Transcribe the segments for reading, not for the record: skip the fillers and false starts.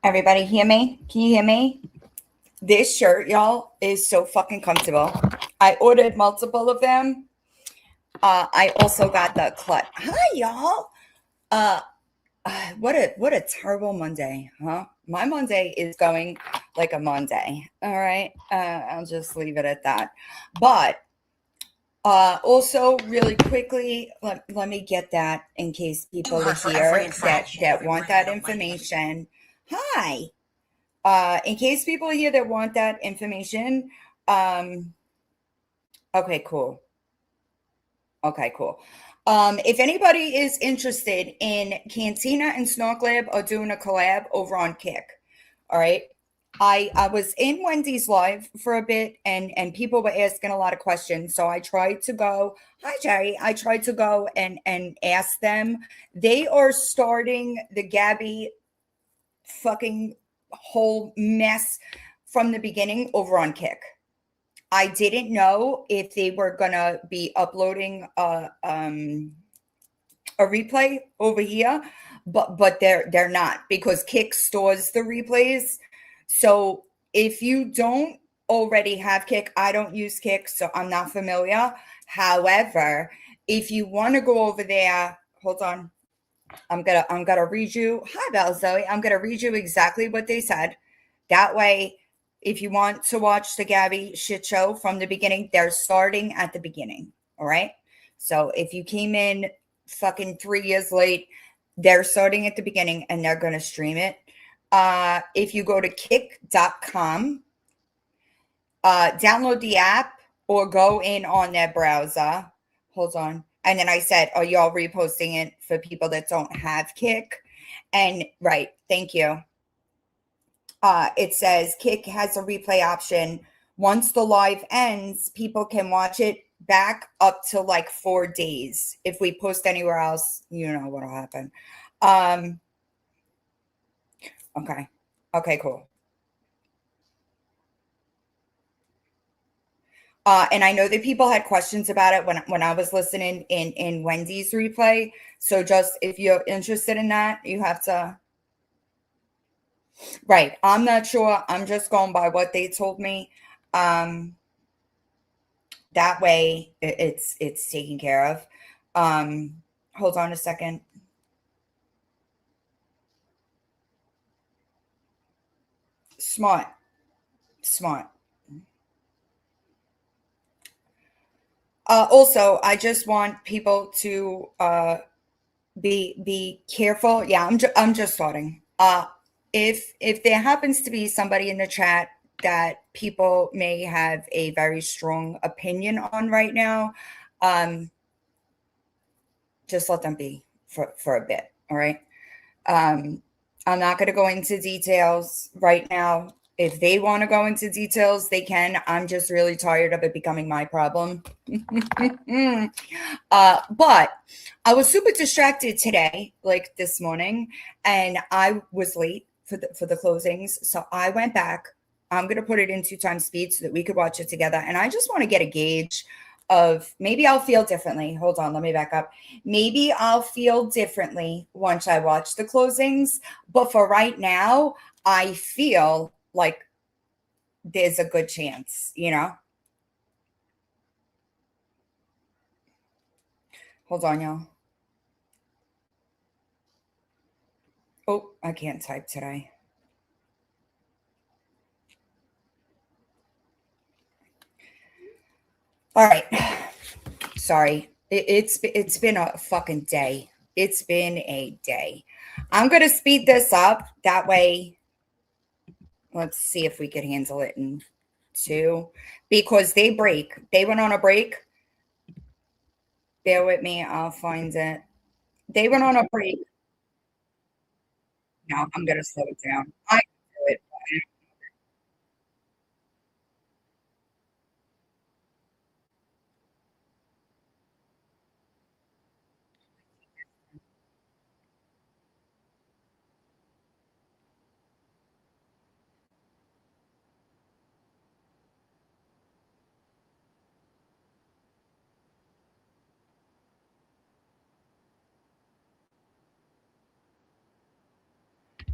Everybody hear me? Can you hear me? This shirt, y'all, is so fucking comfortable. I ordered multiple of them. I also got the clutch. Hi, y'all. Uh, what a terrible Monday, huh? My Monday is going like a Monday. All right, I'll just leave it at that. But also, really quickly, let me get that in case people are here that want that information. Hi. In case people here that want that information, um, okay, cool. Okay, cool. If anybody is interested in Cantina and Snork Lab are doing a collab over on Kick, all right. I was in Wendy's live for a bit and people were asking a lot of questions. So I tried to go, hi Jerry. I tried to go and ask them. They are starting the Gabby fucking whole mess from the beginning over on Kick. I didn't know if they were gonna be uploading a replay over here, but they're not because Kick stores the replays. So if you don't already have Kick, I don't use Kick, so I'm not familiar. However, if you want to go over there, hold on. I'm gonna read you. Hi, Belle Zoe. I'm gonna read you exactly what they said. That way, if you want to watch the Gabby shit show from the beginning, they're starting at the beginning. All right. So if you came in fucking 3 years late, they're starting at the beginning and they're gonna stream it. If you go to kick.com, download the app or go in on their browser. Hold on. And then I said, are y'all reposting it for people that don't have Kick? And right, thank you. It says Kick has a replay option. Once the live ends, people can watch it back up to like 4 days. If we post anywhere else, you know what'll happen. Um, okay. Okay, cool. And I know that people had questions about it when I was listening in Wendy's replay. So just if you're interested in that, you have to. Right. I'm not sure. I'm just going by what they told me. Um, that way it's taken care of. Hold on a second. Smart. Smart. Also, I just want people to be careful. Yeah, I'm just starting. If there happens to be somebody in the chat that people may have a very strong opinion on right now, um, just let them be for a bit. All right. I'm not going to go into details right now. If they want to go into details, they can. I'm just really tired of it becoming my problem. But I was super distracted today, like this morning, and I was late for the closings. So I went back. I'm gonna put it in 2 times speed so that we could watch it together. And I just want to get a gauge of maybe I'll feel differently. Hold on, let me back up. Maybe I'll feel differently once I watch the closings. But for right now, I feel like there's a good chance, you know? Hold on, y'all. Oh, I can't type today. All right. Sorry. It's been a fucking day. It's been a day. I'm gonna speed this up. That way, let's see if we could handle it in 2. Because they break. They went on a break. Bear with me. I'll find it. They went on a break. No, I'm gonna slow it down. I can do it.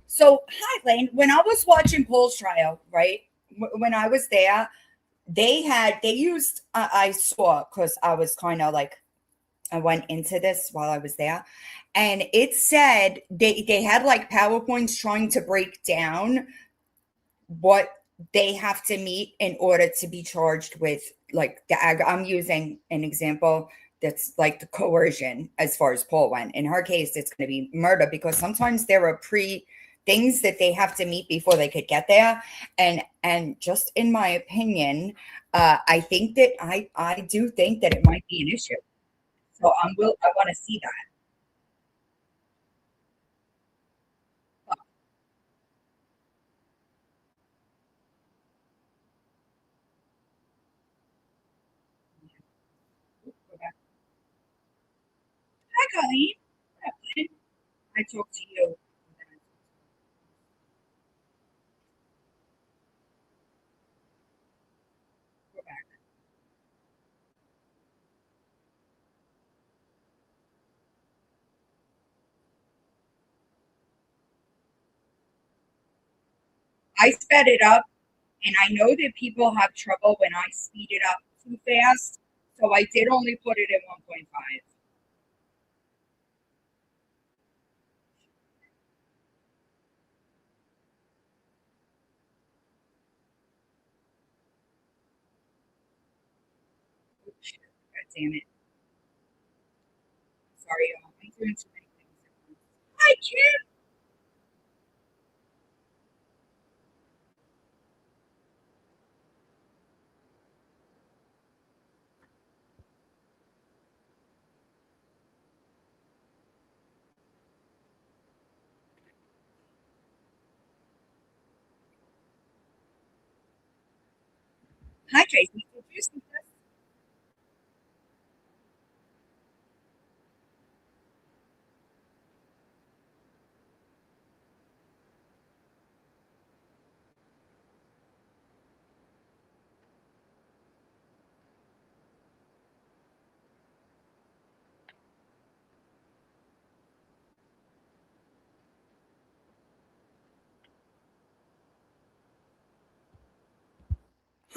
So, hi, Lane. When I was watching Paul's trial, right? When I was there, they used, I saw, because I was kind of like, I went into this while I was there, and it said they had like PowerPoints trying to break down what they have to meet in order to be charged with like I'm using an example that's like the coercion as far as Paul went. In her case, it's going to be murder because sometimes there are things that they have to meet before they could get there. And just in my opinion, I think that I do think that it might be an issue. So I want to see that. Hi, Colleen. I talked to you. I sped it up, and I know that people have trouble when I speed it up too fast. So I did only put it at 1.5. God damn it. Sorry, y'all. I'm doing too many things at once. Hi, Kim. Hi, Tracy. Did you see this?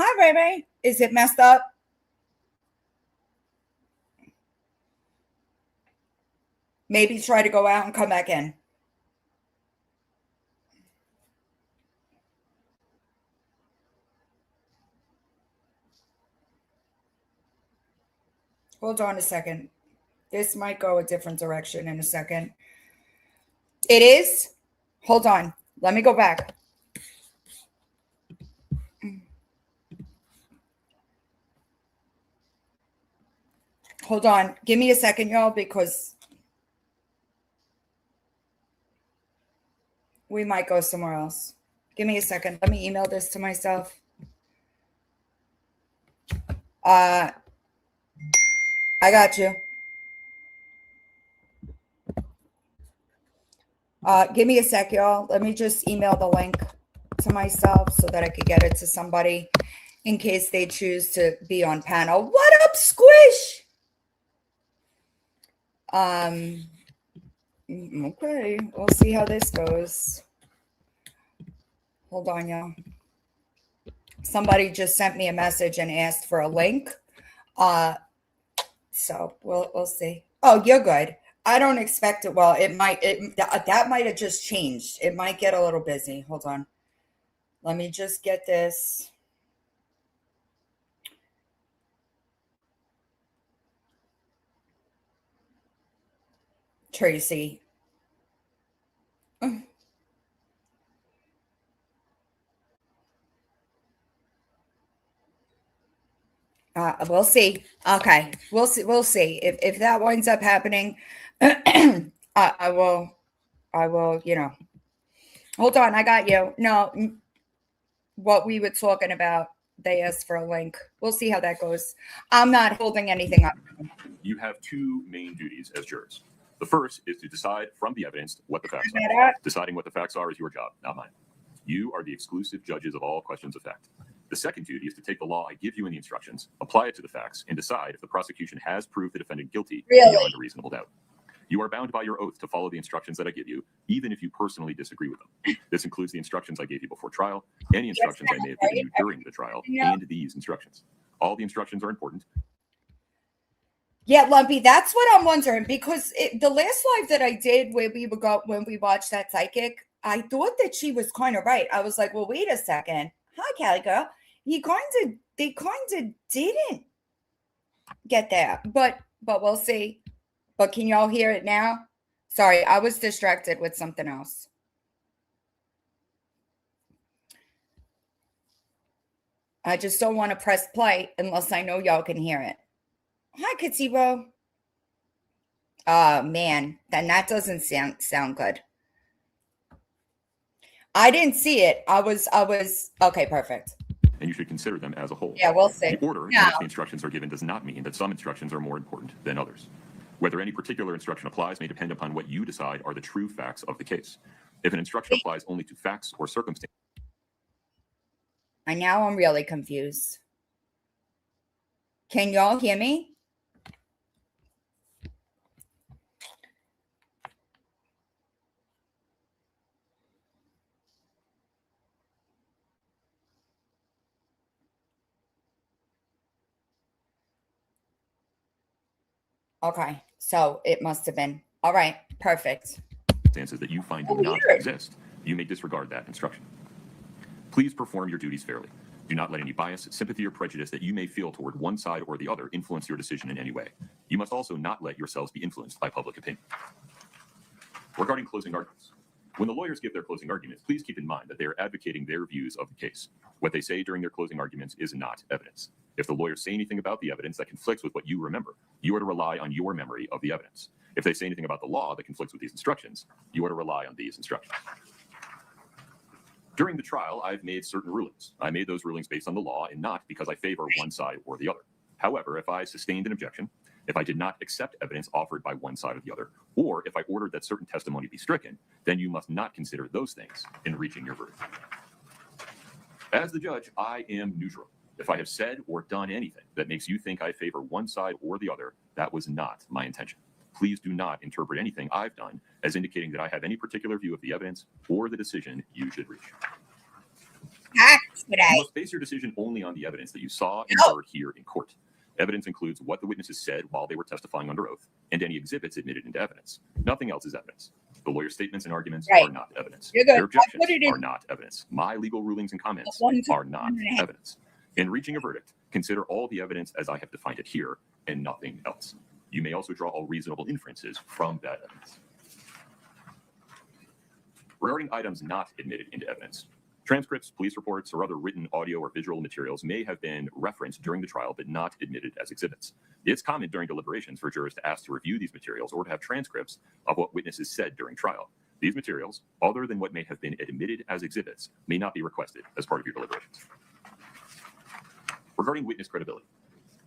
Hi, Ray Ray. Is it messed up? Maybe try to go out and come back in. Hold on a second. This might go a different direction in a second. It is? Hold on. Let me go back. Hold on. Give me a second, y'all, because we might go somewhere else. Give me a second. Let me email this to myself. I got you. Give me a sec, y'all. Let me just email the link to myself so that I could get it to somebody in case they choose to be on panel. What up, Squish? Okay, we'll see how this goes. Hold on, y'all. Somebody just sent me a message and asked for a link. So we'll see. Oh, you're good. I don't expect it. Well, that might have just changed. It might get a little busy. Hold on. Let me just get this. Tracy. We'll see. Okay, we'll see. We'll see if that winds up happening. I will. I will. Hold on. I got you. No, what we were talking about. They asked for a link. We'll see how that goes. I'm not holding anything up. You have two main duties as jurors. The first is to decide from the evidence what the facts are. Deciding what the facts are is your job, not mine. You are the exclusive judges of all questions of fact. The second duty is to take the law I give you in the instructions, apply it to the facts, and decide if the prosecution has proved the defendant guilty beyond a reasonable doubt. You are bound by your oath to follow the instructions that I give you, even if you personally disagree with them. This includes the instructions I gave you before trial, any instructions I may have given you during the trial, and these instructions. All the instructions are important. Yeah, Lumpy, that's what I'm wondering, because the last live that I did where when we watched that psychic, I thought that she was kind of right. I was like, well, wait a second. Hi, Cali girl. They kind of didn't get that, but we'll see. But can y'all hear it now? Sorry, I was distracted with something else. I just don't want to press play unless I know y'all can hear it. Hi, Katibo. Oh, man. Then that doesn't sound good. I didn't see it. I was okay, perfect. And you should consider them as a whole. Yeah, we'll see. The order in which the instructions are given does not mean that some instructions are more important than others. Whether any particular instruction applies may depend upon what you decide are the true facts of the case. If an instruction applies only to facts or circumstances. And now I'm really confused. Can y'all hear me? Okay, so it must have been. All right, perfect. That you find do not exist, you may disregard that instruction. Please perform your duties fairly. Do not let any bias, sympathy, or prejudice that you may feel toward one side or the other influence your decision in any way. You must also not let yourselves be influenced by public opinion. Regarding closing arguments. When the lawyers give their closing arguments, please keep in mind that they are advocating their views of the case. What they say during their closing arguments is not evidence. If the lawyers say anything about the evidence that conflicts with what you remember, you are to rely on your memory of the evidence. If they say anything about the law that conflicts with these instructions, you are to rely on these instructions. During the trial, I've made certain rulings. I made those rulings based on the law and not because I favor one side or the other. However, if I sustained an objection, if I did not accept evidence offered by one side or the other, or if I ordered that certain testimony be stricken, then you must not consider those things in reaching your verdict. As the judge, I am neutral. If I have said or done anything that makes you think I favor one side or the other, that was not my intention. Please do not interpret anything I've done as indicating that I have any particular view of the evidence or the decision you should reach. You must base your decision only on the evidence that you saw and heard here in court. Evidence includes what the witnesses said while they were testifying under oath and any exhibits admitted into evidence. Nothing else is evidence. The lawyer's statements and arguments are not evidence. Their objections are not evidence. My legal rulings and comments are not evidence. In reaching a verdict, consider all the evidence as I have defined it here and nothing else. You may also draw all reasonable inferences from that evidence. Regarding items not admitted into evidence, transcripts, police reports, or other written audio or visual materials may have been referenced during the trial but not admitted as exhibits. It's common during deliberations for jurors to ask to review these materials or to have transcripts of what witnesses said during trial. These materials, other than what may have been admitted as exhibits, may not be requested as part of your deliberations. Regarding witness credibility.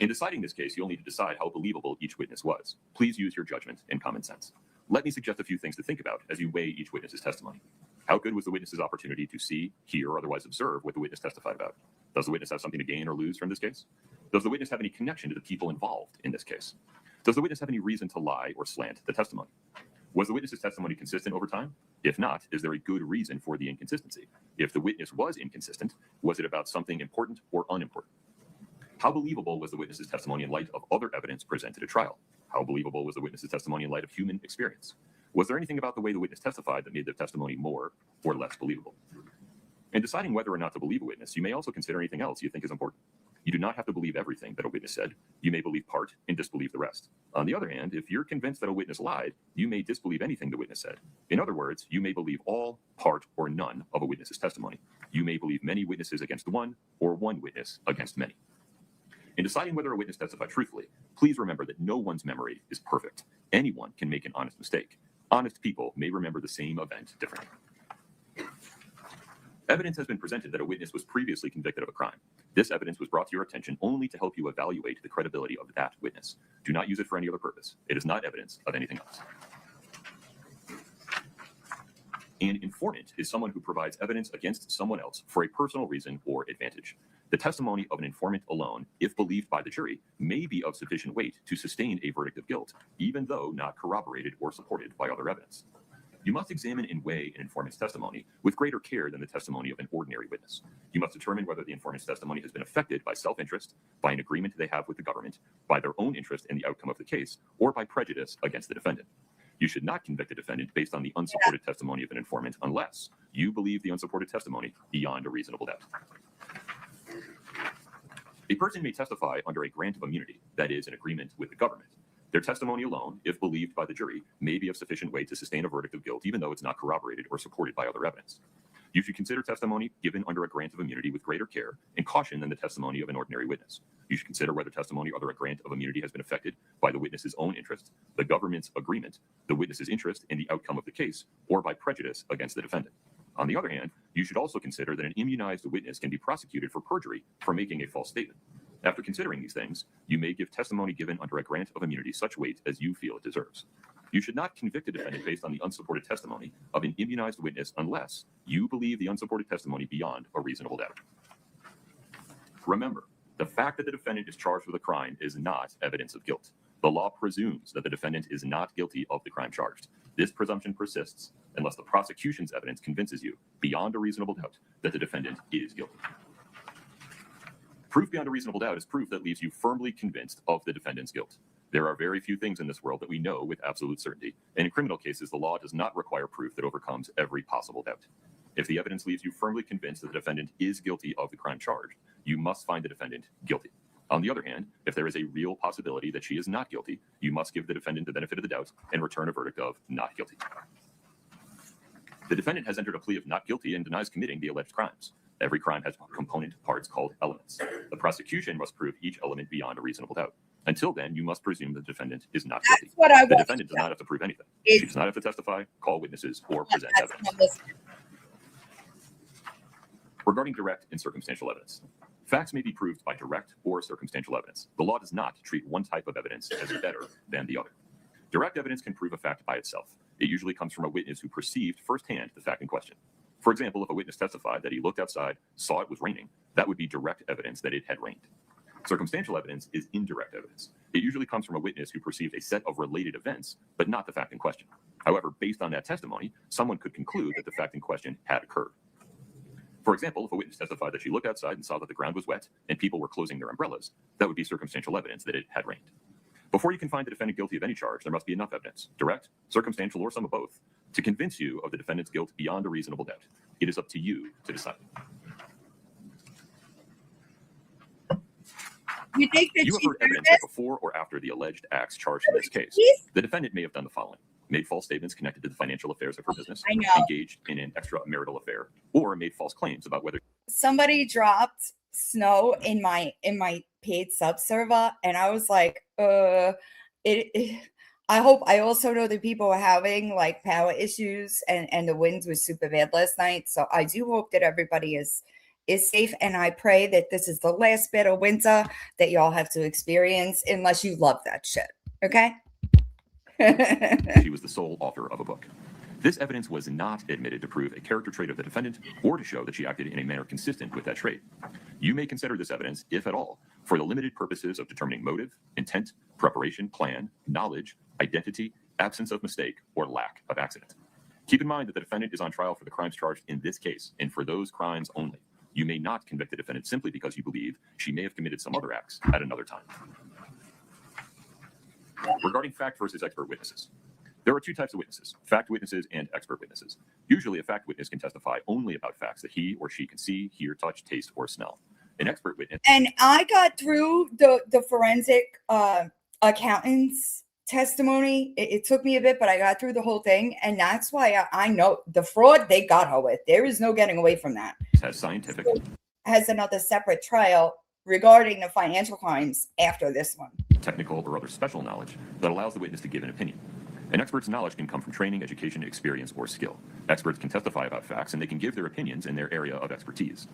In deciding this case, you'll need to decide how believable each witness was. Please use your judgment and common sense. Let me suggest a few things to think about as you weigh each witness's testimony. How good was the witness's opportunity to see, hear, or otherwise observe what the witness testified about? Does the witness have something to gain or lose from this case? Does the witness have any connection to the people involved in this case? Does the witness have any reason to lie or slant the testimony? Was the witness's testimony consistent over time? If not, is there a good reason for the inconsistency? If the witness was inconsistent, was it about something important or unimportant? How believable was the witness's testimony in light of other evidence presented at trial? How believable was the witness's testimony in light of human experience? Was there anything about the way the witness testified that made the testimony more or less believable? In deciding whether or not to believe a witness, you may also consider anything else you think is important. You do not have to believe everything that a witness said. You may believe part and disbelieve the rest. On the other hand, if you're convinced that a witness lied, you may disbelieve anything the witness said. In other words, you may believe all, part, or none of a witness's testimony. You may believe many witnesses against one or one witness against many. In deciding whether a witness testified truthfully, please remember that no one's memory is perfect. Anyone can make an honest mistake. Honest people may remember the same event differently. Evidence has been presented that a witness was previously convicted of a crime. This evidence was brought to your attention only to help you evaluate the credibility of that witness. Do not use it for any other purpose. It is not evidence of anything else. An informant is someone who provides evidence against someone else for a personal reason or advantage. The testimony of an informant alone, if believed by the jury, may be of sufficient weight to sustain a verdict of guilt, even though not corroborated or supported by other evidence. You must examine and weigh an informant's testimony with greater care than the testimony of an ordinary witness. You must determine whether the informant's testimony has been affected by self-interest, by an agreement they have with the government, by their own interest in the outcome of the case, or by prejudice against the defendant. You should not convict a defendant based on the unsupported testimony of an informant unless you believe the unsupported testimony beyond a reasonable doubt. A person may testify under a grant of immunity, that is, an agreement with the government. Their testimony alone, if believed by the jury, may be of sufficient weight to sustain a verdict of guilt, even though it's not corroborated or supported by other evidence. You should consider testimony given under a grant of immunity with greater care and caution than the testimony of an ordinary witness. You should consider whether testimony under a grant of immunity has been affected by the witness's own interest, the government's agreement, the witness's interest in the outcome of the case, or by prejudice against the defendant. On the other hand, you should also consider that an immunized witness can be prosecuted for perjury for making a false statement. After considering these things, you may give testimony given under a grant of immunity such weight as you feel it deserves. You should not convict a defendant based on the unsupported testimony of an immunized witness unless you believe the unsupported testimony beyond a reasonable doubt. Remember, the fact that the defendant is charged with a crime is not evidence of guilt. The law presumes that the defendant is not guilty of the crime charged. This presumption persists unless the prosecution's evidence convinces you, beyond a reasonable doubt, that the defendant is guilty. Proof beyond a reasonable doubt is proof that leaves you firmly convinced of the defendant's guilt. There are very few things in this world that we know with absolute certainty, and in criminal cases, the law does not require proof that overcomes every possible doubt. If the evidence leaves you firmly convinced that the defendant is guilty of the crime charged, you must find the defendant guilty. On the other hand, if there is a real possibility that she is not guilty, you must give the defendant the benefit of the doubt and return a verdict of not guilty. The defendant has entered a plea of not guilty and denies committing the alleged crimes. Every crime has component parts called elements. The prosecution must prove each element beyond a reasonable doubt. Until then, you must presume the defendant is not guilty. That's what I The want. defendant does not have to prove anything. She does not have to testify, call witnesses, or present That's evidence. what I'm listening. Regarding direct and circumstantial evidence, facts may be proved by direct or circumstantial evidence. The law does not treat one type of evidence as better than the other. Direct evidence can prove a fact by itself. It usually comes from a witness who perceived firsthand the fact in question. For example, if a witness testified that he looked outside, saw it was raining, that would be direct evidence that it had rained. Circumstantial evidence is indirect evidence. It usually comes from a witness who perceived a set of related events, but not the fact in question. However, based on that testimony, someone could conclude that the fact in question had occurred. For example, if a witness testified that she looked outside and saw that the ground was wet and people were closing their umbrellas, that would be circumstantial evidence that it had rained. Before you can find the defendant guilty of any charge, there must be enough evidence, direct, circumstantial, or some of both, to convince you of the defendant's guilt beyond a reasonable doubt. It is up to you to decide. You think that You have she's heard evidence that before or after the alleged acts charged in this case, the defendant may have done the following: made false statements connected to the financial affairs of her business, I know. engaged in an extramarital affair, or made false claims about whether Somebody dropped snow in my paid sub server, and I was like, I hope. I also know that people are having like power issues, and the winds were super bad last night. So I do hope that everybody is safe, and I pray that this is the last bit of winter that y'all have to experience, unless you love that shit. Okay. she was the sole author of a book. This evidence was not admitted to prove a character trait of the defendant or to show that she acted in a manner consistent with that trait. You may consider this evidence, if at all, for the limited purposes of determining motive, intent, preparation, plan, knowledge, identity, absence of mistake, or lack of accident. Keep in mind that the defendant is on trial for the crimes charged in this case, and for those crimes only. You may not convict the defendant simply because you believe she may have committed some other acts at another time. Regarding fact versus expert witnesses, there are two types of witnesses: fact witnesses and expert witnesses. Usually, a fact witness can testify only about facts that he or she can see, hear, touch, taste, or smell. An expert witness. And I got through the forensic accountant's testimony. It took me a bit, but I got through the whole thing, and that's why I know the fraud they got her with. There is no getting away from that. Has scientific. Has another separate trial regarding the financial crimes after this one. Technical or other special knowledge that allows the witness to give an opinion. An expert's knowledge can come from training, education, experience, or skill. Experts can testify about facts, and they can give their opinions in their area of expertise.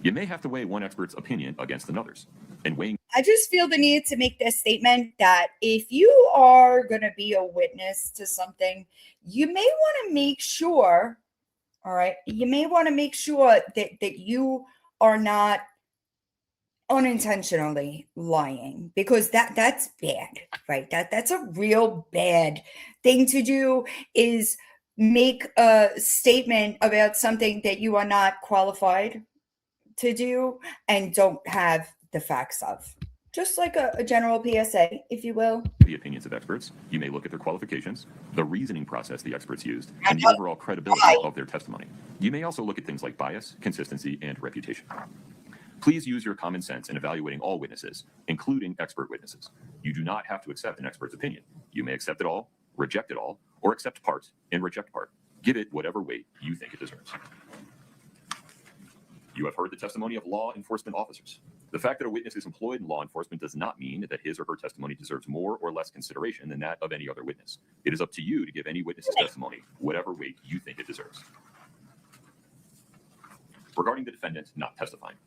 You may have to weigh one expert's opinion against another's. And weighing. I just feel the need to make this statement that if you are going to be a witness to something, you may want to make sure, all right, you may want to make sure that you are not unintentionally lying, because that's bad, right? That's a real bad thing to do, is make a statement about something that you are not qualified to do and don't have the facts of. Just like a general PSA, if you will. The opinions of experts. You may look at their qualifications, the reasoning process the experts used, and the overall credibility of their testimony. You may also look at things like bias, consistency, and reputation. Please use your common sense in evaluating all witnesses, including expert witnesses. You do not have to accept an expert's opinion. You may accept it all, reject it all, or accept part and reject part. Give it whatever weight you think it deserves. You have heard the testimony of law enforcement officers. The fact that a witness is employed in law enforcement does not mean that his or her testimony deserves more or less consideration than that of any other witness. It is up to you to give any witness's testimony whatever weight you think it deserves. Regarding the defendant not testifying.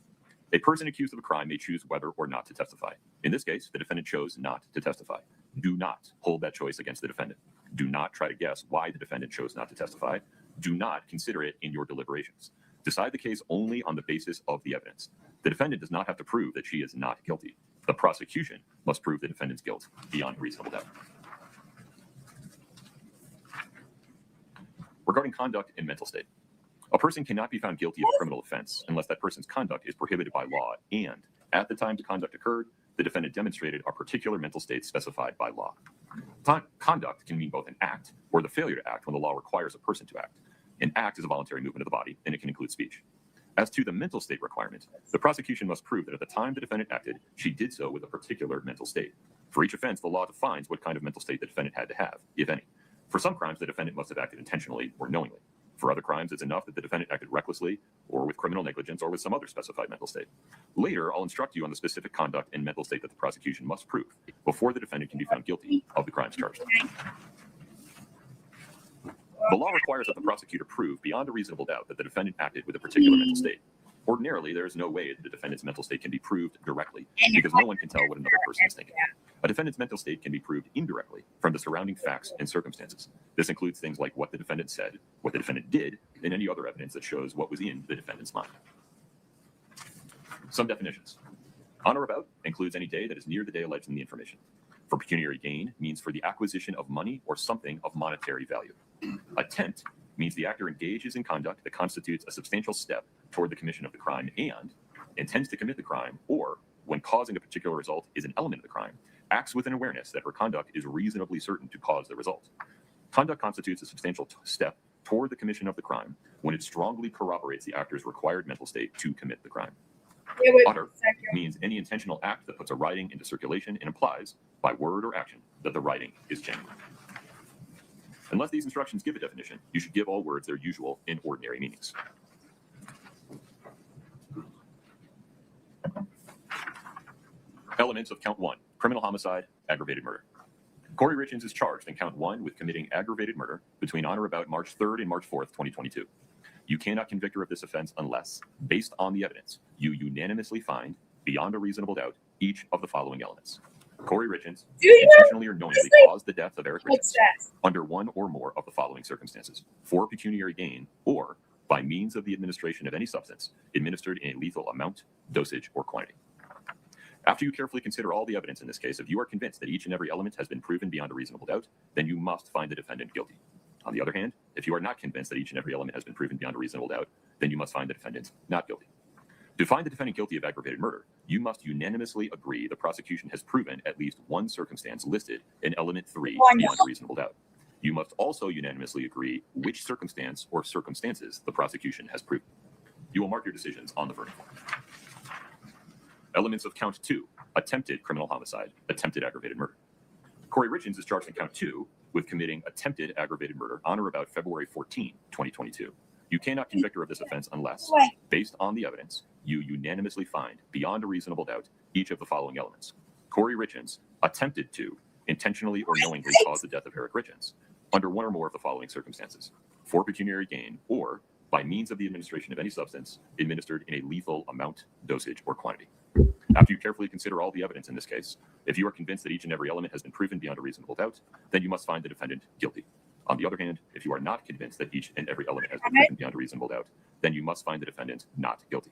A person accused of a crime may choose whether or not to testify. In this case, the defendant chose not to testify. Do not hold that choice against the defendant. Do not try to guess why the defendant chose not to testify. Do not consider it in your deliberations. Decide the case only on the basis of the evidence. The defendant does not have to prove that she is not guilty. The prosecution must prove the defendant's guilt beyond reasonable doubt. Regarding conduct and mental state. A person cannot be found guilty of a criminal offense unless that person's conduct is prohibited by law, and at the time the conduct occurred, the defendant demonstrated a particular mental state specified by law. Conduct can mean both an act or the failure to act when the law requires a person to act. An act is a voluntary movement of the body, and it can include speech. As to the mental state requirement, the prosecution must prove that at the time the defendant acted, she did so with a particular mental state. For each offense, the law defines what kind of mental state the defendant had to have, if any. For some crimes, the defendant must have acted intentionally or knowingly. For other crimes, it's enough that the defendant acted recklessly or with criminal negligence or with some other specified mental state. Later, I'll instruct you on the specific conduct and mental state that the prosecution must prove before the defendant can be found guilty of the crimes charged. The law requires that the prosecutor prove beyond a reasonable doubt that the defendant acted with a particular mental state. Ordinarily, there is no way that the defendant's mental state can be proved directly, because no one can tell what another person is thinking. A defendant's mental state can be proved indirectly from the surrounding facts and circumstances. This includes things like what the defendant said, what the defendant did, and any other evidence that shows what was in the defendant's mind. Some definitions. On or about includes any day that is near the day alleged in the information. For pecuniary gain means for the acquisition of money or something of monetary value. Attempt means the actor engages in conduct that constitutes a substantial step toward the commission of the crime and intends to commit the crime, or when causing a particular result is an element of the crime, acts with an awareness that her conduct is reasonably certain to cause the result. Conduct constitutes a substantial step toward the commission of the crime when it strongly corroborates the actor's required mental state to commit the crime. Utter means any intentional act that puts a writing into circulation and implies, by word or action, that the writing is genuine. Unless these instructions give a definition, you should give all words their usual and ordinary meanings. Elements of count 1, criminal homicide, aggravated murder. Kouri Richins is charged in count 1 with committing aggravated murder between on or about March 3rd and March 4th, 2022. You cannot convict her of this offense unless, based on the evidence, you unanimously find, beyond a reasonable doubt, each of the following elements. Kouri Richins intentionally or knowingly caused the death of Eric Richins under one or more of the following circumstances: for pecuniary gain, or by means of the administration of any substance administered in a lethal amount, dosage, or quantity. After you carefully consider all the evidence in this case, if you are convinced that each and every element has been proven beyond a reasonable doubt, then you must find the defendant guilty. On the other hand, if you are not convinced that each and every element has been proven beyond a reasonable doubt, then you must find the defendant not guilty. To find the defendant guilty of aggravated murder, you must unanimously agree the prosecution has proven at least one circumstance listed in element 3 beyond a reasonable doubt. You must also unanimously agree which circumstance or circumstances the prosecution has proven. You will mark your decisions on the verdict form. Elements of count 2, attempted criminal homicide, attempted aggravated murder. Kouri Richins is charged in count 2 with committing attempted aggravated murder on or about February 14, 2022. You cannot convict her of this offense unless, based on the evidence, you unanimously find, beyond a reasonable doubt, each of the following elements. Kouri Richins attempted to intentionally or knowingly cause the death of Eric Richins under one or more of the following circumstances: for pecuniary gain, or by means of the administration of any substance administered in a lethal amount, dosage, or quantity. After you carefully consider all the evidence in this case, if you are convinced that each and every element has been proven beyond a reasonable doubt, then you must find the defendant guilty. On the other hand, if you are not convinced that each and every element has been proven beyond a reasonable doubt, then you must find the defendant not guilty.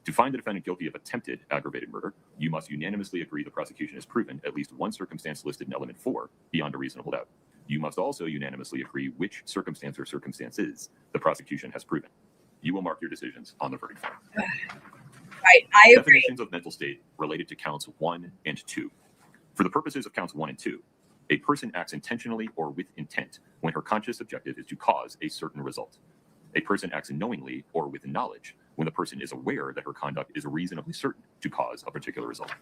To find the defendant guilty of attempted aggravated murder, you must unanimously agree the prosecution has proven at least one circumstance listed in element 4 beyond a reasonable doubt. You must also unanimously agree which circumstance or circumstances the prosecution has proven. You will mark your decisions on the verdict form. Right, I agree. Definitions of mental state related to counts 1 and 2. For the purposes of counts 1 and 2, a person acts intentionally or with intent when her conscious objective is to cause a certain result. A person acts knowingly or with knowledge when the person is aware that her conduct is reasonably certain to cause a particular result.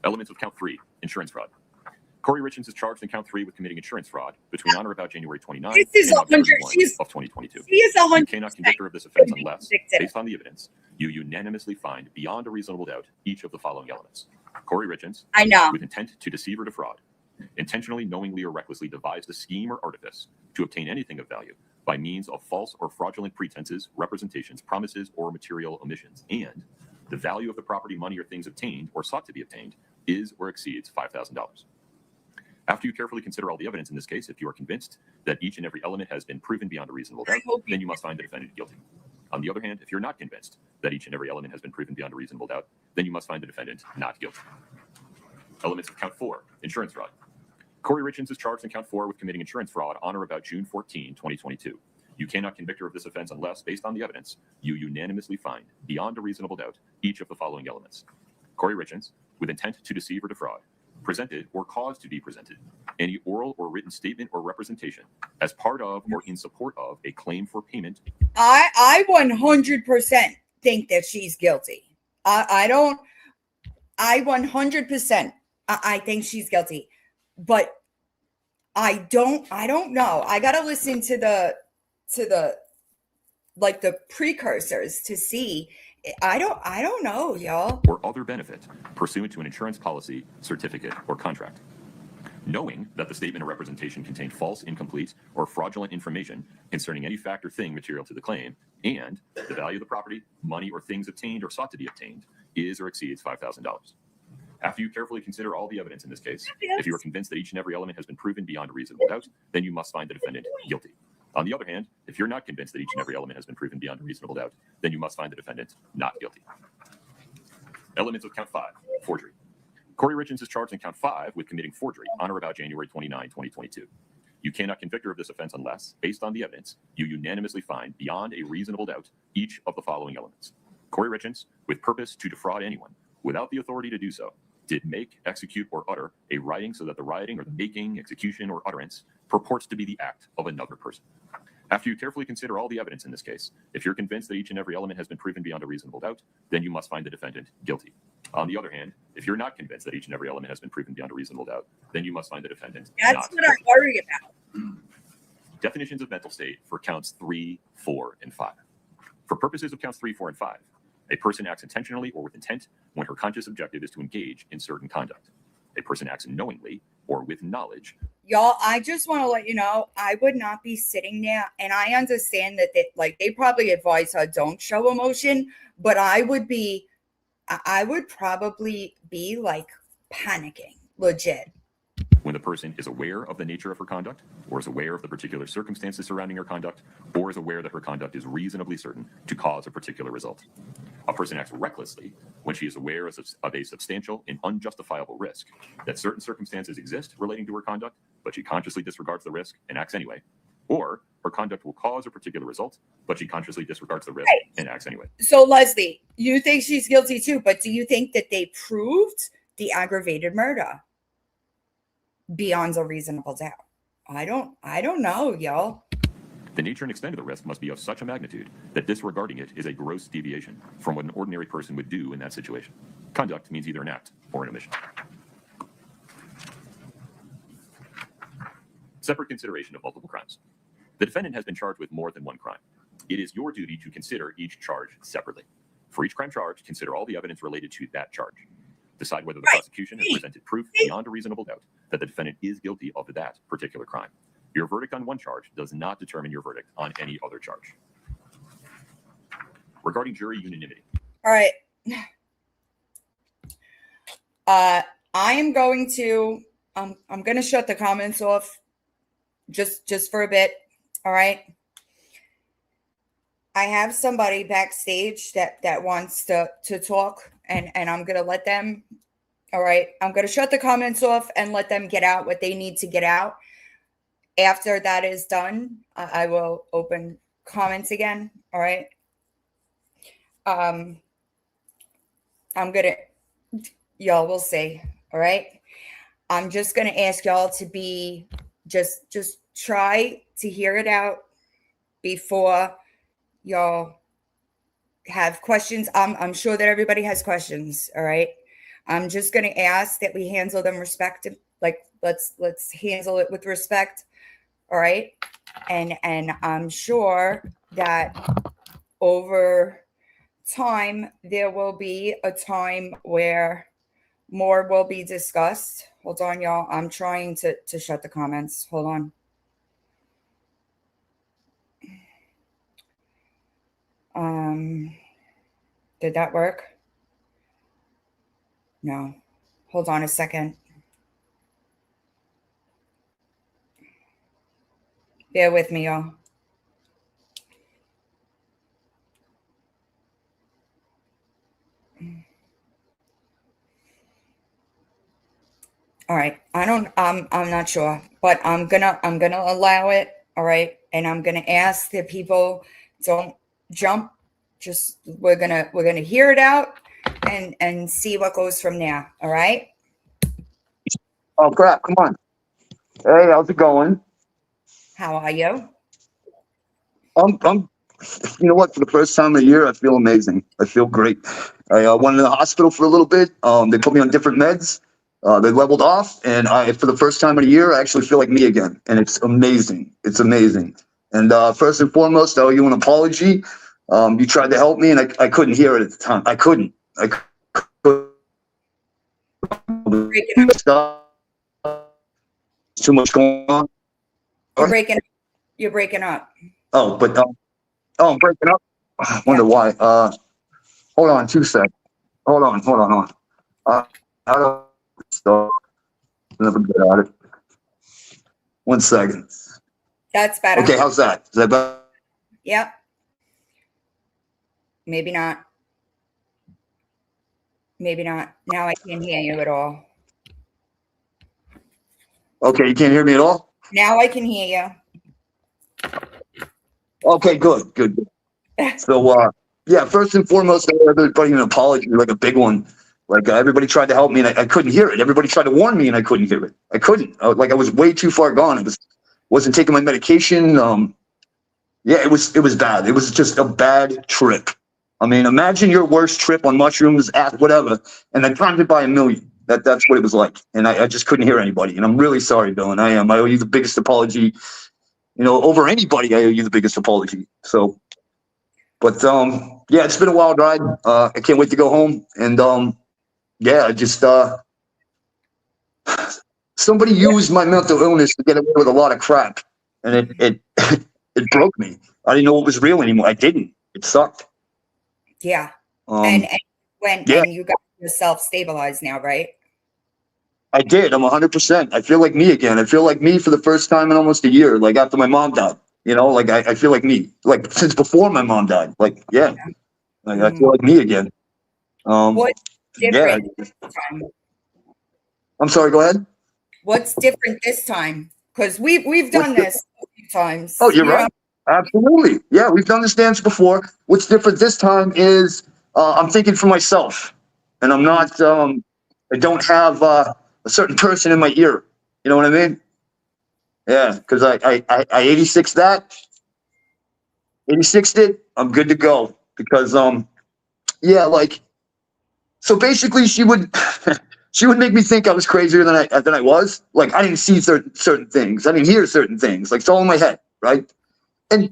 Elements of count 3, insurance fraud. Kouri Richins is charged in count 3 with committing insurance fraud between on or about January 29 and October 1 of 2022. You cannot convict her of this offense unless, based on the evidence, you unanimously find beyond a reasonable doubt each of the following elements. Kouri Richins, with intent to deceive or defraud, intentionally, knowingly, or recklessly devised a scheme or artifice to obtain anything of value by means of false or fraudulent pretenses, representations, promises, or material omissions, and the value of the property, money, or things obtained or sought to be obtained is or exceeds $5,000. After you carefully consider all the evidence in this case, if you are convinced that each and every element has been proven beyond a reasonable doubt, then you must find the defendant guilty. On the other hand, if you're not convinced that each and every element has been proven beyond a reasonable doubt, then you must find the defendant not guilty. Elements of count 4, insurance fraud. Kouri Richins is charged in count 4 with committing insurance fraud on or about June 14, 2022. You cannot convict her of this offense unless, based on the evidence, you unanimously find, beyond a reasonable doubt, each of the following elements. Kouri Richins, with intent to deceive or defraud, presented or caused to be presented any oral or written statement or representation as part of or in support of a claim for payment. I 100% think that she's guilty. I 100%. I think she's guilty, but I don't know. I got to listen to the like the precursors to see. I don't know, y'all. Or other benefit pursuant to an insurance policy, certificate, or contract. Knowing that the statement or representation contained false, incomplete, or fraudulent information concerning any fact or thing material to the claim, and the value of the property, money, or things obtained or sought to be obtained is or exceeds $5,000. After you carefully consider all the evidence in this case, if you are convinced that each and every element has been proven beyond a reasonable doubt, then you must find the defendant guilty. On the other hand, if you're not convinced that each and every element has been proven beyond a reasonable doubt, then you must find the defendant not guilty. Elements of count 5, forgery. Kouri Richins is charged in count 5 with committing forgery on or about January 29, 2022. You cannot convict her of this offense unless, based on the evidence, you unanimously find beyond a reasonable doubt each of the following elements. Kouri Richins, with purpose to defraud anyone, without the authority to do so, did make, execute, or utter a writing so that the writing or the making, execution, or utterance purports to be the act of another person. After you carefully consider all the evidence in this case, if you're convinced that each and every element has been proven beyond a reasonable doubt, then you must find the defendant guilty. On the other hand, if you're not convinced that each and every element has been proven beyond a reasonable doubt, then you must find the defendant That's not what guilty. I worry about. Definitions of mental state for counts 3, 4, and 5. For purposes of counts 3, 4, and 5, a person acts intentionally or with intent when her conscious objective is to engage in certain conduct. A person acts knowingly or with knowledge. Y'all, I just want to let you know, I would not be sitting there, and I understand that they probably advise her don't show emotion, but I would probably be like panicking, legit. When the person is aware of the nature of her conduct, or is aware of the particular circumstances surrounding her conduct, or is aware that her conduct is reasonably certain to cause a particular result. A person acts recklessly when she is aware of a substantial and unjustifiable risk that certain circumstances exist relating to her conduct, but she consciously disregards the risk and acts anyway. Or her conduct will cause a particular result, but she consciously disregards the risk and acts anyway. So, Leslie, you think she's guilty too, but do you think that they proved the aggravated murder beyond a reasonable doubt? I don't know, y'all. The nature and extent of the risk must be of such a magnitude that disregarding it is a gross deviation from what an ordinary person would do in that situation. Conduct means either an act or an omission. Separate consideration of multiple crimes. The defendant has been charged with more than one crime. It is your duty to consider each charge separately. For each crime charged, consider all the evidence related to that charge. Decide whether the prosecution has presented proof beyond a reasonable doubt that the defendant is guilty of that particular crime. Your verdict on one charge does not determine your verdict on any other charge. Regarding jury unanimity. All right. I am going to I'm going to shut the comments off just for a bit. All right. I have somebody backstage that wants to talk, and I'm gonna let them. All right, I'm gonna shut the comments off and let them get out what they need to get out. After that is done, I will open comments again. All right. I'm gonna, y'all will see. All right. I'm just gonna ask y'all to be just try to hear it out before y'all have questions. I'm sure that everybody has questions. All right. I'm just gonna ask that we handle them let's handle it with respect. All right. And I'm sure that over time there will be a time where more will be discussed. Hold on, y'all. I'm trying to shut the comments. Hold on. Did that work? No. Hold on a second. Bear with me, y'all. All right. I'm not sure, but I'm gonna allow it. All right. And I'm gonna ask that people don't jump. Just we're gonna hear it out and see what goes from there. All right. Oh crap, come on. Hey, how's it going? How are you? I'm you know what, for the first time in a year I feel amazing. I feel great. I went in the hospital for a little bit. They put me on different meds. They leveled off, and for the first time in a year, I actually feel like me again. And it's amazing. It's amazing. And first and foremost, I owe you an apology. You tried to help me, and I couldn't hear it at the time. I couldn't. Too much going on. You're breaking up. Oh, but I'm breaking up. I wonder why. Hold on 2 seconds. Hold on. How do so never get at it. 1 second. That's better. Okay, how's that? Is that better? Yep. Maybe not. Maybe not. Now I can't hear you at all. Okay, you can't hear me at all? Now I can hear you. Okay, good. So, yeah, first and foremost, I owe everybody an apology, like a big one. Like everybody tried to help me, and I couldn't hear it. Everybody tried to warn me, and I couldn't hear it. I couldn't. I was way too far gone. Wasn't taking my medication. Yeah, it was bad. It was just a bad trip. I mean, imagine your worst trip on mushrooms, at whatever, and then times it by 1,000,000. That's what it was like, and I just couldn't hear anybody. And I'm really sorry, Bill, and I am. I owe you the biggest apology. Over anybody, I owe you the biggest apology. So, but yeah, it's been a wild ride. I can't wait to go home, and yeah, just somebody used my mental illness to get away with a lot of crap, and it it broke me. I didn't know it was real anymore. I didn't. It sucked. Yeah. Yeah. And you got yourself stabilized now, right? I did. I'm 100%. I feel like me again. I feel like me for the first time in almost a year. Like after my mom died. Like I feel like me. Like since before my mom died. Like yeah. Like I feel like me again. What's different Yeah. this time? I'm sorry. Go ahead. What's different this time? Because we've done this a few times. Oh, you're right. Absolutely. Yeah, we've done this dance before. What's different this time is I'm thinking for myself, and I'm not. I don't have a certain person in my ear. You know what I mean? Yeah, because I 86 that, 86'd it. I'm good to go because yeah, like so basically she would she would make me think I was crazier than I was. Like I didn't see certain things. I didn't hear certain things. Like it's all in my head, right? And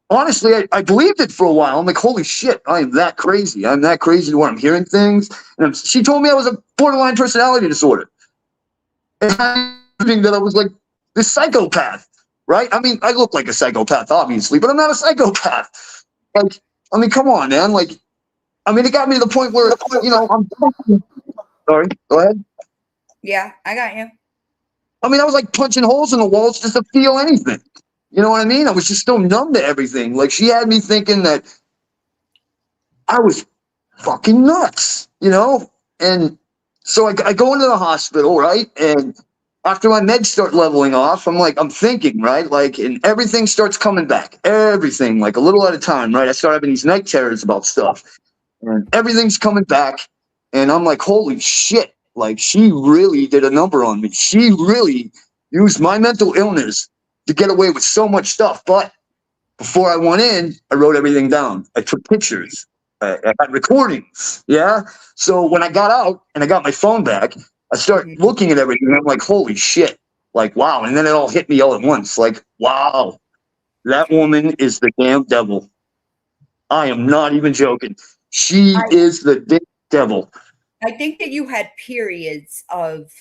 honestly, I believed it for a while. I'm like, holy shit, I am that crazy. I'm that crazy to where I'm hearing things. And she told me I was a borderline personality disorder. And I think that I was like this psychopath, right? I mean, I look like a psychopath, obviously, but I'm not a psychopath. Like, I mean, come on, man. Like, I mean, it got me to the point where, I'm sorry, go ahead. Yeah, I got you. I mean, I was like punching holes in the walls just to feel anything. You know what I mean? I was just so numb to everything. Like, she had me thinking that I was fucking nuts, you know? And so I go into the hospital, right? And after my meds start leveling off, I'm thinking, right? Like, and everything starts coming back. Everything, like a little at a time, right? I start having these night terrors about stuff. And everything's coming back. And I'm like, holy shit. Like, she really did a number on me. She really used my mental illness to get away with so much stuff. But before I went in, I wrote everything down. I took pictures. I had recordings. Yeah. So when I got out and I got my phone back, I started looking at everything. And I'm like, holy shit. Like, wow. And then it all hit me all at once. Like, wow, that woman is the damn devil. I am not even joking. She is the damn devil. I think that you had periods of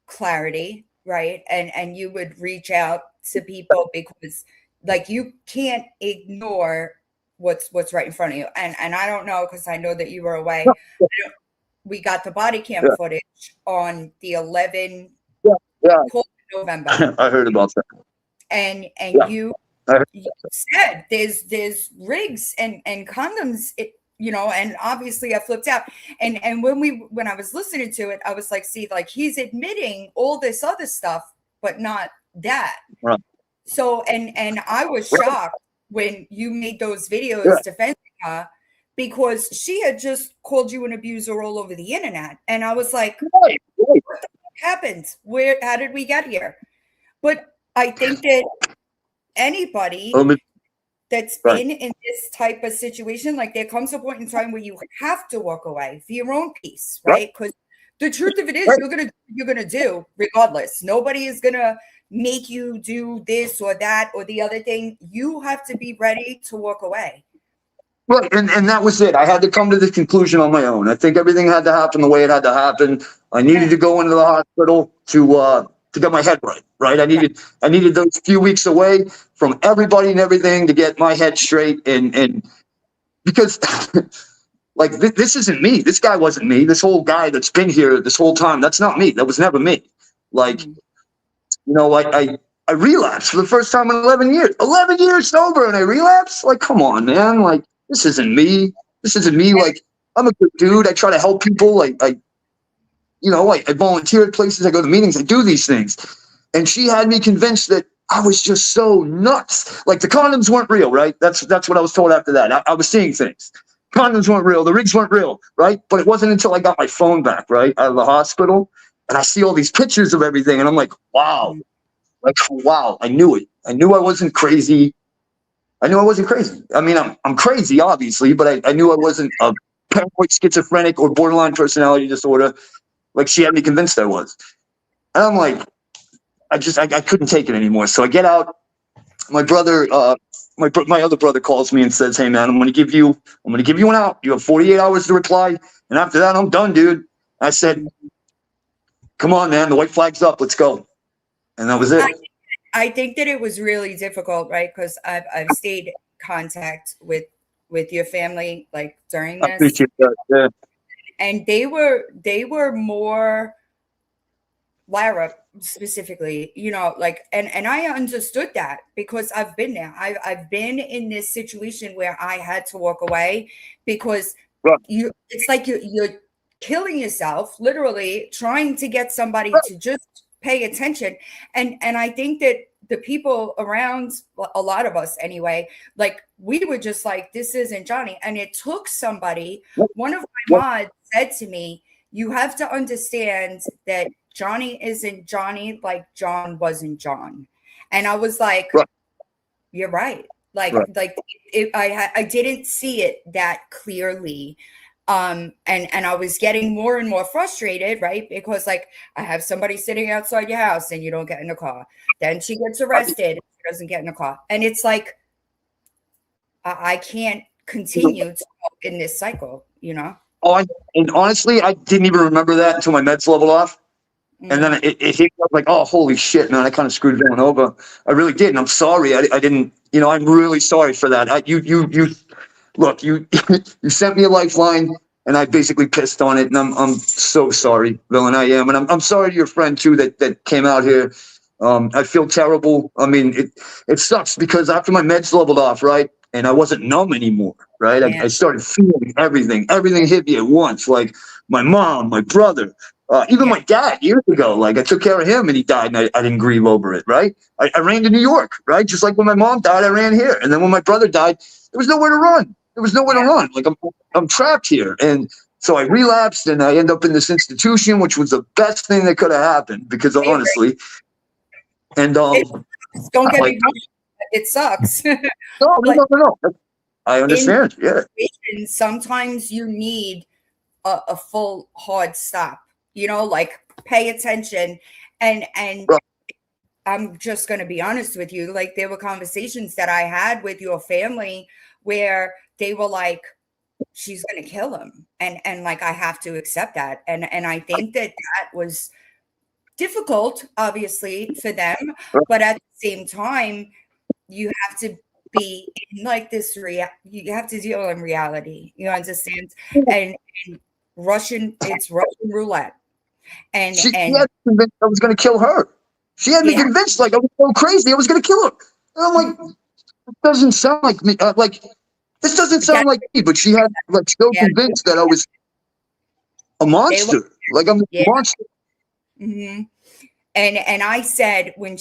clarity, right? And you would reach out to people because, like, you can't ignore what's right in front of you. And I don't know, because I know that you were away. We got the body cam footage on the 11th of November. I heard about that. And you said there's rigs and condoms, you know, and obviously I flipped out. And when I was listening to it, I was like, see, like, he's admitting all this other stuff, but not that. Right. So, and I was shocked when you made those videos defending her, because she had just called you an abuser all over the internet. And I was like, what the fuck happened? How did we get here? But I think that anybody that's been in this type of situation, like, there comes a point in time where you have to walk away for your own peace, right? Because the truth of it is, you're gonna do regardless. Nobody is gonna make you do this or that or the other thing. You have to be ready to walk away. Right, and that was it. I had to come to this conclusion on my own. I think everything had to happen the way it had to happen. I needed to go into the hospital to get my head right. Right, I needed those few weeks away from everybody and everything to get my head straight. And because, like, this isn't me. This guy wasn't me. This whole guy that's been here this whole time, that's not me. That was never me. Like, you know, I relapsed for the first time in 11 years. 11 years sober, and I relapsed? Like, come on, man. Like, this isn't me. This isn't me. Like, I'm a good dude. I try to help people. I volunteer at places. I go to meetings. I do these things. And she had me convinced that I was just so nuts. Like, the condoms weren't real, right? That's what I was told after that. I was seeing things. Condoms weren't real. The rigs weren't real, right? But it wasn't until I got my phone back, right, out of the hospital, and I see all these pictures of everything, and I'm like, wow. Like, wow, I knew it. I knew I wasn't crazy. I mean, I'm crazy, obviously, but I knew I wasn't a paranoid schizophrenic or borderline personality disorder like she had me convinced I was. And I'm like, I couldn't take it anymore. So I get out. My brother, my other brother calls me and says, hey, man, I'm going to give you an out. You have 48 hours to reply. And after that, I'm done, dude. I said, come on, man, the white flag's up. Let's go. And that was it. I think that it was really difficult, right? Because I've stayed in contact with your family, like, during this. I appreciate that. Yeah. And they were more, Lara specifically, you know, like, and I understood that because I've been there. I've been in this situation where I had to walk away because it's like you're killing yourself, literally trying to get somebody to just pay attention. And I think that the people around, a lot of us anyway, like, we were just like, this isn't Jonny. And it took somebody, one of my mods said to me, you have to understand that Jonny isn't Jonny like John wasn't John. And I was like, you're right. Like I didn't see it that clearly. And I was getting more and more frustrated, right? Because, like, I have somebody sitting outside your house and you don't get in the car. Then she gets arrested and she doesn't get in the car. And it's like, I can't continue to go in this cycle, you know? Oh, and honestly, I didn't even remember that until my meds leveled off. And then it hit me up like, oh, holy shit, man, I kind of screwed everyone over. I really did. And I'm sorry. I didn't, you know, I'm really sorry for that. Look, you sent me a lifeline and I basically pissed on it. And I'm so sorry, Villain. I am. And I'm sorry to your friend too, that came out here I feel terrible. I mean, it sucks because after my meds leveled off, right, and I wasn't numb anymore, right, I started feeling everything. Everything hit me at once, like my mom, my brother, even my dad years ago. Like I took care of him and he died and I didn't grieve over it, right? I ran to New York, right? Just like when my mom died, I ran here. And then when my brother died, there was nowhere to run. There was nowhere to run. Like I'm trapped here. And so I relapsed and I end up in this institution, which was the best thing that could have happened because honestly, and don't get me wrong, it sucks. No. I understand. Yeah. Sometimes you need a full hard stop, you know, like pay attention. And Right. I'm just going to be honest with you. Like there were conversations that I had with your family where they were like, she's going to kill him. And like, I have to accept that. And I think that was difficult, obviously, for them. But at the same time, you have to be in like this you have to deal in reality. You understand? And it's Russian roulette. And she had me convinced I was going to kill her. She had me convinced like I was so crazy I was going to kill her. And I'm like, it doesn't sound like me. This doesn't sound like me. But she had like so convinced that I was a monster. Like I'm a monster. Mm-hmm. And I said when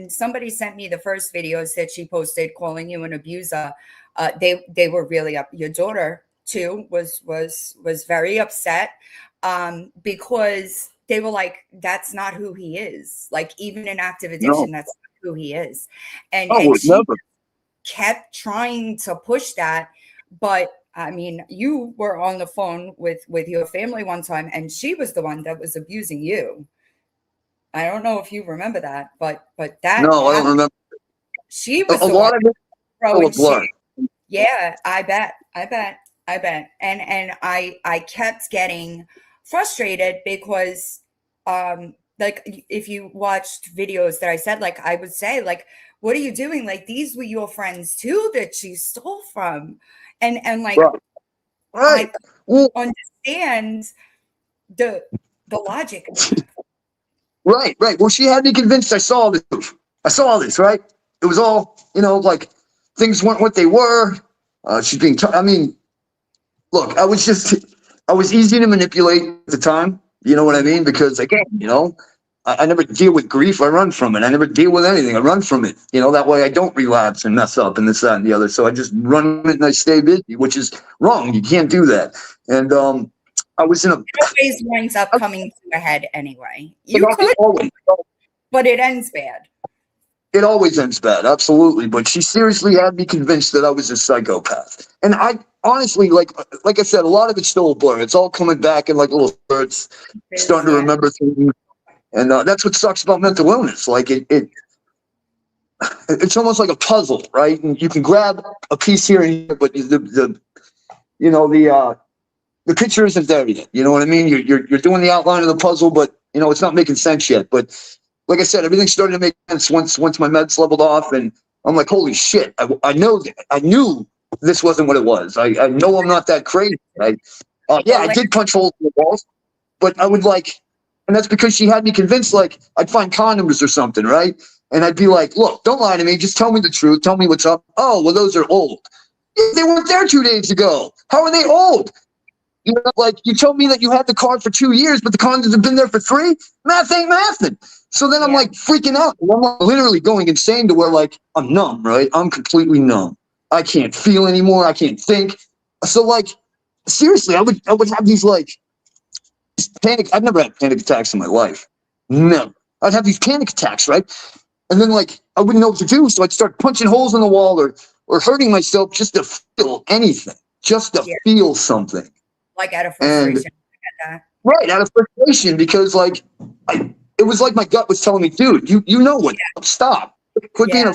somebody sent me the first videos that she posted calling you an abuser, they were really up. Your daughter too was very upset because they were like, that's not who he is. Like even in active addiction, that's not who he is. And she kept trying to push that, but I mean, you were on the phone with your family one time, and she was the one that was abusing you. I don't know if you remember that, but that. No, I don't remember. She was a lot of it. Throwing shit. Yeah, I bet. And I kept getting frustrated because, like if you watched videos that I said, like I would say, like, what are you doing? Like these were your friends too that she stole from, and like, I understand the logic of that. Right. Well, she had me convinced I saw this, right? It was all, you know, like things weren't what they were. She's being, I mean, look, I was easy to manipulate at the time. You know what I mean? Because again, you know, I never deal with grief. I run from it. I never deal with anything. I run from it. You know, that way I don't relapse and mess up and this, that, and the other. So I just run it and I stay busy, which is wrong. You can't do that. And, I was in a. It always winds up coming to a head anyway. You could, always, but it ends bad. It always ends bad, absolutely. But she seriously had me convinced that I was a psychopath. And I honestly, like I said, a lot of it's still a blur. It's all coming back in like little spurts, starting to remember things. And that's what sucks about mental illness. Like it's almost like a puzzle, right? And you can grab a piece here and here, but the picture isn't there yet. You know what I mean? You're doing the outline of the puzzle, but you know it's not making sense yet. But like I said, everything started to make sense once my meds leveled off, and I'm like, holy shit! I knew this wasn't what it was. I know I'm not that crazy. I did punch holes in the walls, but I would like, and that's because she had me convinced. Like I'd find condoms or something, right? And I'd be like, look, don't lie to me. Just tell me the truth. Tell me what's up. Oh, well, those are old. They weren't there 2 days ago. How are they old? You know, like you told me that you had the card for 2 years, but the condoms have been there for 3. Math ain't mathing. So then I'm like freaking out. I'm like, literally going insane to where like I'm numb, right? I'm completely numb. I can't feel anymore. I can't think. So like seriously, I would have these like panic. I've never had panic attacks in my life. No, I'd have these panic attacks, right? And then like I wouldn't know what to do, so I'd start punching holes in the wall or hurting myself just to feel anything, just to feel something. Like out of frustration. Right, out of frustration, because like it was like my gut was telling me, dude, you know what? Stop. Quit being a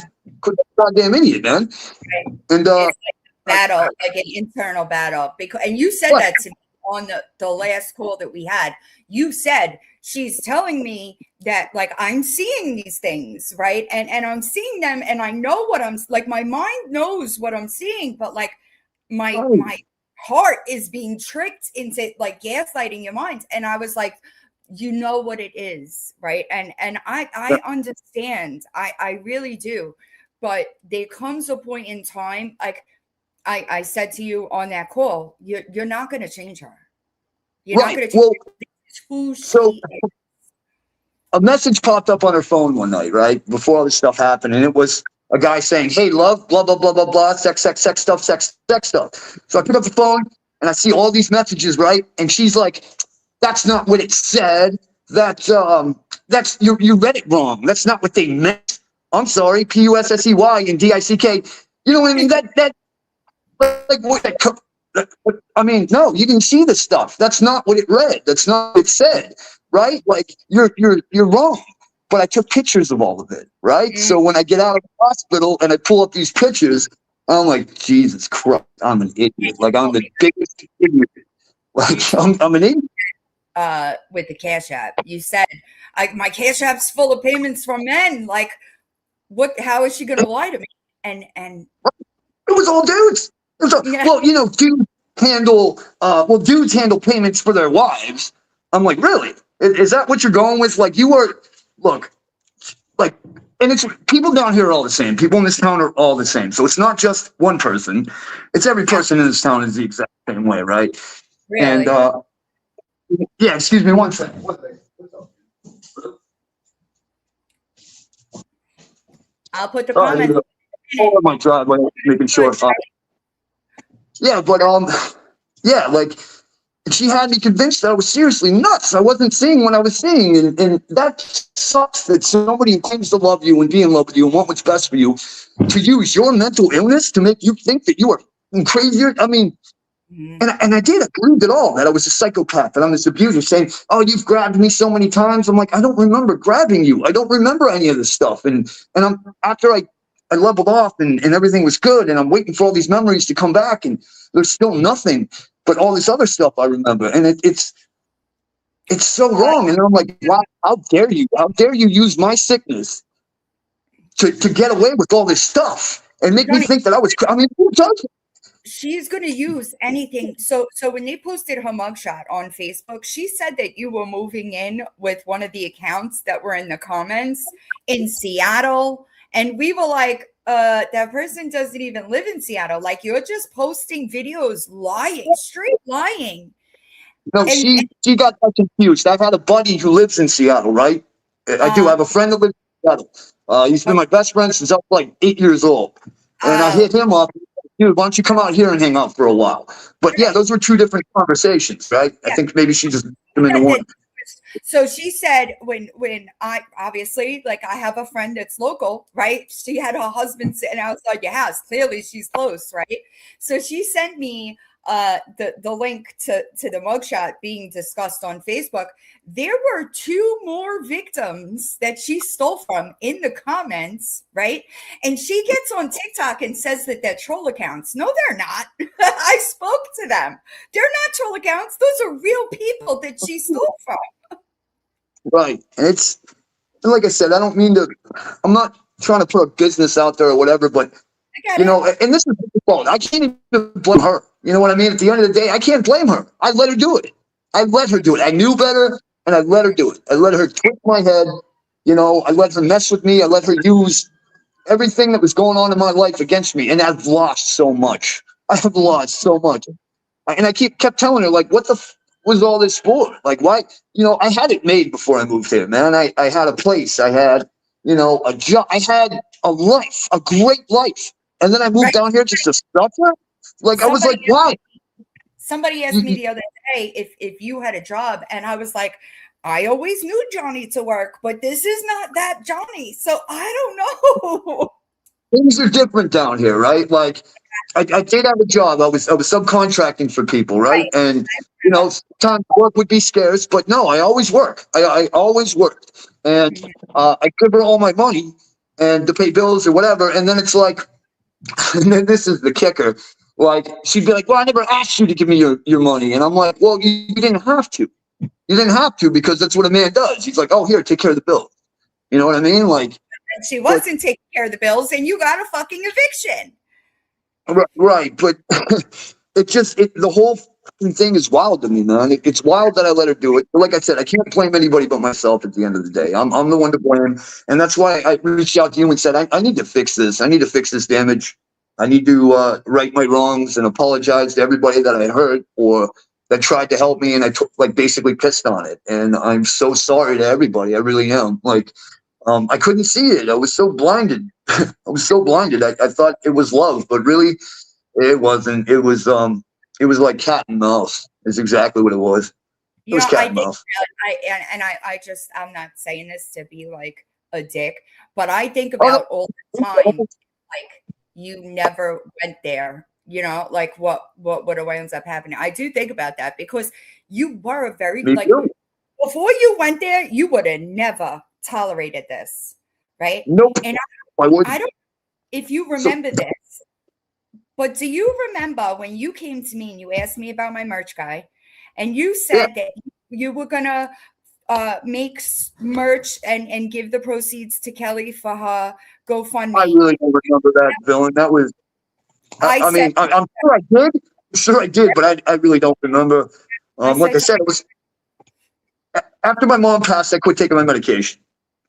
goddamn idiot, man. Right. And it's like a battle, like an internal battle. And you said that to me on the last call that we had. You said she's telling me that like I'm seeing these things, right? And I'm seeing them, and I know what I'm like. My mind knows what I'm seeing, but like my heart is being tricked into like gaslighting your mind. And I was like, you know what it is, right? And I understand. I really do. But there comes a point in time, like I said to you on that call, you're not going to change her. You're not going to change her. This is who she is. A message popped up on her phone one night, right before all this stuff happened, and it was a guy saying, "Hey, love, blah blah blah blah blah, sex stuff, sex stuff." So I pick up the phone and I see all these messages, right? And she's like, "That's not what it said. That's you read it wrong. That's not what they meant. I'm sorry, PUSSEY and DICK. You know what I mean? I mean, no, you can see the stuff. That's not what it read. That's not what it said, right? Like you're wrong." But I took pictures of all of it, right? Mm-hmm. So when I get out of the hospital and I pull up these pictures, I'm like, Jesus Christ, I'm an idiot. Like I'm the biggest idiot. Like I'm an idiot. With the Cash App, you said, my Cash App's full of payments from men. Like, what? How is she going to lie to me? And it was all dudes. Well, dudes handle payments for their wives. I'm like, really? Is that what you're going with? Like, look, like, and it's people down here are all the same. People in this town are all the same. So it's not just one person. It's every person in this town is the exact same way, right? Really? And yeah, excuse me one second. I'll put the comments. Oh my driveway, making sure. Yeah, but yeah, like she had me convinced that I was seriously nuts. I wasn't seeing what I was seeing, and that sucks. That somebody who claims to love you and be in love with you and want what's best for you, to use your mental illness to make you think that you are crazier. I mean, and I did. I believed it all, that I was a psychopath, that I'm this abuser, saying, "Oh, you've grabbed me so many times." I'm like, I don't remember grabbing you. I don't remember any of this stuff. And I'm after I leveled off and everything was good, and I'm waiting for all these memories to come back, and there's still nothing but all this other stuff I remember. And it's so wrong. And I'm like, wow, how dare you? How dare you use my sickness to get away with all this stuff and make me think that I was, I mean, who does it? She's going to use anything. So when they posted her mugshot on Facebook, she said that you were moving in with one of the accounts that were in the comments in Seattle. And we were like, that person doesn't even live in Seattle. Like, you're just posting videos lying, straight lying. No, she got that confused. I've had a buddy who lives in Seattle, right? I do. I have a friend that lives in Seattle. He's been my best friend since I was like 8 years old. And I hit him up. Dude, why don't you come out here and hang out for a while? But yeah, those were two different conversations, right? Yeah. I think maybe she just put them into one. So she said when I obviously, like, I have a friend that's local, right? She had her husband sitting outside your house. Clearly she's close, right? So she sent me the link to the mugshot being discussed on Facebook. There were 2 more victims that she stole from in the comments, right? And she gets on TikTok and says that they're troll accounts. No, they're not. I spoke to them. They're not troll accounts. Those are real people that she stole from. Right. And like I said, I'm not trying to put a business out there or whatever, but and this is the fault. I can't even blame her. You know what I mean? At the end of the day, I can't blame her. I let her do it. I knew better, and I let her do it. I let her twist my head. I let her mess with me. I let her use everything that was going on in my life against me, and I've lost so much. I have lost so much. And I kept telling her, like, what the was all this for? Like, why? I had it made before I moved here, man. I had a place. I had, a job. I had a life, a great life. And then I moved down here just to suffer? Like, I was like, why? Somebody asked me the other day if you had a job, and I was like, I always knew Jonny to work, but this is not that Jonny. So I don't know. Things are different down here, right? Like, I did have a job. I was subcontracting for people, right? And sometimes work would be scarce, but no, I always work. I always worked, and I give her all my money and to pay bills or whatever. And then it's like, and then this is the kicker. Like, she'd be like, "Well, I never asked you to give me your money," and I'm like, "Well, you didn't have to. You didn't have to, because that's what a man does." He's like, "Oh, here, take care of the bill." You know what I mean? Like, and she wasn't taking care of the bills, and you got a fucking eviction. Right, but the whole thing is wild to me, man. It's wild that I let her do it. But like I said, I can't blame anybody but myself at the end of the day. I'm the one to blame. And that's why I reached out to you and said, I need to fix this. I need to fix this damage. I need to right my wrongs and apologize to everybody that I hurt or that tried to help me. And I basically pissed on it. And I'm so sorry to everybody. I really am. Like, I couldn't see it. I was so blinded. I was so blinded. I thought it was love, but really it wasn't. It was like cat and mouse is exactly what it was. It was cat and mouse. I'm not saying this to be like a dick, but I think about all the time, like you never went there, you know, like what ends up happening. I do think about that because you were a very before you went there, you would have never tolerated this, right? Nope. And I don't if you remember this, but do you remember when you came to me and you asked me about my merch guy, and you said that you were gonna make merch and give the proceeds to Kelly for her GoFundMe? I really don't remember that, villain. That was. I mean, I'm sure I did. I'm sure I did, but I really don't remember. Like I said, it was after my mom passed. I quit taking my medication.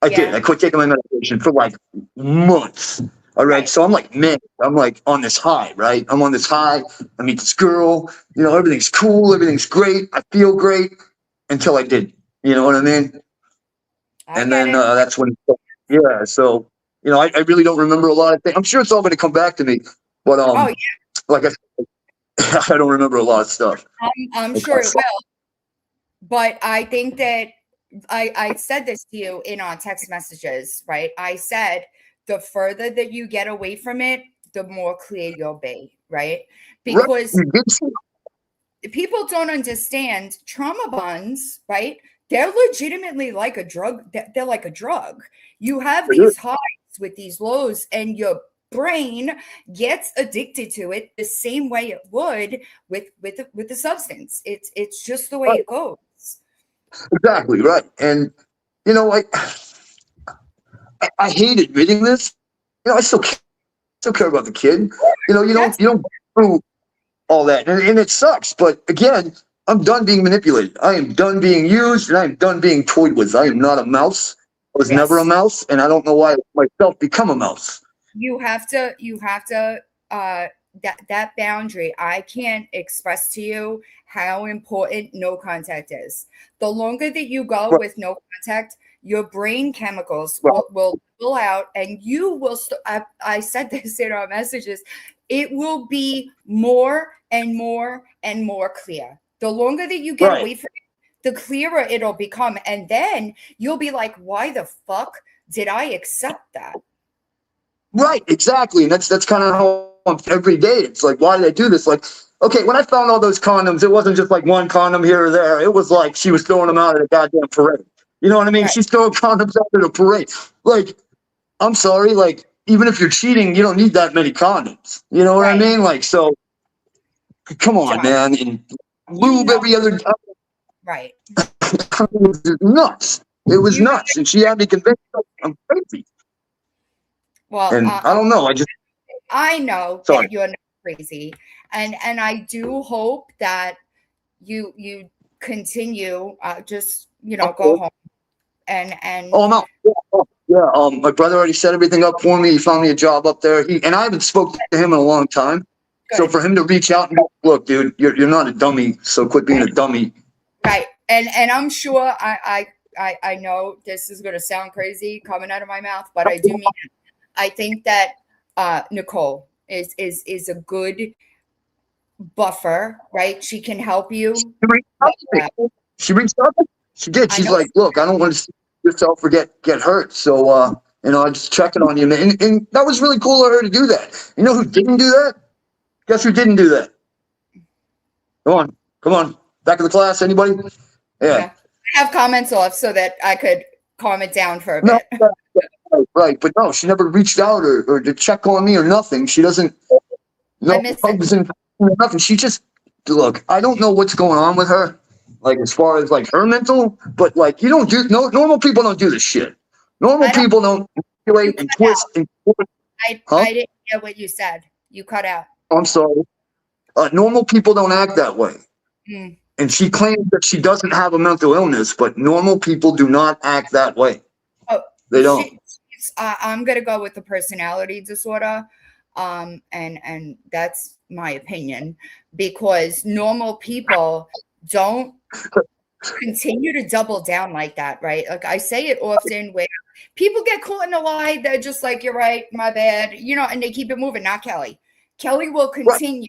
I did. I quit taking my medication for like months. All right. So I'm like, man, I'm like on this high, right? I'm on this high. I meet this girl, you know, everything's cool. Everything's great. I feel great until I did, you know what I mean? And then that's when, So, you know, I really don't remember a lot of things. I'm sure it's all going to come back to me, but, like I said, I don't remember a lot of stuff. I'm sure it will. But I think that I said this to you in our text messages, right? I said, the further that you get away from it, the more clear you'll be, right? Because people don't understand trauma bonds, right? They're legitimately like a drug. They're like a drug. You have these highs with these lows, and your brain gets addicted to it the same way it would with the substance. It's just the way it goes. Exactly right. And you know, I hate admitting this. You know, I still care about the kid. You know, you don't go through all that, and it sucks. But again, I'm done being manipulated. I am done being used, and I am done being toyed with. I am not a mouse. I was never a mouse, and I don't know why I let myself become a mouse. You have to. That boundary. I can't express to you how important no contact is. The longer that you go with no contact, your brain chemicals will pull out, and you will. I said this in our messages. It will be more and more and more clear. The longer that you get away from it, the clearer it'll become, and then you'll be like, "Why the fuck did I accept that?" Right, exactly, and that's kind of how I'm every day. It's like, why did I do this? Like, okay, when I found all those condoms, it wasn't just like one condom here or there. It was like she was throwing them out at a goddamn parade. You know what I mean? She's throwing condoms out at a parade. Like, I'm sorry, like, even if you're cheating, you don't need that many condoms. You know what I mean? Like, so, come on, man. And lube every other time. Right. It was nuts. It was nuts. And she had me convinced I'm crazy. Well, and I don't know. I know that you're not crazy. And I do hope that you continue, just, you know, go home. And oh no, my brother already set everything up for me. He found me a job up there. And I haven't spoken to him in a long time. Good. So for him to reach out and go, look, dude, you're not a dummy, so quit being a dummy. Right. And I'm sure I know this is gonna sound crazy coming out of my mouth, but I do mean it. I think that Nicole is a good buffer, right? She can help you. She reached out. She did. She's like, look, I don't want to see yourself or get hurt. So, you know, I'm just checking on you, man. And that was really cool of her to do that. You know who didn't do that? Guess who didn't do that? Come on. Back of the class, anybody? Yeah. I have comments off so that I could calm it down for a bit. Right. But no, she never reached out or to check on me or nothing. She doesn't. No hugs and nothing. She just, look, I don't know what's going on with her. Like, as far as like her mental, but like, you don't do, normal people don't do this shit. Normal people don't manipulate and twist and I didn't hear what you said. You cut out. I'm sorry. Normal people don't act that way. Mm. And she claims that she doesn't have a mental illness, but normal people do not act that way. Oh, They don't. I'm gonna go with the personality disorder, and that's my opinion, because normal people don't continue to double down like that, right? Like I say it often, where people get caught in a lie, they're just like, "You're right, my bad," and they keep it moving. Not Kelly. Kelly will continue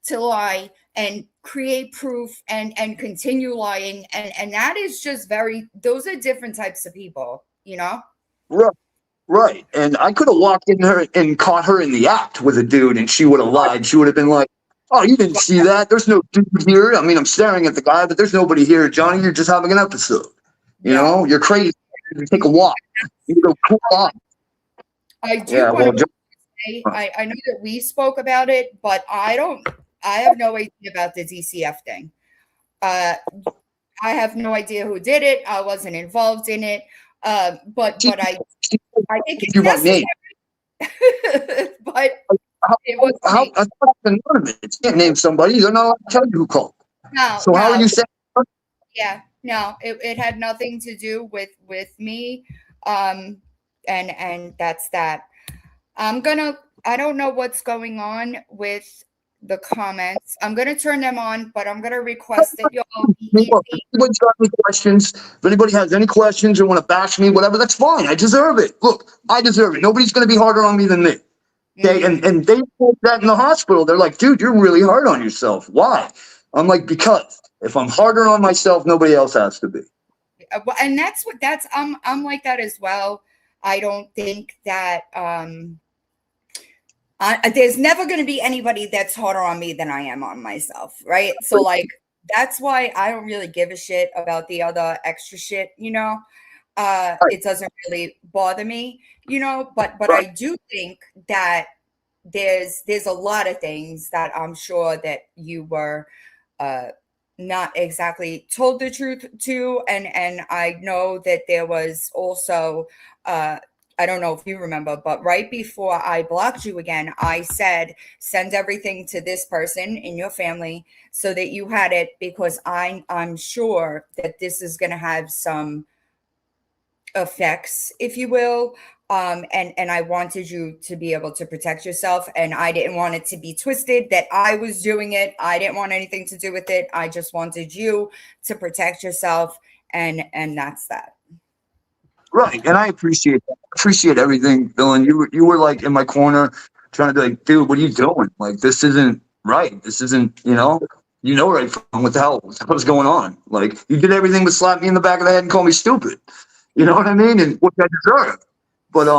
to lie and create proof and continue lying, and that is just those are different types of people, Right. And I could have walked in her and caught her in the act with a dude, and she would have lied. She would have been like, "Oh, you didn't see that? There's no dude here. I mean, I'm staring at the guy, but there's nobody here, Johnny. You're just having an episode. You're crazy. You take a walk. You go cool off." I do want to say, I know that we spoke about it, but I have no idea about the DCF thing. I have no idea who did it. I wasn't involved in it. But I think it's necessary. But it was anonymous. You can't name somebody. They're not allowed to tell you who called. So how are you saying? Yeah, no, it had nothing to do with me. And that's that. I don't know what's going on with the comments. I'm gonna turn them on, but I'm gonna request that y'all. Anybody's got any questions? If anybody has any questions or want to bash me, whatever, that's fine. I deserve it. Look, I deserve it. Nobody's gonna be harder on me than me. Okay, and they told that in the hospital. They're like, "Dude, you're really hard on yourself. Why?" I'm like, "Because if I'm harder on myself, nobody else has to be." And I'm like that as well. I don't think that there's never going to be anybody that's harder on me than I am on myself, right? So like that's why I don't really give a shit about the other extra shit, It doesn't really bother me, but I do think that there's a lot of things that I'm sure that you were not exactly told the truth to, and I know that there was also I don't know if you remember, but right before I blocked you again, I said, send everything to this person in your family so that you had it, because I'm sure that this is going to have some effects, if you will. And I wanted you to be able to protect yourself, and I didn't want it to be twisted that I was doing it. I didn't want anything to do with it. I just wanted you to protect yourself, and that's that. Right, and I appreciate that. I appreciate everything, Dylan. You were like in my corner, trying to be like, "Dude, what are you doing? Like, this isn't right. This isn't, right from what the hell was going on. Like, you did everything but slap me in the back of the head and call me stupid. You know what I mean? And what I deserve. But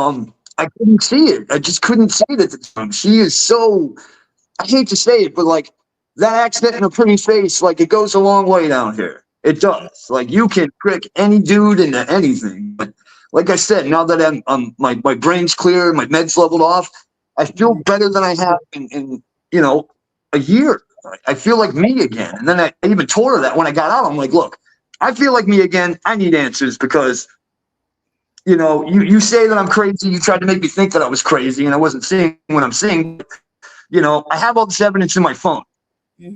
I couldn't see it. I just couldn't see it at the time. She is so. I hate to say it, but like that accident in a pretty face, like it goes a long way down here. It does. Like you can trick any dude into anything. But like I said, now that my brain's clear, my meds leveled off, I feel better than I have in a year. I feel like me again. And then I even told her that when I got out. I'm like, look, I feel like me again. I need answers because, you say that I'm crazy. You tried to make me think that I was crazy and I wasn't seeing what I'm seeing. I have all this evidence in my phone.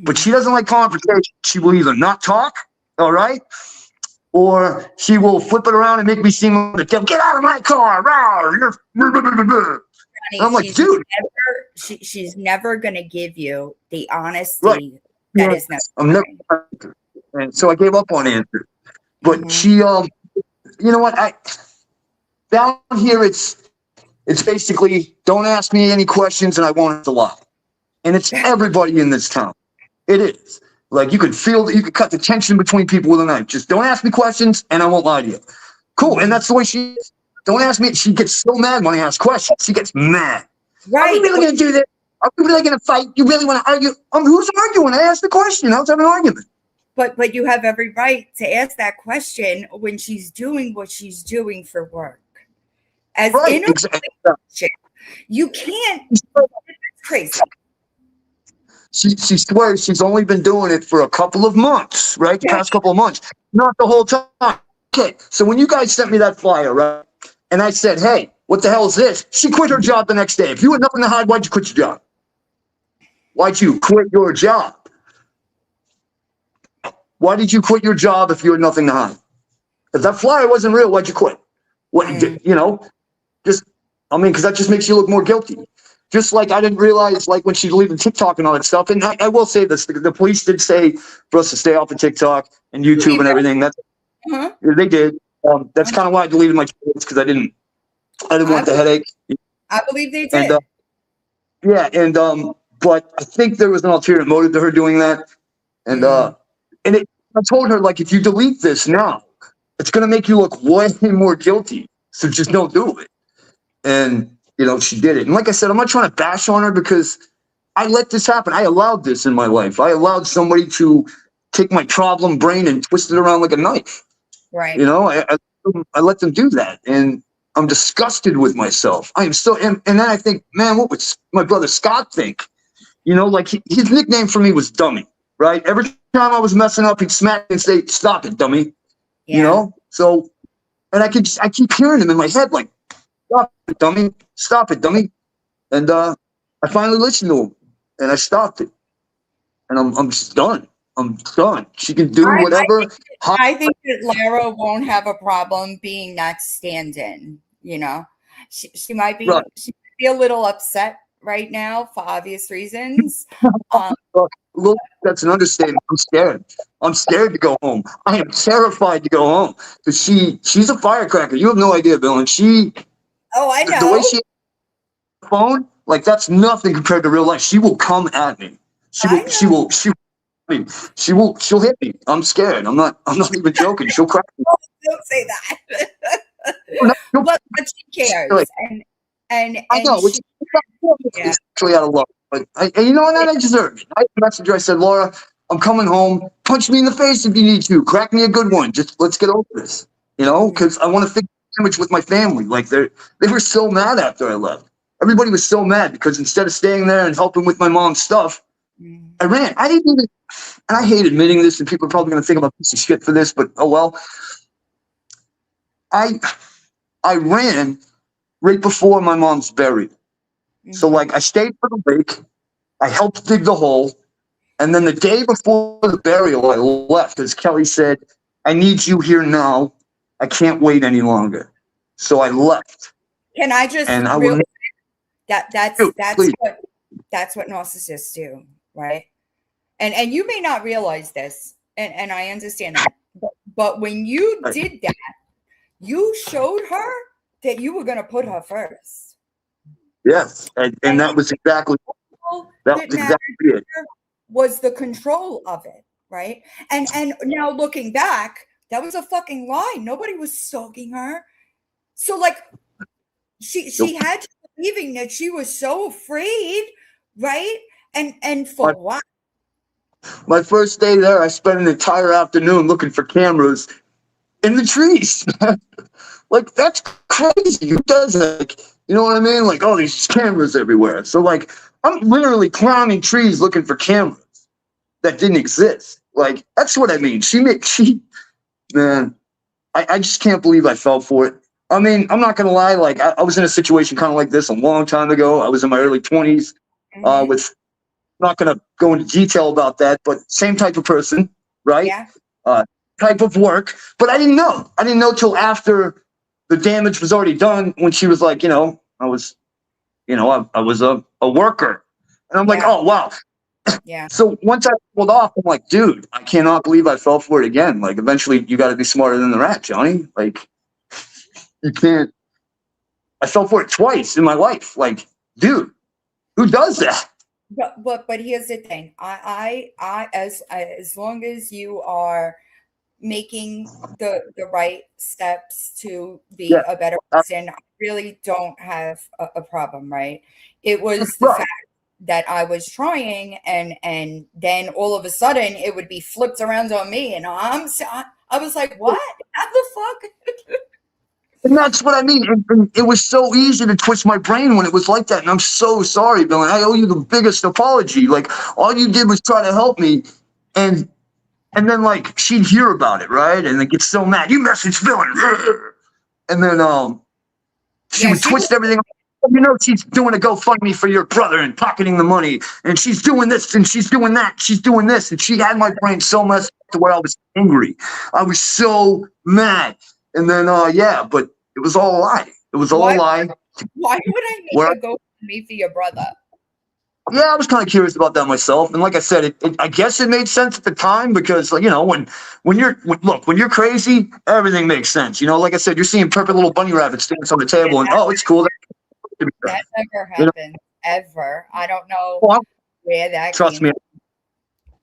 But she doesn't like confrontation. She will either not talk, all right, or she will flip it around and make me seem like, get out of my car. I'm like, dude. She's never going to give you the honesty that is necessary. And so I gave up on answers. But she, you know what? Down here, it's basically, don't ask me any questions and I won't have to lie. And it's everybody in this town. It is. Like, you could cut the tension between people with a knife. Just don't ask me questions and I won't lie to you. Cool. And that's the way she is. Don't ask me. She gets so mad when I ask questions. She gets mad. Right. Are we really going to do this? Are we really going to fight? You really want to argue? Who's arguing? I asked the question. I was having an argument. But you have every right to ask that question when she's doing what she's doing for work. As in a relationship, you can't. It's crazy. She swears she's only been doing it for a couple of months, right? The past couple of months, not the whole time. Okay, so when you guys sent me that flyer, right, and I said, hey, what the hell is this? She quit her job the next day. If you had nothing to hide, why'd you quit your job? Why'd you quit your job? Why did you quit your job if you had nothing to hide? If that flyer wasn't real, why'd you quit? What, you know, just, I mean, because that just makes you look more guilty. Just like I didn't realize, like when she deleted TikTok and all that stuff. And I will say this: the police did say for us to stay off of TikTok and YouTube and everything. That's they did. That's kind of why I deleted my kids, because I didn't want the headache. I believe they did. But I think there was an ulterior motive to her doing that. And I told her, like, if you delete this now, it's gonna make you look way more guilty. So just don't do it. And you know, she did it. And like I said, I'm not trying to bash on her, because I let this happen. I allowed this in my life. I allowed somebody to take my problem brain and twist it around like a knife. Right. You know, I let them do that. And I'm disgusted with myself. I am still, and then I think, man, what would my brother Scott think? You know, like his nickname for me was Dummy, right? Every time I was messing up, he'd smack me and say, "Stop it, dummy." Yeah. You know? So, and I keep hearing him in my head, like, "Stop it, dummy. Stop it, dummy." And I finally listened to him, and I stopped it. And I'm just done. I'm done. She can do whatever. I think that Lara won't have a problem being that stand-in. You know, she might be a little upset right now for obvious reasons. Look, that's an understatement. I'm scared. I'm scared to go home. I am terrified to go home, because she's a firecracker. You have no idea, Bill. And I know. The way she phone, like, that's nothing compared to real life. She will come at me. She'll hit me. I'm scared. I'm not even joking. She'll crack me. Don't say that. But she cares. And I know, it's actually out of love. But you know what? I deserve it. I messaged her. I said, "Laura, I'm coming home. Punch me in the face if you need to. Crack me a good one. Just let's get over this." You know, because I want to fix the damage with my family. Like, they were so mad after I left. Everybody was so mad, because instead of staying there and helping with my mom's stuff, I ran. I didn't even, and I hate admitting this, and people are probably going to think I'm a piece of shit for this, but oh well. I ran right before my mom's buried. So, like, I stayed for the wake. I helped dig the hole. And then the day before the burial, I left, because Kelly said, "I need you here now. I can't wait any longer." So I left. Can I just really, that's what narcissists do, right? And you may not realize this, and I understand that. But when you did that, you showed her that you were going to put her first. Yes, and that was exactly it. Was the control of it, right? And now looking back, that was a fucking lie. Nobody was stalking her. So, like, she had you believing that she was so afraid, right? And for what? My first day there, I spent an entire afternoon looking for cameras in the trees. Like, that's crazy. Who does that? Like, you know what I mean? Like, oh, there's cameras everywhere. So, like, I'm literally climbing trees looking for cameras that didn't exist. Like, that's what I mean. Man, I just can't believe I fell for it. I mean, I'm not going to lie. Like, I was in a situation kind of like this a long time ago. I was in my early 20s with, not going to go into detail about that, but same type of person, right? Yeah. Type of work. But I didn't know. I didn't know till after the damage was already done, when she was like, I was a worker. And I'm like, oh, wow. Yeah. So once I pulled off, I'm like, dude, I cannot believe I fell for it again. Like, eventually you got to be smarter than the rat, Johnny. Like, you can't. I fell for it twice in my life. Like, dude, who does that? But here's the thing. I as long as you are making the right steps to be a better person, I really don't have a problem, right? It was the fact that I was trying, and then all of a sudden it would be flipped around on me, and I was like, what? How the fuck? And that's what I mean. It was so easy to twist my brain when it was like that. And I'm so sorry, Bill. And I owe you the biggest apology. Like, all you did was try to help me. And then, like, she'd hear about it, right? And then get so mad. You messaged Bill. And then she would twist everything. you know, she's doing a GoFundMe for your brother and pocketing the money, and she's doing this and she's doing that, she's doing this, and she had my brain so messed up to where I was angry. I was so mad. And then, yeah, but it was all a lie. It was all a lie. Why would I make a GoFundMe for your brother? Yeah, I was kind of curious about that myself, and like I said, I guess it made sense at the time because, you know, when you're crazy, everything makes sense. You know, like I said, you're seeing perfect little bunny rabbits dance on the table, and oh, it's cool. That never happened ever. I don't know where that. Trust me,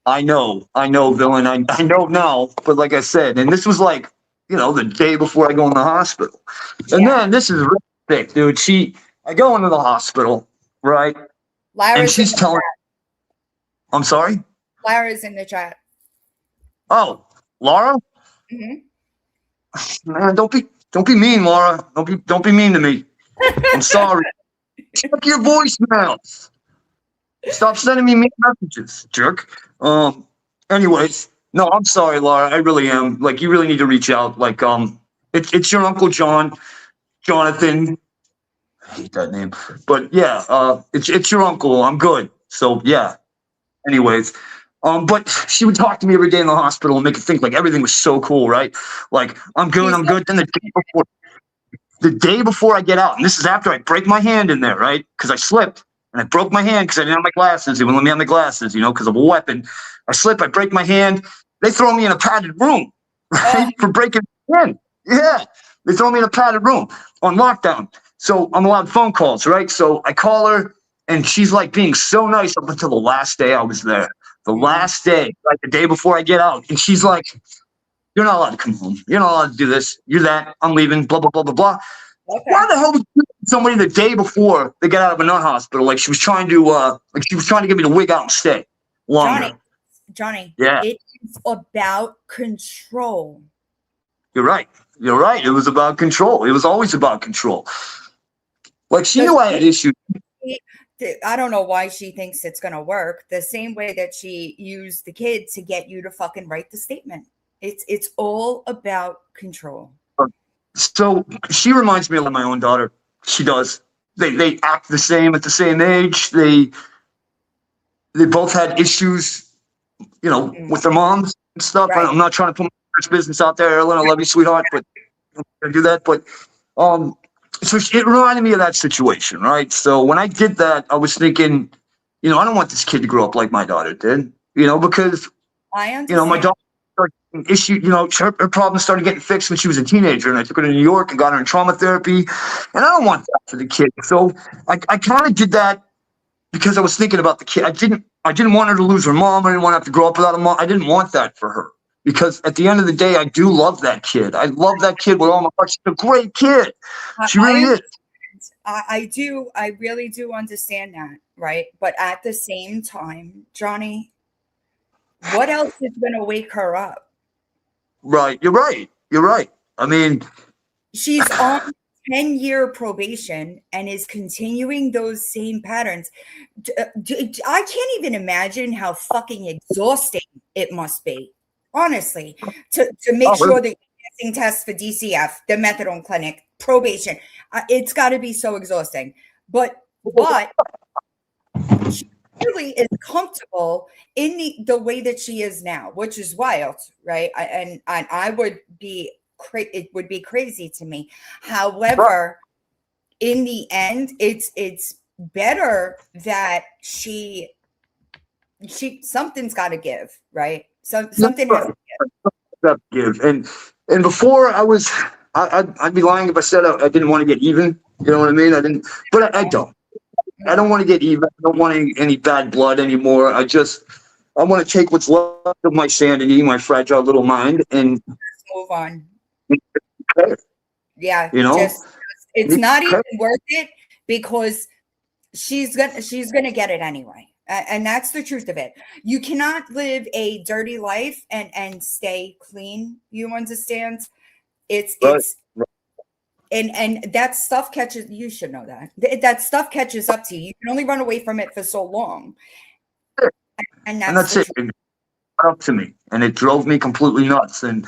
I know, villain. I know now, but like I said, and this was like, you know, the day before I go in the hospital, and then this is really thick, dude. I go into the hospital, right? Lara's and she's telling. I'm sorry. Lara's in the chat. Oh, Laura. Mm-hmm. Man, don't be mean, Laura. Don't be mean to me. I'm sorry. Check your voicemails. Stop sending me mean messages, jerk. Anyways, no, I'm sorry, Laura. I really am. Like, you really need to reach out. Like, it's your Uncle Jonathan. I hate that name, but yeah, it's your uncle. I'm good. So yeah. Anyways, but she would talk to me every day in the hospital and make it think like everything was so cool, right? Like I'm good, I'm good. Then the day before I get out, and this is after I break my hand in there, right? Because I slipped and I broke my hand because I didn't have my glasses. They wouldn't let me have my glasses, you know, because of a weapon. I slip, I break my hand. They throw me in a padded room, right? For breaking my hand. Yeah, they throw me in a padded room on lockdown. So I'm allowed phone calls, right? So I call her, and she's like being so nice up until the last day I was there. The last day, like the day before I get out. And she's like, you're not allowed to come home. You're not allowed to do this. You're that. I'm leaving, blah, blah, blah, blah, blah. Okay. Why the hell would you somebody the day before they get out of a nut hospital? Like she was trying to get me to wig out and stay longer. Johnny, yeah. It is about control. You're right. You're right. It was about control. It was always about control. Like she knew I had issues. I don't know why she thinks it's going to work. The same way that she used the kid to get you to fucking write the statement. It's all about control. So she reminds me of my own daughter. She does. They act the same at the same age. They both had issues, you know, with their moms and stuff. Right. I'm not trying to put my business out there, Ellen. I love you, sweetheart, but I'm not gonna do that. But so it reminded me of that situation, right? So when I did that, I was thinking, you know, I don't want this kid to grow up like my daughter did, you know, because, you know, my daughter started issue, you know, her problems started getting fixed when she was a teenager, and I took her to New York and got her in trauma therapy, and I don't want that for the kid. So I kind of did that because I was thinking about the kid. I didn't want her to lose her mom. I didn't want her to have to grow up without a mom. I didn't want that for her. Because at the end of the day, I do love that kid. I love that kid with all my heart. She's a great kid. She really is. I do. I really do understand that, right? But at the same time, Johnny, what else is going to wake her up? Right. You're right. You're right. I mean, she's on 10-year probation and is continuing those same patterns. I can't even imagine how fucking exhausting it must be. Honestly, to make sure that you're passing tests for DCF, the methadone clinic, probation, it's got to be so exhausting. But she really is comfortable in the way that she is now, which is wild, right? And I would be it would be crazy to me. However, in the end, it's better that she something's got to give, right? Something has to give. And before I'd be lying if I said I didn't want to get even. You know what I mean? I didn't, but I don't. I don't want to get even. I don't want any bad blood anymore. I want to take what's left of my sanity, my fragile little mind, and move on. Okay. Yeah, you know, it's not even worth it because she's gonna get it anyway. And that's the truth of it. You cannot live a dirty life and stay clean. You understand? It's and that stuff catches. You should know that stuff catches up to you. You can only run away from it for so long. And that's it. It got up to me, and it drove me completely nuts. And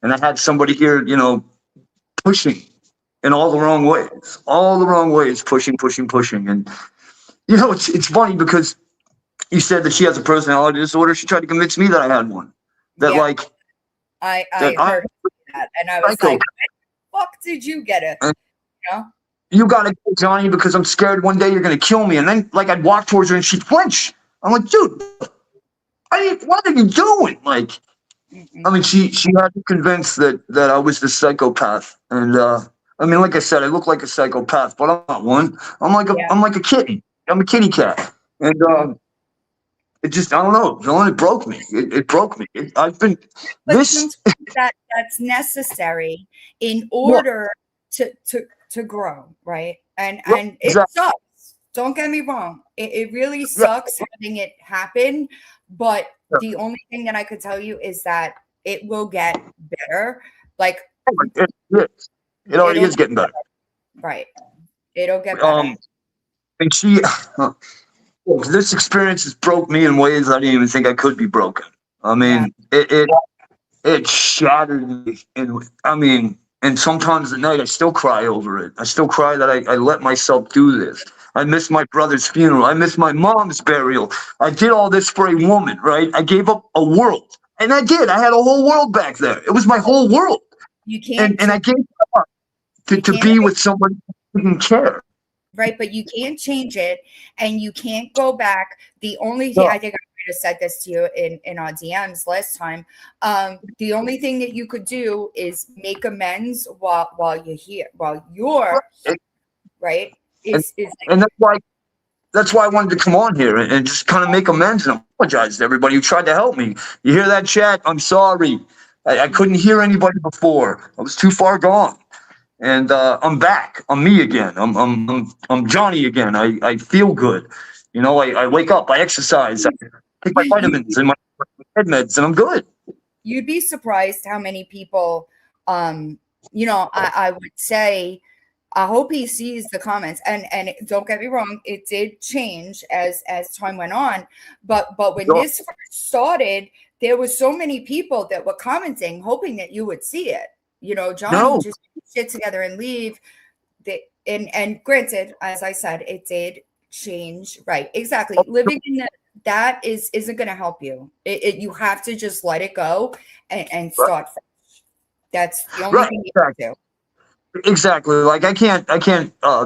I had somebody here, you know, pushing in all the wrong ways, pushing. And, you know, it's funny because you said that she has a personality disorder. She tried to convince me that I had one. That, Yeah. like, I heard that, and I was like, "What the fuck did you get it?" You know? You gotta go, Johnny, because I'm scared one day you're gonna kill me. And then, like, I'd walk towards her and she'd flinch. I'm like, dude, what are you doing? Like, I mean, she had me convinced that I was the psychopath. And I mean, like I said, I look like a psychopath, but I'm not one. I'm like a kitten. I'm a kitty cat. And it just, I don't know, Villain, it broke me. It broke me. I've been But that's necessary in order to grow, right? And it sucks. Don't get me wrong. It really sucks having it happen. But the only thing that I could tell you is that it will get better. Like it already is getting better. Right. It'll get better. And this experience has broke me in ways I didn't even think I could be broken. I mean, it shattered me. And sometimes at night I still cry over it. I still cry that I let myself do this. I miss my brother's funeral. I miss my mom's burial. I did all this for a woman, right? I gave up a world. And I did. I had a whole world back there. It was my whole world. You can't. And I gave up to be with somebody who didn't care. Right, but you can't change it, and you can't go back. The only thing I think I might have said this to you in our DMs last time. The only thing that you could do is make amends while you're here, right. And that's why I wanted to come on here and just kind of make amends and apologize to everybody who tried to help me. You hear that, chat? I'm sorry. I couldn't hear anybody before. I was too far gone. And I'm back. I'm me again. I'm Johnny again. I feel good. You know, I wake up, I exercise, I take my vitamins and my head meds, and I'm good. You'd be surprised how many people, you know, I would say, I hope he sees the comments. And don't get me wrong, it did change as time went on. But when this first started, there were so many people that were commenting, hoping that you would see it. You know, Johnny just shit together and leave. And granted, as I said, it did change. Right. Exactly. Living in that isn't going to help you. You have to just let it go and start fresh. That's the only thing you have to do. Exactly. Like I can't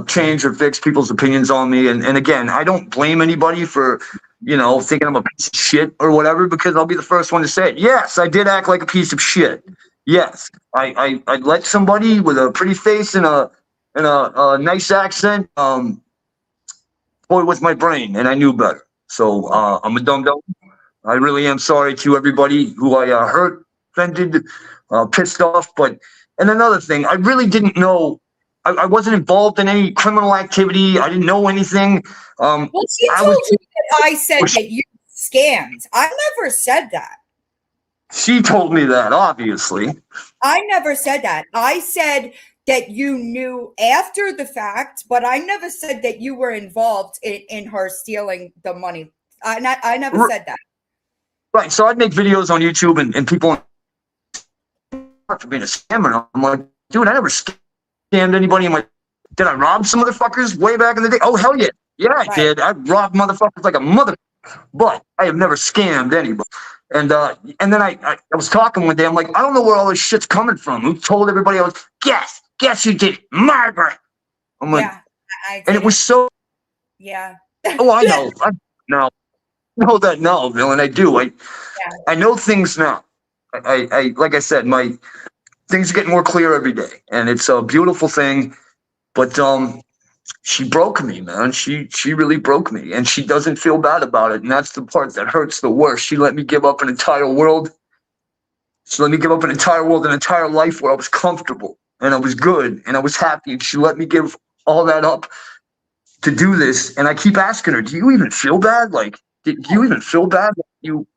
change or fix people's opinions on me. And again, I don't blame anybody for, you know, thinking I'm a piece of shit or whatever, because I'll be the first one to say it. Yes, I did act like a piece of shit. Yes, I let somebody with a pretty face and a nice accent toy with my brain, and I knew better. So I'm a dum-dum. I really am sorry to everybody who I hurt, offended, pissed off. And another thing, I really didn't know. I wasn't involved in any criminal activity. I didn't know anything. Well, she told you that I said that you scammed. I never said that. She told me that, obviously. I never said that. I said that you knew after the fact, but I never said that you were involved in her stealing the money. I never said that. Right. So I'd make videos on YouTube and people for being a scammer. I'm like, dude, I never scammed anybody. I'm like, did I rob some motherfuckers way back in the day? Oh, hell yeah. Yeah, I did. I robbed motherfuckers like a mother, but I have never scammed anybody. And then I was talking one day. I'm like, I don't know where all this shit's coming from. Who told everybody I was? Guess you did it, Margaret. I'm like, I and it was so. Yeah. Oh, I know. I know that now, Villain. I do. I know things now. I like I said, my things are getting more clear every day, and it's a beautiful thing. But she broke me, man. She really broke me, and she doesn't feel bad about it, and that's the part that hurts the worst. She let me give up an entire world. She let me give up an entire world, an entire life where I was comfortable and I was good and I was happy, and she let me give all that up to do this. And I keep asking her, "Do you even feel bad? Like, do you even feel bad? You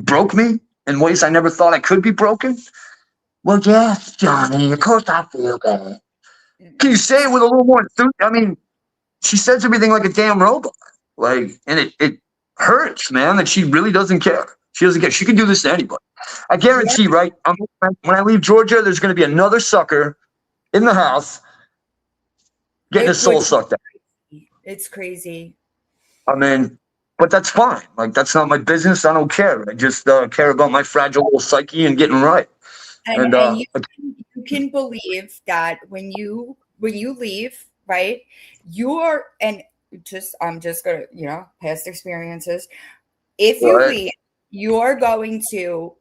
broke me in ways I never thought I could be broken." Well, yes, Johnny. Of course I feel bad. Can you say it with a little more enthusiasm? I mean, she says everything like a damn robot. Like, and it hurts, man, that she really doesn't care. She doesn't care. She can do this to anybody. I guarantee, right? When I leave Georgia, there's going to be another sucker in the house, getting his soul Which- sucked out. It's crazy. I mean, but that's fine. Like, that's not my business. I don't care. I just care about my fragile little psyche and getting right. And you can believe that when you leave, right? I'm just gonna, past experiences. If you Right. leave, you're going to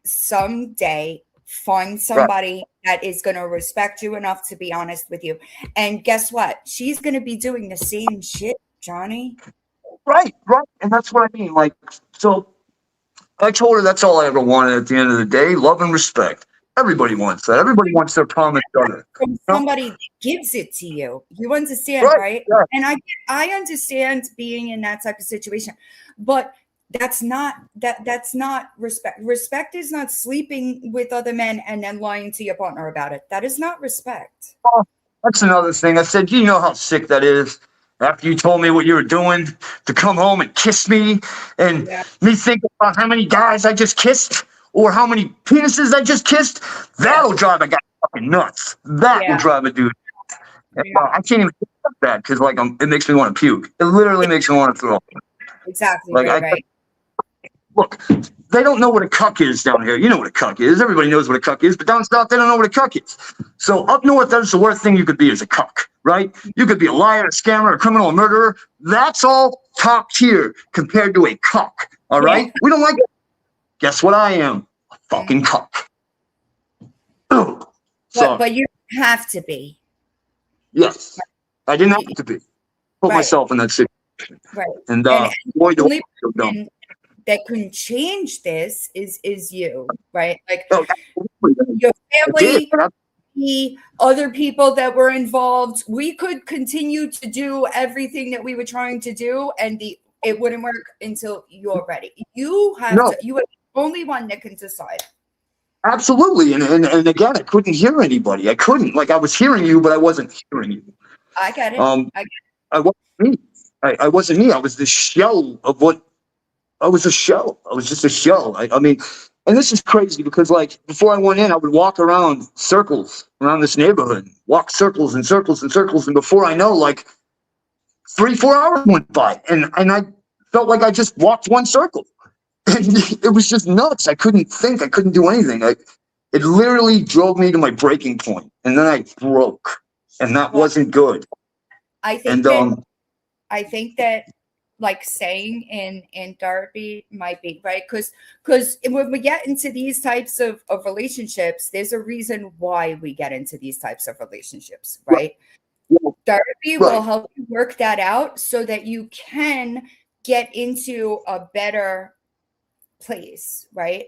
someday find somebody that is going to respect you enough to be honest with you. And guess what? She's going to be doing the same shit, Johnny. Right. And that's what I mean. Like, so I told her that's all I ever wanted at the end of the day, love and respect. Everybody wants that. Everybody wants their promised other. From somebody that gives it to you. You understand, right? Yeah. And I understand being in that type of situation, but that's not respect. Respect is not sleeping with other men and then lying to your partner about it. That is not respect. Oh, that's another thing. I said, you know how sick that is? After you told me what you were doing, to come home and kiss me, and me think about how many guys I just kissed or how many penises I just kissed, that'll drive a guy fucking nuts. That will drive a dude. I can't even think about that because it makes me want to puke. It literally makes me want to throw up. Exactly. Right. Look, they don't know what a cuck is down here. You know what a cuck is. Everybody knows what a cuck is, but down south, they don't know what a cuck is. So up north, that's the worst thing you could be is a cuck, right? You could be a liar, a scammer, a criminal, a murderer. That's all top tier compared to a cuck, all right? We don't like it. Guess what I am? A fucking cuck. But you have to be. Yes. I didn't have to be. Put myself in that situation. Right. And boy, the only person that can change this is you, right? Like your family, the other people that were involved. We could continue to do everything that we were trying to do, and it wouldn't work until you're ready. You are the only one that can decide. Absolutely. And again, I couldn't hear anybody. I couldn't. Like, I was hearing you, but I wasn't hearing you. I get it. I wasn't me. I wasn't me. I was the shell of what I was. A shell. I was just a shell. I mean, and this is crazy because, like, before I went in, I would walk around circles around this neighborhood, walk circles and circles and circles. And before I know, like 3-4 hours went by, and I felt like I just walked one circle. And it was just nuts. I couldn't think. I couldn't do anything. It literally drove me to my breaking point, and then I broke, and that wasn't good. I think that like saying in therapy might be right because when we get into these types of relationships, there's a reason why we get into these types of relationships, right? Therapy will help you work that out so that you can get into a better place, right?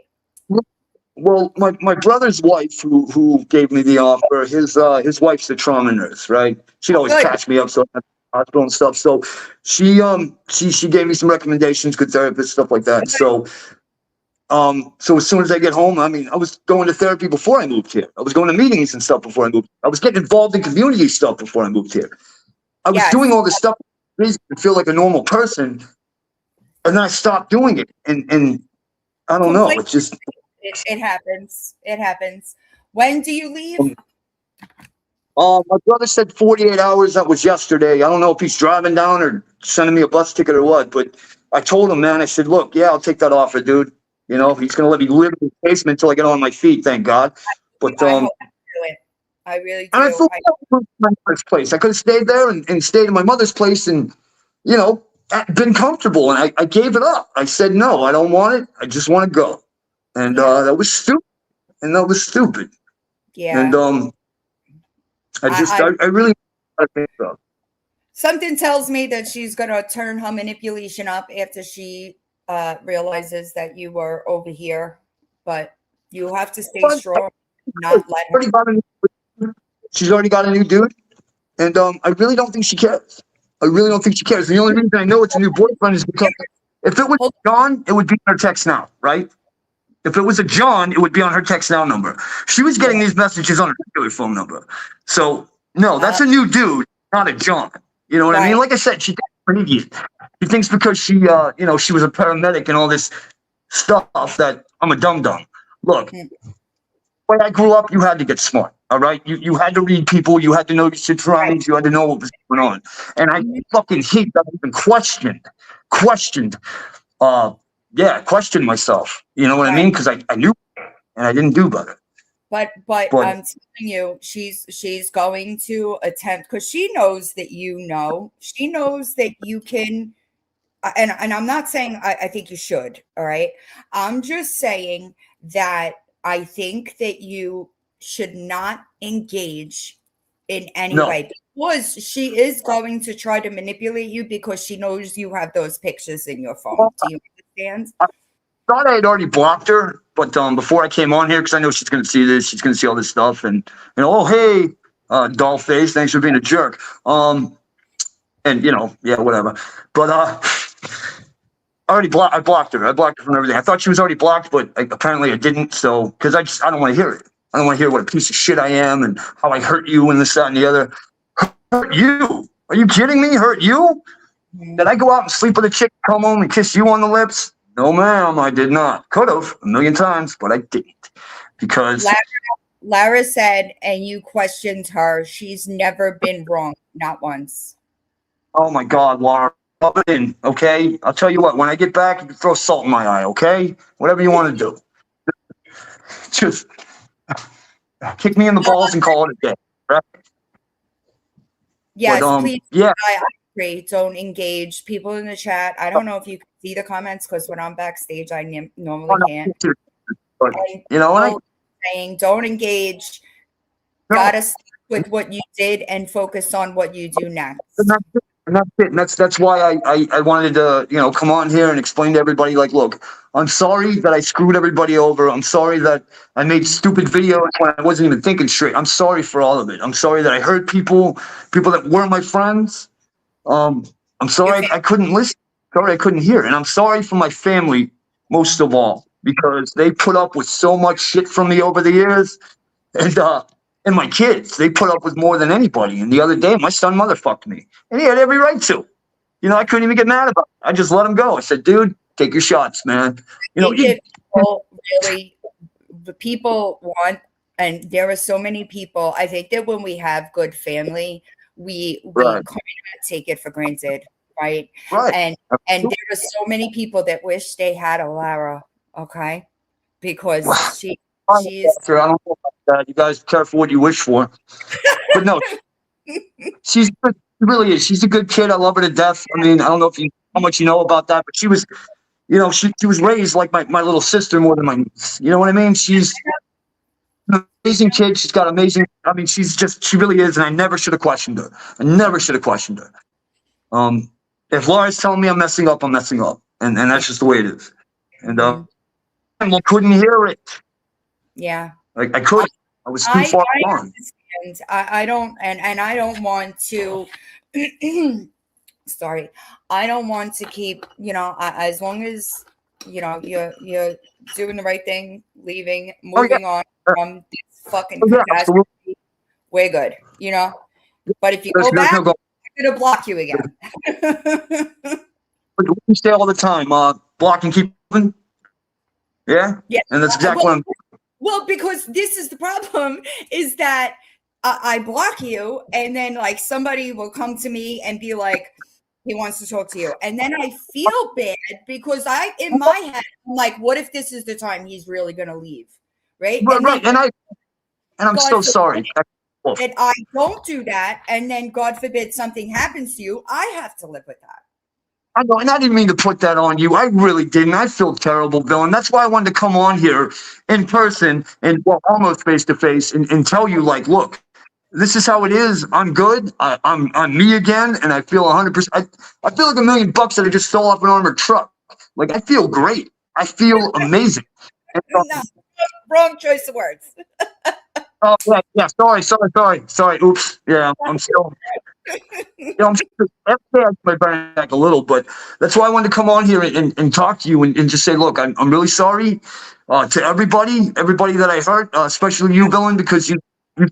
Well, my brother's wife, who gave me the offer, his wife's the trauma nurse, right? She'd always catch me up, so hospital and stuff. So she gave me some recommendations, good therapist, stuff like that. So as soon as I get home, I mean, I was going to therapy before I moved here. I was going to meetings and stuff before I moved. I was getting involved in community stuff before I moved here. I was doing all this stuff to feel like a normal person, and then I stopped doing it, and I don't know. It's just it happens. It happens. When do you leave? My brother said 48 hours. That was yesterday. I don't know if he's driving down or sending me a bus ticket or what, but I told him, man, I said, look, yeah, I'll take that offer, dude. You know, he's going to let me live in the basement until I get on my feet, thank God. But I hope I do it. I really do. And I felt like my mother's place. I could have stayed there and stayed in my mother's place and, you know, been comfortable. And I gave it up. I said, no, I don't want it. I just want to go. And that was stupid. Yeah. And I really think so. Something tells me that she's going to turn her manipulation up after she realizes that you were over here. But you have to stay strong. Not let her. She's already got a new dude. And I really don't think she cares. I really don't think she cares. The only reason I know it's a new boyfriend is because if it was John, it would be on her text now, right? If it was a John, it would be on her text now number. She was getting these messages on her regular phone number. So, no, that's a new dude, not a John. You know what I mean? Like I said, she thinks because she was a paramedic and all this stuff that I'm a dum-dum. Look, the way I grew up, you had to get smart. All right, you had to read people, you had to know your surroundings, you had to know what was going on, and I fucking hate that I even questioned, questioned myself. You know what I mean? Because I knew, and I didn't do better. But I'm telling you, she's going to attempt, because she knows that she knows that you can, and I'm not saying I think you should. All right, I'm just saying that I think that you should not engage in any way, because she is going to try to manipulate you because she knows you have those pictures in your phone. Do you understand? I thought I had already blocked her, but before I came on here, because I know she's going to see this, she's going to see all this stuff, and oh hey, Dollface, thanks for being a jerk. And whatever. But I blocked her. I blocked her from everything. I thought she was already blocked, but apparently I didn't. So, because I don't want to hear it. I don't want to hear what a piece of shit I am and how I hurt you and this, that, and the other. Hurt you? Are you kidding me? Hurt you? Did I go out and sleep with a chick, come home and kiss you on the lips? No, ma'am, I did not. Could have a million times, but I didn't. Because Lara said, and you questioned her, she's never been wrong, not once. Oh my God, Laura. Rub it in, okay? I'll tell you what, when I get back, you can throw salt in my eye, okay? Whatever you want to do. Just kick me in the balls and call it a day, right? Yes, but, please. Yeah. I agree. Don't engage people in the chat. I don't know if you can see the comments, because when I'm backstage, I normally can't. But, saying don't engage. No. Gotta stick with what you did and focus on what you do next. And that's it. And that's why I wanted to, come on here and explain to everybody, like, look, I'm sorry that I screwed everybody over. I'm sorry that I made stupid videos when I wasn't even thinking straight. I'm sorry for all of it. I'm sorry that I hurt people that weren't my friends. I'm sorry I couldn't listen. Sorry I couldn't hear. And I'm sorry for my family, most of all, because they put up with so much shit from me over the years. And my kids, they put up with more than anybody. And the other day, my son motherfucked me. And he had every right to. I couldn't even get mad about it. I just let him go. I said, dude, take your shots, man. People want, and there are so many people, I think that when we have good family, we kind of take it for granted, right? And there are so many people that wish they had a Lara, okay? Because she's... I don't know about that. You guys be careful what you wish for. But no, she's good. She really is. She's a good kid. I love her to death. I mean, I don't know how much you know about that, but she was, she was raised like my little sister more than my niece. You know what I mean? She's an amazing kid. She's got amazing. I mean, she really is. And I never should have questioned her. If Laura's telling me I'm messing up, I'm messing up. And that's just the way it is. And I couldn't hear it. Yeah. Like I couldn't. I was too far gone. I don't want to sorry. I don't want to keep, as long as you're doing the right thing, moving on from this fucking catastrophe, we're good, But if you go back, I'm gonna block you again. But we say all the time, block and keep moving. Yeah? Yeah. And that's exactly what I'm doing. Well, because this is the problem, is that I block you, and then like somebody will come to me and be like, he wants to talk to you. And then I feel bad because in my head, I'm like, what if this is the time he's really going to leave? Right. Right. And I'm so sorry. That I don't do that. And then God forbid something happens to you. I have to live with that. I know, and I didn't mean to put that on you. I really didn't. I feel terrible, Bill, and that's why I wanted to come on here in person and almost face to face and tell you, like, look, this is how it is. I'm good. I'm me again, and I feel 100%. I feel like $1 million that I just stole off an armored truck. Like I feel great. I feel amazing. No, wrong choice of words. Oh yeah. Sorry. Oops. Yeah, I'm still. I'm my back a little, but that's why I wanted to come on here and talk to you and just say, look, I'm really sorry to everybody that I hurt, especially you, Villain, because you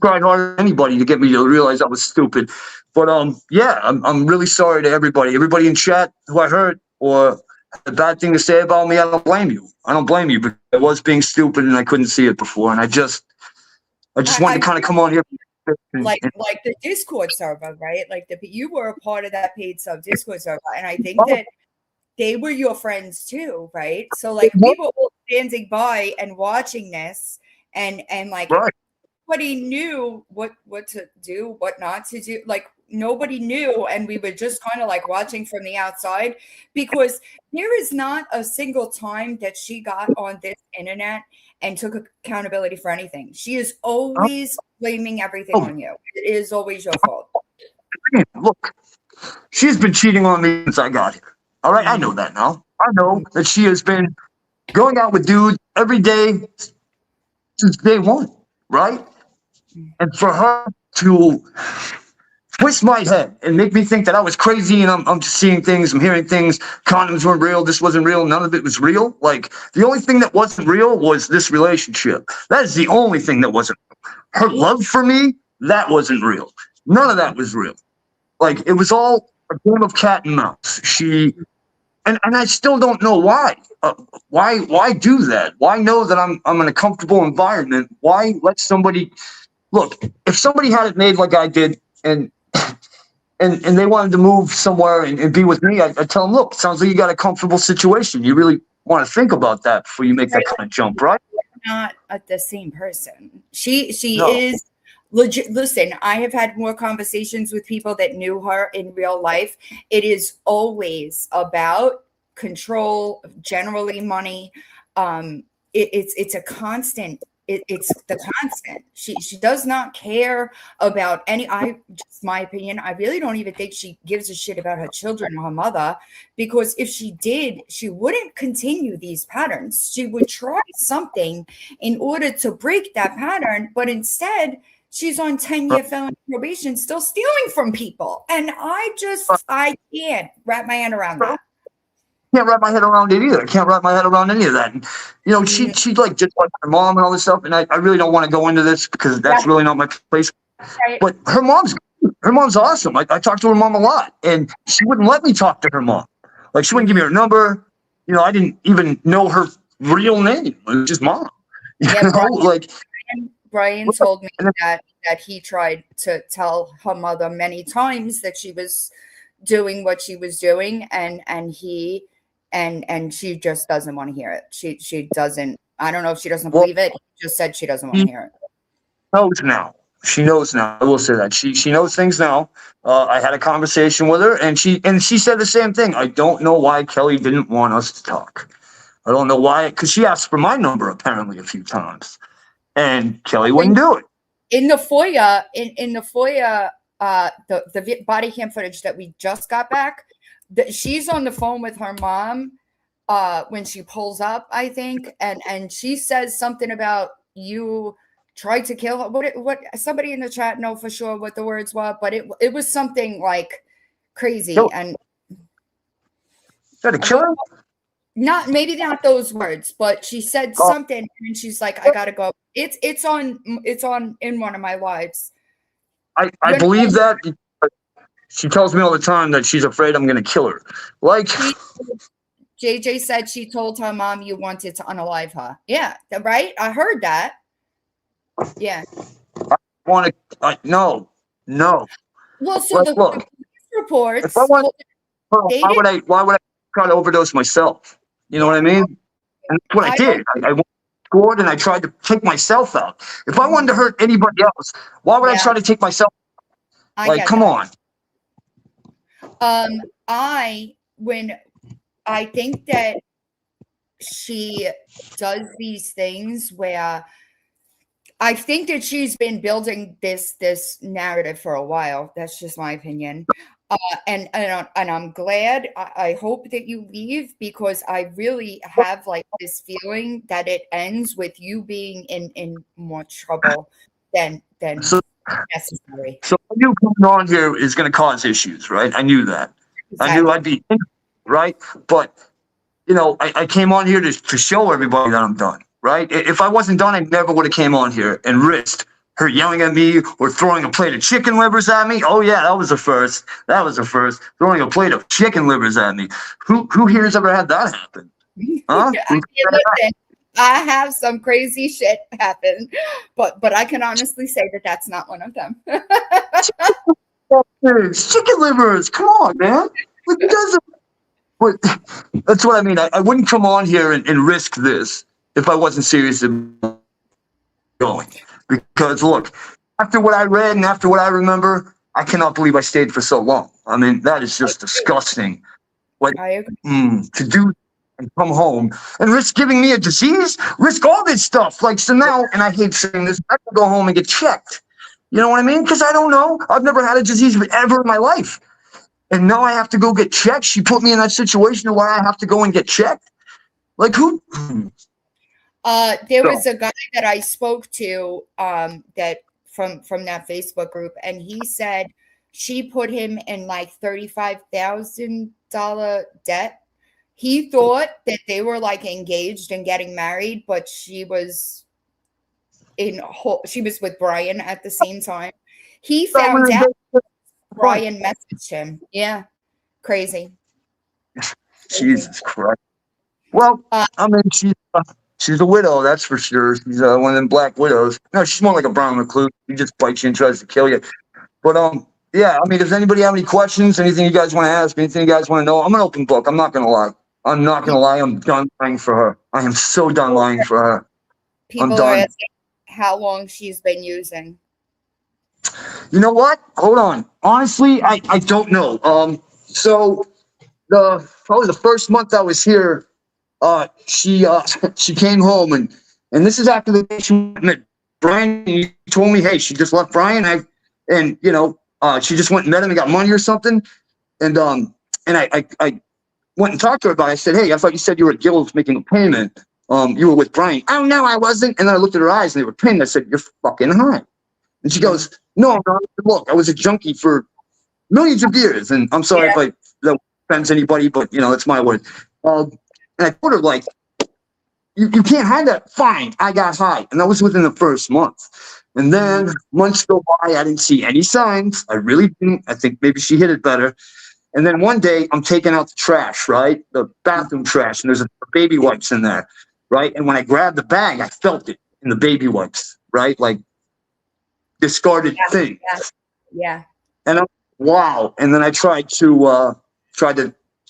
tried harder than anybody to get me to realize I was stupid. But yeah, I'm really sorry to everybody in chat who I hurt or had a bad thing to say about me. I don't blame you. Because I was being stupid and I couldn't see it before, and I just I just wanted to kind of come on here. Like the Discord server, right? Like you were a part of that paid sub Discord server, and I think that they were your friends too, right? So like we were all standing by and watching this, and like nobody knew what to do, what not to do. Like nobody knew, and we were just kind of like watching from the outside, because there is not a single time that she got on this internet and took accountability for anything. She is always blaming everything on you. It is always your fault. Look, she's been cheating on me since I got here. All right, I know that now. I know that she has been going out with dudes every day since day one, right? And for her to twist my head and make me think that I was crazy and I'm just seeing things, I'm hearing things, condoms weren't real, this wasn't real, none of it was real. Like, the only thing that wasn't real was this relationship. That is the only thing that wasn't real. Her love for me, that wasn't real. None of that was real. Like, it was all a game of cat and mouse. And I still don't know why. Why do that? Why know that I'm in a comfortable environment? Why let somebody look? If somebody had it made like I did, and they wanted to move somewhere and be with me, I'd tell them, look, it sounds like you got a comfortable situation. You really want to think about that before you make that kind of jump, right? Not the same person. She is legit. Listen, I have had more conversations with people that knew her in real life. It is always about control, generally money. It's a constant. It's the constant. She does not care about just my opinion. I really don't even think she gives a shit about her children or her mother, because if she did, she wouldn't continue these patterns. She would try something in order to break that pattern, but instead she's on 10-year felony probation, still stealing from people. And I can't wrap my hand around that. Can't wrap my head around it either. I can't wrap my head around any of that. And, you know, she like just like her mom and all this stuff. And I really don't want to go into this because that's really not my place. Right. But her mom's awesome. I talked to her mom a lot, and she wouldn't let me talk to her mom. Like, she wouldn't give me her number. You know, I didn't even know her real name. It was just mom. Brian told me that he tried to tell her mother many times that she was doing what she was doing, and she just doesn't want to hear it. She doesn't. I don't know if she doesn't believe it. She just said she doesn't want to hear it. She knows now. I will say that she knows things now. I had a conversation with her, and she said the same thing. I don't know why Kelly didn't want us to talk. I don't know why, because she asked for my number apparently a few times, and Kelly wouldn't do it. In the FOIA, the body cam footage that we just got back, she's on the phone with her mom when she pulls up, I think, and she says something about you tried to kill her. What somebody in the chat know for sure what the words were, but it was something like crazy. No. And Tried to kill her? Maybe not those words, but she said something, and she's like, I gotta go. It's on in one of my lives. I believe that. She tells me all the time that she's afraid I'm going to kill her. Like, JJ said she told her mom you wanted to unalive her. Yeah, right? I heard that. Yeah. No. Well, so like, the look, reports. If I want, why would I try to overdose myself? You know what I mean? And that's what I did. I scored and I tried to take myself out. If I wanted to hurt anybody else, why would I try to take myself out? Like, come on. I think that she does these things where I think that she's been building this narrative for a while. That's just my opinion. And I'm glad. I hope that you leave, because I really have like this feeling that it ends with you being in more trouble than necessary. So I knew coming on here is going to cause issues, right? I knew that. Exactly. I knew I'd be right, but you know, I came on here to show everybody that I'm done. Right? If I wasn't done, I never would have came on here and risked her yelling at me or throwing a plate of chicken livers at me. Oh yeah, that was the first. Throwing a plate of chicken livers at me. Who here has ever had that happen? Huh? I have some crazy shit happen, but I can honestly say that that's not one of them. Chicken livers. Come on, man. Like, you guys are, but that's what I mean. I wouldn't come on here and risk this if I wasn't serious about going. Because look, after what I read and after what I remember, I cannot believe I stayed for so long. I mean, that is just disgusting. Like, to do and come home and risk giving me a disease, risk all this stuff. Like, so now, and I hate saying this, I can go home and get checked. You know what I mean? Because I don't know. I've never had a disease ever in my life. And now I have to go get checked. She put me in that situation where I have to go and get checked. Like, who? There was a guy that I spoke to that from that Facebook group, and he said she put him in like $35,000 debt. He thought that they were like engaged and getting married, but she was with Brian at the same time. He found out Brian messaged him. Yeah, crazy. Jesus Christ. Well, I mean, she's a widow, that's for sure. She's one of them black widows. No, she's more like a brown recluse. She just bites you and tries to kill you. But yeah, I mean, does anybody have any questions? Anything you guys want to ask? Anything you guys want to know? I'm an open book. I'm not gonna lie. I'm done lying for her. I am so done lying for her. People are asking how long she's been using. You know what? Hold on. Honestly, I don't know. So probably the first month I was here, she came home and this is after the day she met Brian. He told me, hey, she just left Brian. She just went and met him and got money or something. And I went and talked to her about it. I said, hey, I thought you said you were at Gil's making a payment. You were with Brian. Oh, no, I wasn't. And then I looked at her eyes and they were pinned. I said, you're fucking high. And she goes, no, look, I was a junkie for millions of years. And I'm sorry if that offends anybody, but, that's my word. And I told her, like, you can't hide that. Fine, I got high. And that was within the first month. And then months go by, I didn't see any signs. I really didn't. I think maybe she hid it better. And then one day, I'm taking out the trash, right? The bathroom trash, and there's a baby wipes in there, right? And when I grabbed the bag, I felt it in the baby wipes, right? Like discarded things. Yeah. And I'm wow. And then I tried to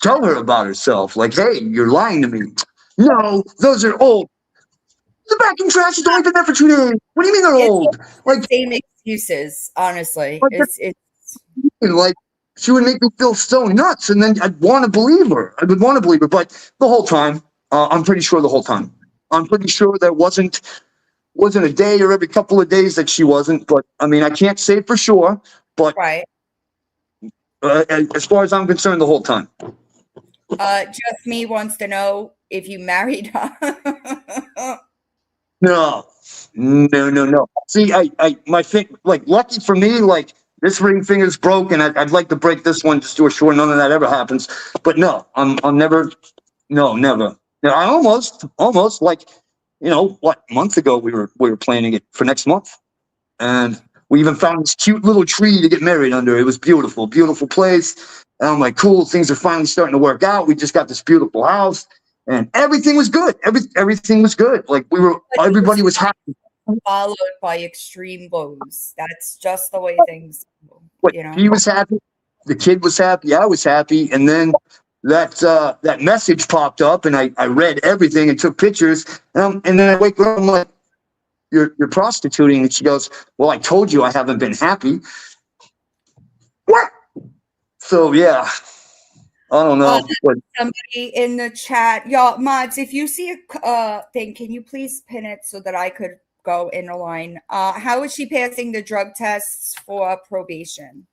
tell her about herself, like, hey, you're lying to me. No, those are old. The bathroom trash has only been there for 2 days. What do you mean they're old? Like same excuses, honestly. It's like she would make me feel so nuts, and then I'd want to believe her. I would want to believe her, but the whole time, I'm pretty sure the whole time. I'm pretty sure there wasn't a day or every couple of days that she wasn't. But I mean, I can't say for sure. But right. As far as I'm concerned, the whole time. Just me wants to know if you married her. No. See, lucky for me, like this ring finger's broken. I'd like to break this one just to assure none of that ever happens. But no, I'm never. No, never. No, I almost like, month ago we were planning it for next month, and we even found this cute little tree to get married under. It was beautiful, beautiful place. And I'm like, cool, things are finally starting to work out. We just got this beautiful house. And everything was good. Everything was good. Like everybody was happy. Followed by extreme lows. That's just the way things go. He was happy. The kid was happy. I was happy. And then that message popped up, and I read everything and took pictures. And then I wake up. I'm like, "You're prostituting?" And she goes, "Well, I told you I haven't been happy." What? So yeah. I don't know. Somebody in the chat, y'all mods, if you see a thing, can you please pin it so that I could go in a line? How is she passing the drug tests for probation?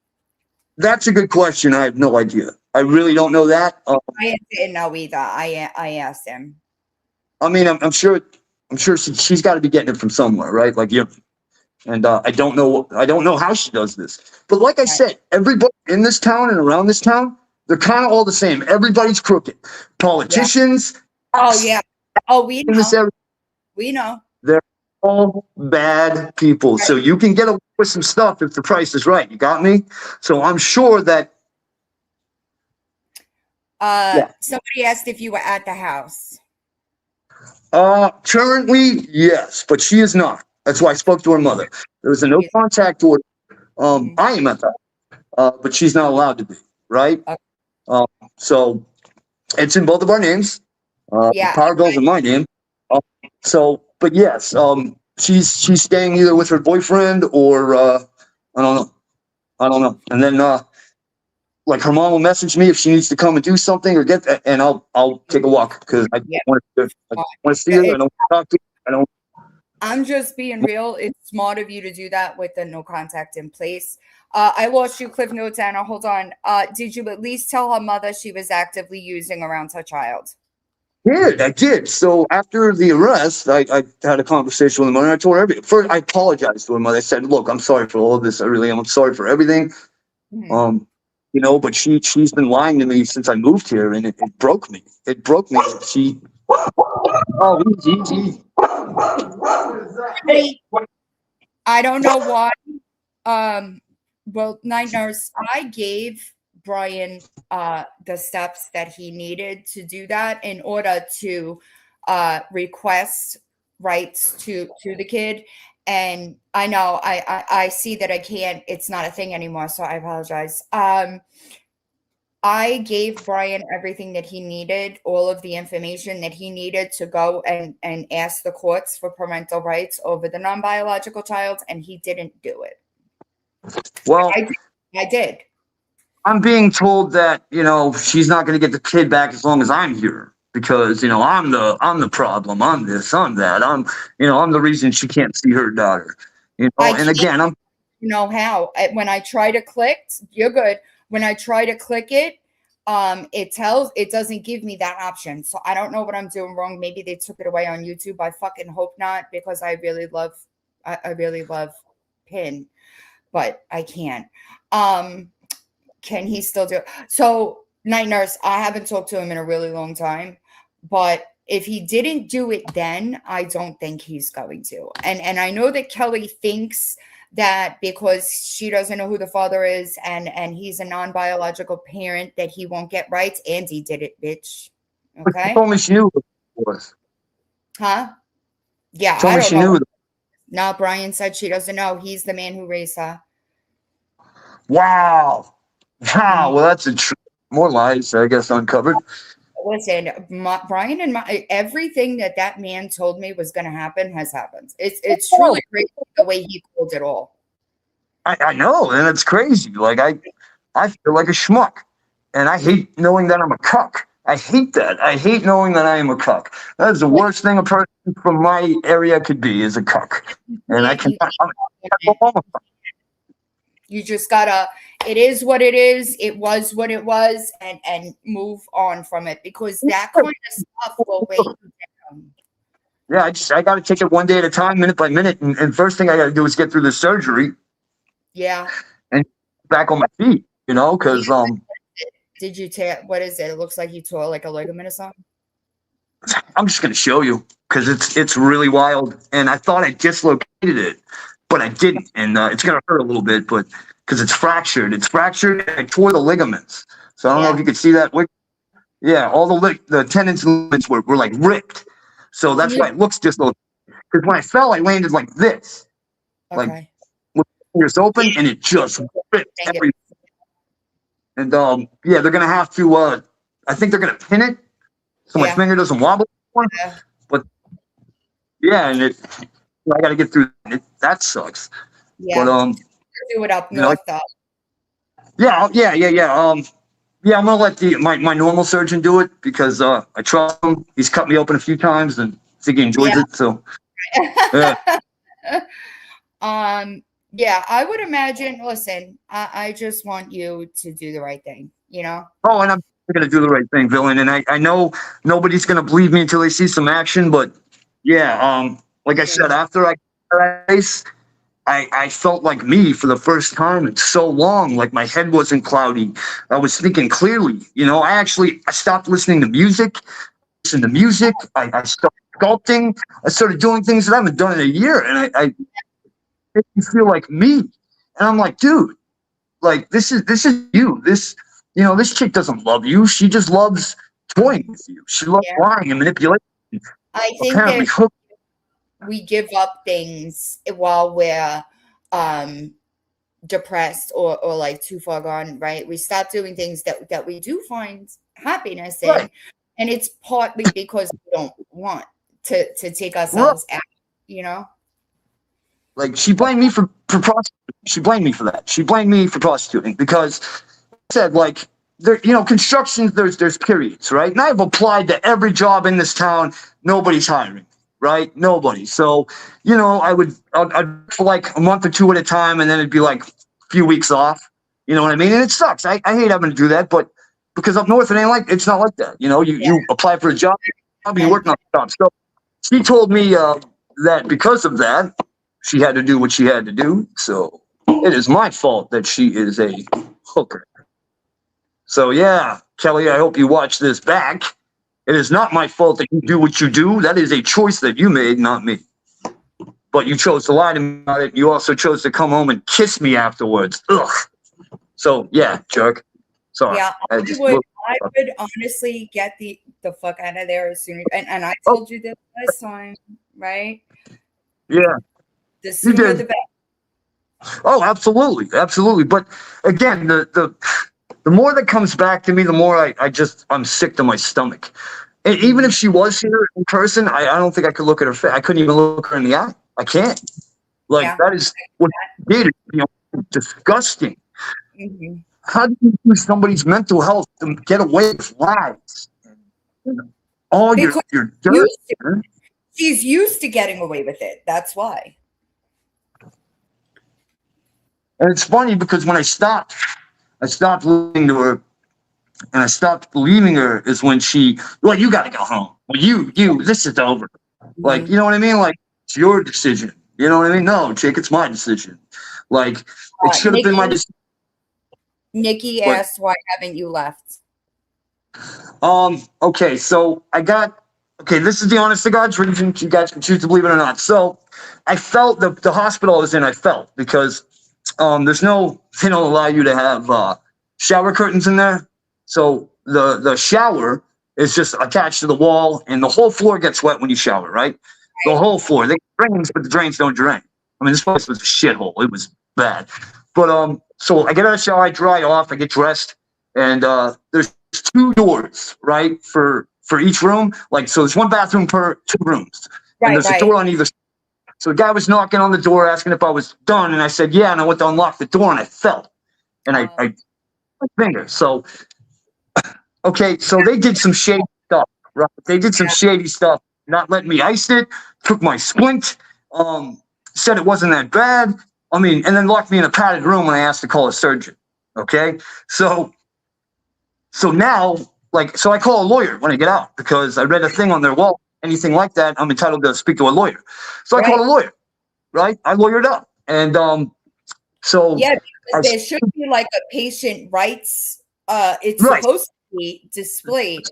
That's a good question. I have no idea. I really don't know that. I didn't know either. I asked him. I mean, I'm sure she's got to be getting it from somewhere, right? Like and I don't know how she does this. But like I said, everybody in this town and around this town, they're kind of all the same. Everybody's crooked. Politicians. Yeah. Oh, yeah. Oh, we know. We know. They're all bad people. Right. So you can get away with some stuff if the price is right. You got me? So I'm sure that. Somebody asked if you were at the house. Currently, yes, but she is not. That's why I spoke to her mother. There was a no contact order. I am at that, but she's not allowed to be, right? Okay. So it's in both of our names. Yeah. Power bill's in my name. But yes, she's staying either with her boyfriend or I don't know. And then like her mom will message me if she needs to come and do something or get that, and I'll take a walk because I want to see her. I don't want to talk to her. I don't. I'm just being real. It's smart of you to do that with the no contact in place. I lost you, Cliff Notes, Anna. Hold on. Did you at least tell her mother she was actively using around her child? I did. So after the arrest, I had a conversation with her mother. I told her everything. First, I apologized to her mother. I said, "Look, I'm sorry for all of this. I really am. I'm sorry for everything." You know, but she's been lying to me since I moved here, and it broke me. It broke me. Easy. I don't know why. Well, Night Nurse, I gave Brian the steps that he needed to do that in order to request rights to the kid. And I know I see that I can't, it's not a thing anymore, so I apologize. I gave Brian everything that he needed, all of the information that he needed to go and ask the courts for parental rights over the non-biological child, and he didn't do it. Well, I did. I'm being told that, you know, she's not going to get the kid back as long as I'm here. Because, you know, I'm the problem. I'm this, I'm that. I'm the reason she can't see her daughter. You know, and again, you know how when I try to click, you're good. When I try to click it, it doesn't give me that option. So I don't know what I'm doing wrong. Maybe they took it away on YouTube. I fucking hope not, because I really love Pin, but I can't. Can he still do it? So Night Nurse, I haven't talked to him in a really long time. But if he didn't do it then, I don't think he's going to. And I know that Kelly thinks that because she doesn't know who the father is and he's a non-biological parent that he won't get rights. Andy did it, bitch. Okay. She told me she knew who it was. Huh? Yeah, Told I me don't she know. knew. No, Brian said she doesn't know. He's the man who raised her. Wow. Well, that's more lies, I guess, uncovered. Listen, Brian and everything that man told me was going to happen has happened. It's truly crazy the way he pulled it all. I know, and it's crazy. Like I feel like a schmuck, and I hate knowing that I'm a cuck. I hate that. I hate knowing that I am a cuck. That is the worst thing a person from my area could be, is a cuck. And I can't. You just gotta, it is what it is. It was what it was, and move on from it, because that kind of stuff will weigh you down. Yeah, I got to take it one day at a time, minute by minute. And first thing I got to do is get through the surgery. Yeah. And back on my feet, you know, because Did you tear? What is it? It looks like you tore like a ligament or something. I'm just gonna show you, because it's really wild. And I thought I dislocated it, but I didn't, and it's gonna hurt a little bit, but because it's fractured. It's fractured, and I tore the ligaments. So I don't know if you could see that. Yeah, all the tendons and ligaments were like ripped. So that's why it looks dislocated. Because when I fell, I landed like this, like with my fingers open, and it just ripped everything. And yeah, they're gonna have to. I think they're gonna pin it so my finger doesn't wobble anymore. Yeah. But yeah, and I got to get through it. That sucks. Yeah. But do it up north though. Yeah. Yeah, I'm gonna let my normal surgeon do it, because I trust him. He's cut me open a few times, and I think he enjoys it. So. Yeah, I would imagine. Listen, I just want you to do the right thing, you know? Oh, and I'm going to do the right thing, Villain. And I know nobody's going to believe me until they see some action. But yeah, like I said, after I got that race, I felt like me for the first time in so long. Like my head wasn't cloudy. I was thinking clearly. You know, I stopped listening to music. I started sculpting. I started doing things that I haven't done in a year. And I make you feel like me. And I'm like, dude, like this is you. This chick doesn't love you. She just loves toying with you. She loves lying and manipulation. I think apparently that hooked. we give up things while we're depressed or like too far gone, right? We stop doing things that we do find happiness in, Right. and it's partly because we don't want to take Right. ourselves out, you know. Like she blamed me for prostituting. She blamed me for that. She blamed me for prostituting because I said like there, you know, construction. There's periods, right? And I've applied to every job in this town. Nobody's hiring, right? Nobody. So you know, I'd for like a month or two at a time, and then it'd be like a few weeks off. You know what I mean? And it sucks. I hate having to do that, but because up north it ain't like it's not like that. You know, you apply for a job, I'll be working on a job. So she told me that because of that, she had to do what she had to do. So it is my fault that she is a hooker. So yeah, Kelly, I hope you watch this back. It is not my fault that you do what you do. That is a choice that you made, not me. But you chose to lie to me about it. You also chose to come home and kiss me afterwards. Ugh. So yeah, jerk. Sorry. Yeah, I would honestly get the fuck out of there as soon as, and I told you this last time, right? Yeah. The sooner the better. Oh, absolutely, absolutely. But again, the more that comes back to me, the more I'm sick to my stomach. And even if she was here in person, I don't think I could look at her face. I couldn't even look her in the eye. I can't. Like that is what she did. You know, disgusting. Mm-hmm. How do you use somebody's mental health to get away with lies? All your dirt. She's used to getting away with it. That's why. And it's funny because when I stopped listening to her, and I stopped believing her is when she, well, you got to go home. Well, this is over. Mm-hmm. Like, you know what I mean? Like, it's your decision. You know what I mean? No, Jake, it's my decision. Like, it should have been my decision. Nikki asked, why haven't you left? Okay, so this is the honest to God's reason. You guys can choose to believe it or not. So I felt the hospital I was in, I felt because they don't allow you to have shower curtains in there. So the shower is just attached to the wall, and the whole floor gets wet when you shower, right? The whole floor. They drains, but the drains don't drain. I mean, this place was a shithole. It was bad. But so I get out of the shower, I dry off, I get dressed, and there's 2 doors, right, for each room. Like, so there's one bathroom per 2 rooms, and there's a door on either side. So the guy was knocking on the door, asking if I was done, and I said, yeah, and I went to unlock the door, and I fell, and I my finger. So, okay, so they did some shady stuff, right? They did some shady stuff, not letting me ice it, took my splint, said it wasn't that bad. I mean, and then locked me in a padded room when I asked to call a surgeon. Okay, so now, like, so I call a lawyer when I get out because I read a thing on their wall. Anything like that, I'm entitled to speak to a lawyer. So I called a lawyer, right? I lawyered up, and so yeah, because there should be like a patient rights. It's supposed to be displayed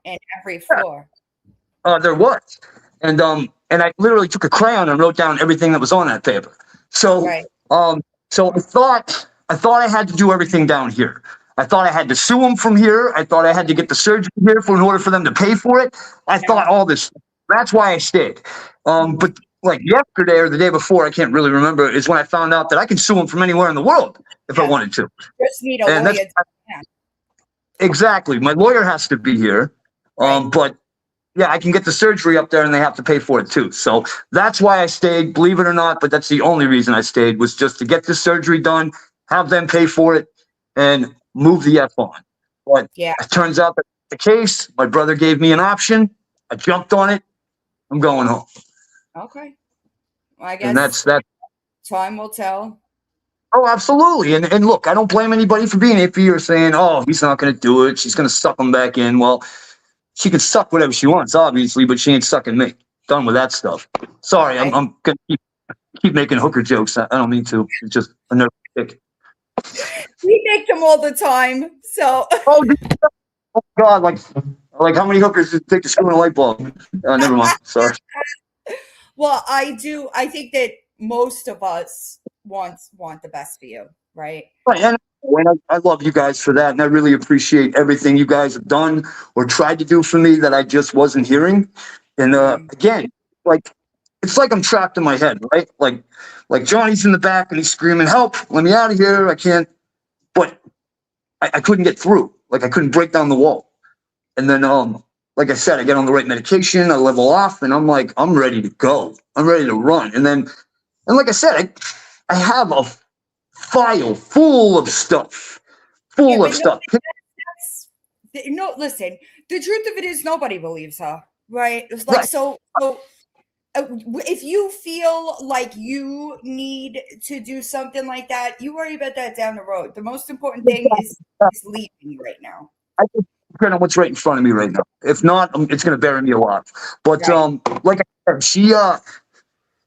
in every floor. There was, and I literally took a crayon and wrote down everything that was on that paper. So so I thought I had to do everything down here. I thought I had to sue them from here. I thought I had to get the surgery here in order for them to pay for it. I thought all this. That's why I stayed. But like yesterday or the day before, I can't really remember, is when I found out that I can sue them from anywhere in the world if I wanted to. Just need a lawyer. Exactly. My lawyer has to be here. But yeah, I can get the surgery up there and they have to pay for it too. So that's why I stayed, believe it or not. But that's the only reason I stayed, was just to get the surgery done, have them pay for it, and move the F on. But it turns out that's the case. My brother gave me an option. I jumped on it. I'm going home. Okay. Well, I guess and that's that. Time will tell. Oh, absolutely. And look, I don't blame anybody for being iffy or saying, oh, he's not going to do it. She's going to suck him back in. Well, she can suck whatever she wants, obviously, but she ain't sucking me. Done with that stuff. Sorry, I'm going to keep making hooker jokes. I don't mean to. It's just a nervous tick. We make them all the time. So. Oh God! Like how many hookers did it take to screw in a light bulb? Never mind. Sorry. Well, I do. I think that most of us want the best for you, right? Right, and I love you guys for that, and I really appreciate everything you guys have done or tried to do for me that I just wasn't hearing. And again, like it's like I'm trapped in my head, right? Like Johnny's in the back and he's screaming, "Help! Let me out of here! I can't." But I couldn't get through. Like I couldn't break down the wall. And then like I said, I get on the right medication, I level off, and I'm like, I'm ready to go. I'm ready to run. And like I said, I have a file full of stuff. Full of stuff. No, listen, the truth of it is nobody believes her, right? It's like, so if you feel like you need to do something like that, you worry about that down the road. The most important thing is leaving right now. I just depend on what's right in front of me right now. If not, it's going to bury me alive. But like I said,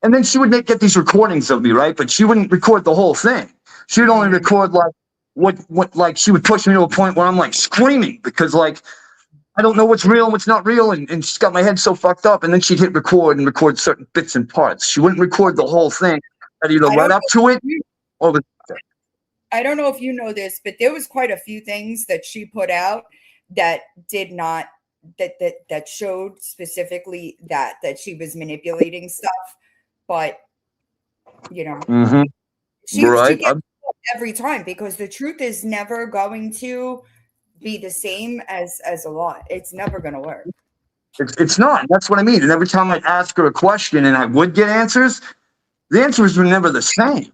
and then she would get these recordings of me, right? But she wouldn't record the whole thing. She would only record like what like she would push me to a point where I'm like screaming because like I don't know what's real and what's not real, and she's got my head so fucked up. And then she'd hit record and record certain bits and parts. She wouldn't record the whole thing. I'd either right up to it or the. I don't know if you know this, but there was quite a few things that she put out that did not that showed specifically that she was manipulating stuff. But you know, she gets every time because the truth is never going to be the same as a lie. It's never going to work. It's not. That's what I mean. And every time I'd ask her a question and I would get answers, the answers were never the same.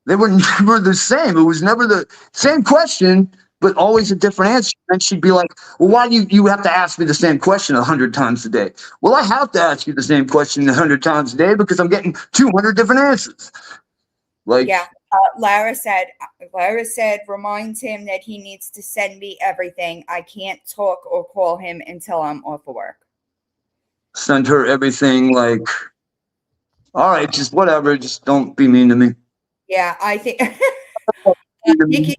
They were never the same. It was never the same question, but always a different answer. And she'd be like, well, why do you have to ask me the same question 100 times a day? Well, I have to ask you the same question 100 times a day because I'm getting 200 different answers. Like, yeah. Lara said, remind him that he needs to send me everything. I can't talk or call him until I'm off of work. Send her everything. Like, all right, just whatever. Just don't be mean to me. Yeah, I think Nikki,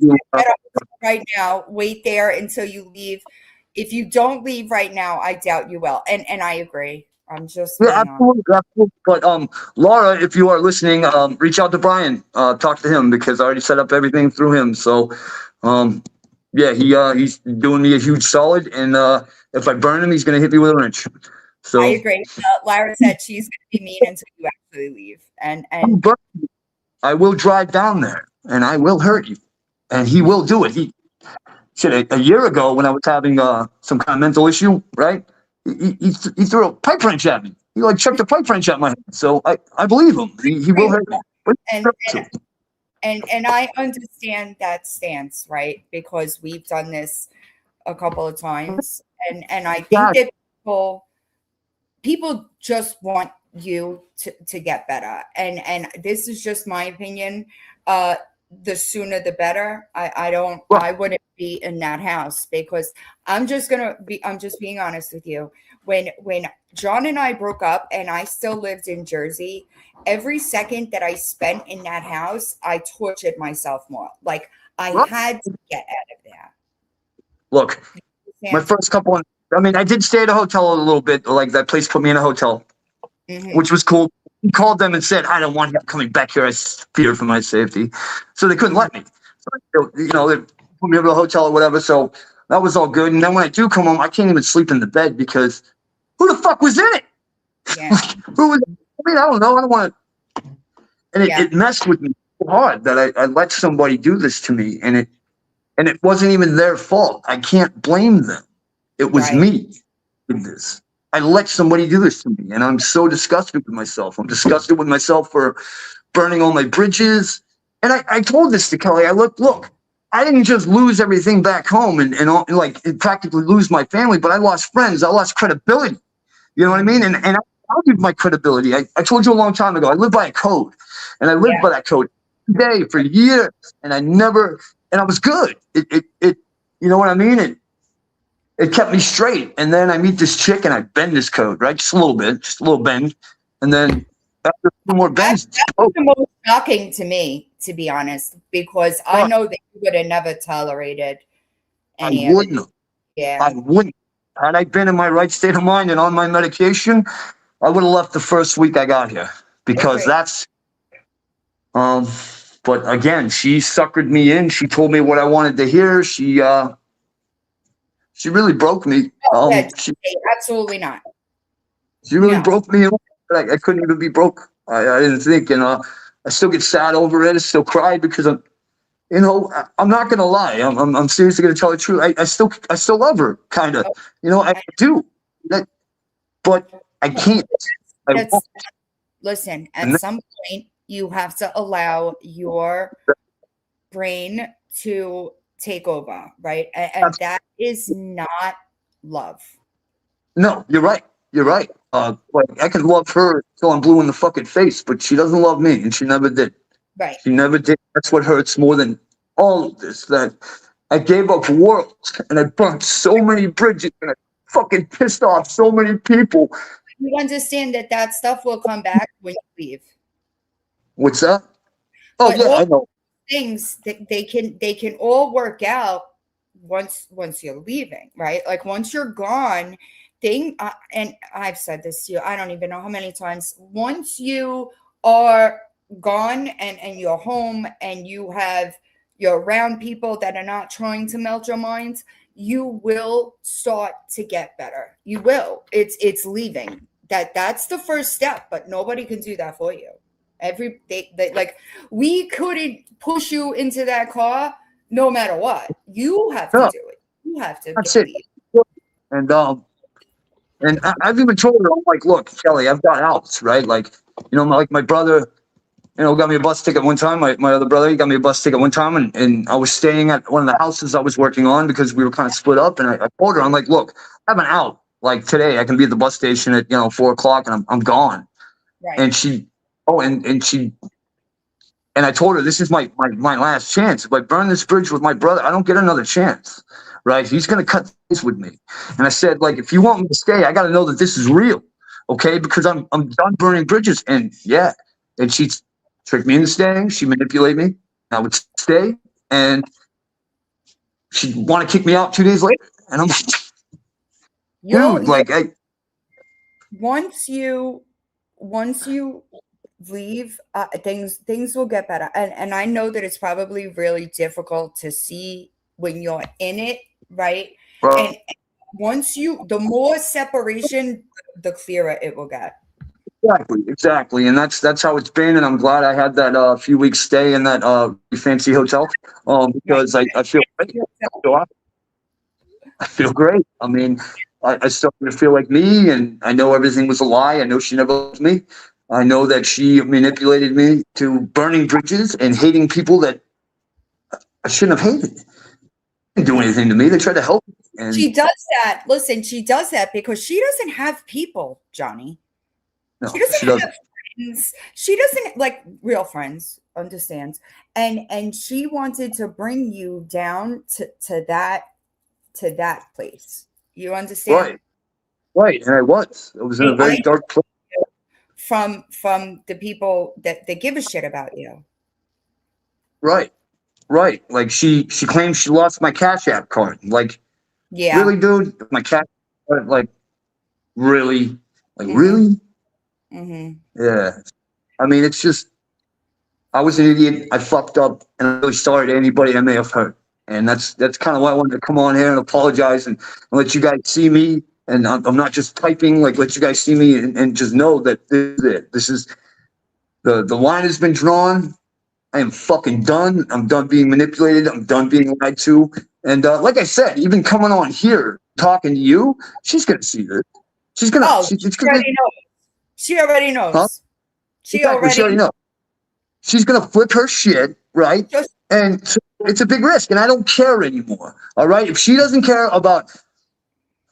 right now, wait there until you leave. If you don't leave right now, I doubt you will. And I agree. I'm just absolutely. But Laura, if you are listening, reach out to Brian. Talk to him because I already set up everything through him. So he's doing me a huge solid, and if I burn him, he's gonna hit me with a wrench. So I agree. Lara said she's gonna be mean until you actually leave. And I will drive down there and I will hurt you. And he will do it. He said a year ago when I was having some kind of mental issue, right? He threw a pipe wrench at me. He like chucked a pipe wrench at my head. So I believe him. He will hurt me. And I understand that stance, right? Because we've done this a couple of times. And I think that people just want you to get better. And this is just my opinion. The sooner the better. I wouldn't be in that house because I'm just being honest with you. When John and I broke up and I still lived in Jersey, every second that I spent in that house, I tortured myself more. Like I had to get out of there. Look, my first couple I did stay at a hotel a little bit. Like that place put me in a hotel, which was cool. He called them and said, I don't want him coming back here. I fear for my safety. So they couldn't let me. So, they put me over to a hotel or whatever. So that was all good. And then when I do come home, I can't even sleep in the bed because who the fuck was in it? Yeah. Who was? I don't know. I don't want to. And it messed with me so hard that I let somebody do this to me. And it wasn't even their fault. I can't blame them. It was me in this. I let somebody do this to me, and I'm so disgusted with myself. I'm disgusted with myself for burning all my bridges. And I told this to Kelly. Look, I didn't just lose everything back home and practically lose my family, but I lost friends. I lost credibility. You know what I mean? And I valued my credibility. I told you a long time ago, I live by a code, and I lived by that code every day for years, and I was good. It you know what I mean? It kept me straight. And then I meet this chick and I bend this code, right? Just a little bit, just a little bend. And then after two more bends. That's the most shocking to me, to be honest, because I know that you would have never tolerated any I wouldn't. Yeah. I wouldn't. Had I been in my right state of mind and on my medication, I would have left the first week I got here because that's, but again, she suckered me in. She told me what I wanted to hear. She really broke me. Absolutely not. She really No. broke me. I couldn't even be broke. I didn't think, and I still get sad over it. I still cry because I'm, I'm not gonna lie. I'm seriously gonna tell the truth. I still love her, kind of. I do. But I can't. I won't. Listen, And at some point, you have to allow your brain to take over, right? And that is not love. No, you're right. You're right. Like I can love her till I'm blue in the fucking face, but she doesn't love me, and she never did. Right. She never did. That's what hurts more than all of this. That I gave up worlds, and I burnt so many bridges, and I fucking pissed off so many people. You understand that stuff will come back when you leave. What's that? Oh, yeah, I know. Things that they can all work out once you're leaving, right? Like once you're gone, and I've said this to you, I don't even know how many times. Once you are gone and you're home and you're around people that are not trying to melt your minds, you will start to get better. You will. It's leaving. That's the first step, but nobody can do that for you. Like we couldn't push you into that car no matter what. You have to do it. You have to. That's it. And I've even told her, I'm like, look, Kelly, I've got outs, right? Like, like my brother, got me a bus ticket one time. My other brother, he got me a bus ticket one time, and I was staying at one of the houses I was working on because we were kind of split up. And I told her, I'm like, look, I have an out. Like today, I can be at the bus station at 4:00, and I'm gone. Right. And and I told her, this is my last chance. If I burn this bridge with my brother, I don't get another chance, right? He's gonna cut this with me. And I said, like, if you want me to stay, I got to know that this is real, okay? Because I'm done burning bridges. And yeah, and she tricked me into staying. She manipulated me. I would stay, and she'd want to kick me out 2 days later. And I'm like, dude, like, once you leave, things will get better. And I know that it's probably really difficult to see when you're in it, right? And once the more separation, the clearer it will get. Exactly, and that's how it's been. And I'm glad I had that few weeks stay in that fancy hotel, because I feel great. I feel great. I mean, I still feel like me, and I know everything was a lie. I know she never loved me. I know that she manipulated me to burning bridges and hating people that I shouldn't have hated. They didn't do anything to me. They tried to help me. And she does that. Listen, she does that because she doesn't have people, Johnny. No, she doesn't have friends. She doesn't like real friends, understands. And she wanted to bring you down to that place. You understand? Right. And I was. It was in a very dark place. From the people that give a shit about you. Right. Like she claims she lost my Cash App card. Like, yeah, really, dude? My Cash App card, like, really? Like, really? Mm-hmm. Yeah. I mean, it's just, I was an idiot. I fucked up, and I'm really sorry to anybody I may have hurt. And that's kind of why I wanted to come on here and apologize and let you guys see me. And I'm not just typing, like, let you guys see me and just know that this is it. This is, the line has been drawn. I am fucking done. I'm done being manipulated. I'm done being lied to. And like I said, even coming on here, talking to you, she's going to see this. She's going to, she already knows. Huh? She already knows. She's going to flip her shit, right? And so it's a big risk, and I don't care anymore, all right? If she doesn't care about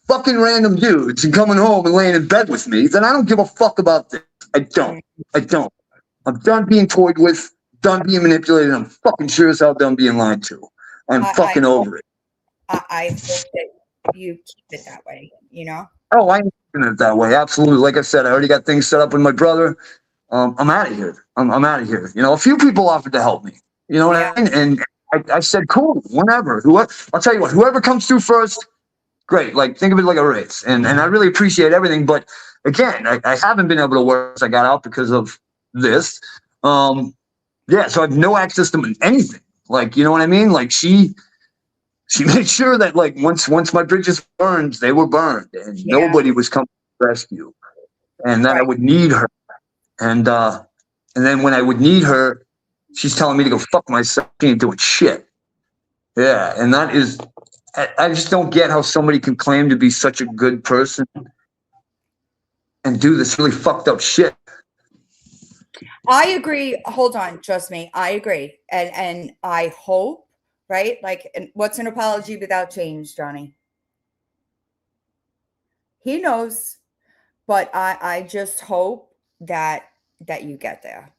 fucking random dudes and coming home and laying in bed with me, then I don't give a fuck about this. I don't. I'm done being toyed with, done being manipulated. I'm fucking sure as hell done being lied to. I'm fucking over it. I hope that you keep it that way, Oh, I'm keeping it that way. Absolutely. Like I said, I already got things set up with my brother. I'm out of here. I'm out of here. A few people offered to help me. You know what I mean? And I said, cool, whatever. I'll tell you what, whoever comes through first, great. Like, think of it like a race. And I really appreciate everything. But again, I haven't been able to work since I got out because of this. Yeah, so I have no access to anything. Like, you know what I mean? Like, she made sure that, like, once my bridges burned, they were burned, and nobody was coming to rescue. and that I would need her. And then when I would need her, she's telling me to go fuck myself. She ain't doing shit. Yeah, and that is, I just don't get how somebody can claim to be such a good person and do this really fucked up shit. I agree. Hold on, trust me. I agree. And I hope, right? Like, and what's an apology without change, Johnny? He knows, but I just hope that you get there.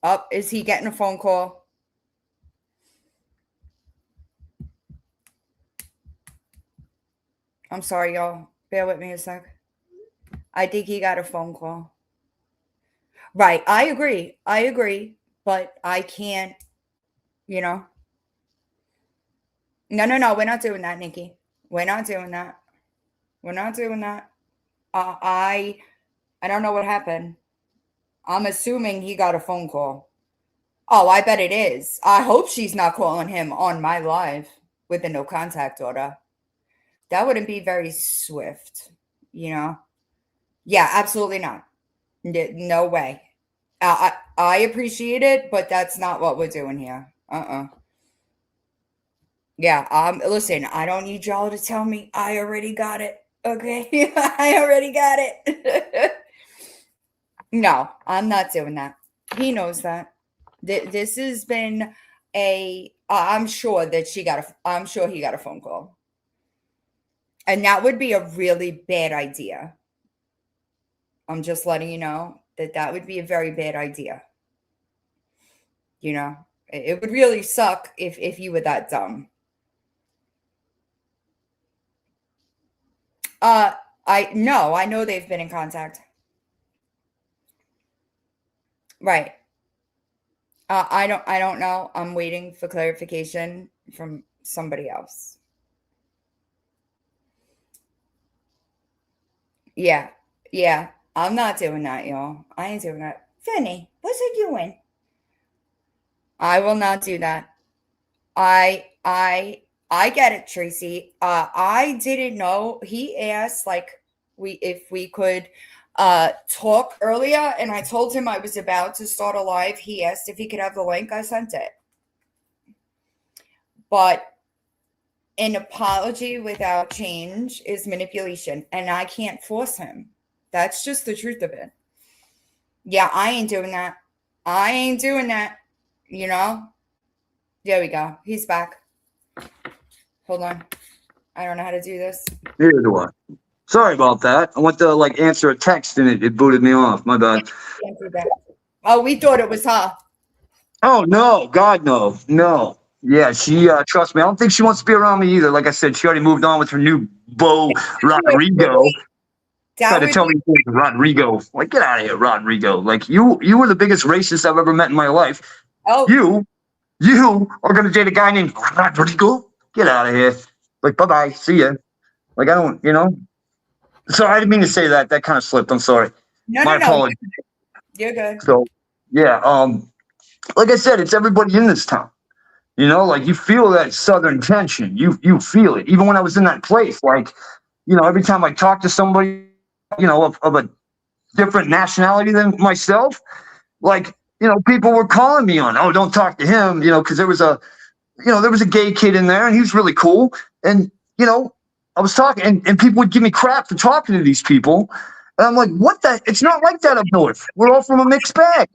Up, is he getting a phone call? I'm sorry, y'all. Bear with me a sec. I think he got a phone call. Right. I agree. But I can't, you know. No. We're not doing that, Nikki. We're not doing that. I don't know what happened. I'm assuming he got a phone call. Oh, I bet it is. I hope she's not calling him on my live with the no contact order. That wouldn't be very swift, you know? Yeah, absolutely not. No way. I appreciate it, but that's not what we're doing here. Yeah, listen, I don't need y'all to tell me I already got it. Okay? I already got it. No, I'm not doing that. He knows that. This has been I'm sure he got a phone call. And that would be a really bad idea. I'm just letting you know that would be a very bad idea. You know, it would really suck if you were that dumb. I know they've been in contact. Right. I don't know. I'm waiting for clarification from somebody else. Yeah. I'm not doing that, y'all. I ain't doing that. Fanny, what's he doing? I will not do that. I get it, Tracy. I didn't know. He asked if we could talk earlier, and I told him I was about to start a live. He asked if he could have the link. I sent it. But an apology without change is manipulation, and I can't force him. That's just the truth of it. Yeah, I ain't doing that. You know? There we go. He's back. Hold on. I don't know how to do this. Neither do I. Sorry about that. I went to answer a text and it booted me off. My bad. Oh, we thought it was her. Oh, no. God, no. No. Yeah, she, trust me, I don't think she wants to be around me either. Like I said, she already moved on with her new beau, Rodrigo. Tried to tell me Rodrigo. Like, get out of here, Rodrigo. Like, you were the biggest racist I've ever met in my life. Oh. You are going to date a guy named Rodrigo? Get out of here. Like, bye-bye. See ya. Like, I don't, you know. So I didn't mean to say that. That kind of slipped. I'm sorry. My apologies. You're good. So, yeah. Like I said, it's everybody in this town. You know, like, you feel that Southern tension. You feel it. Even when I was in that place, like, you know, every time I talk to somebody, you know, of a different nationality than myself, like, you know, people were calling me on, oh, don't talk to him, you know, because there was a gay kid in there and he was really cool. And, you know, I was talking and people would give me crap for talking to these people. And I'm like, what the? It's not like that up north. We're all from a mixed bag.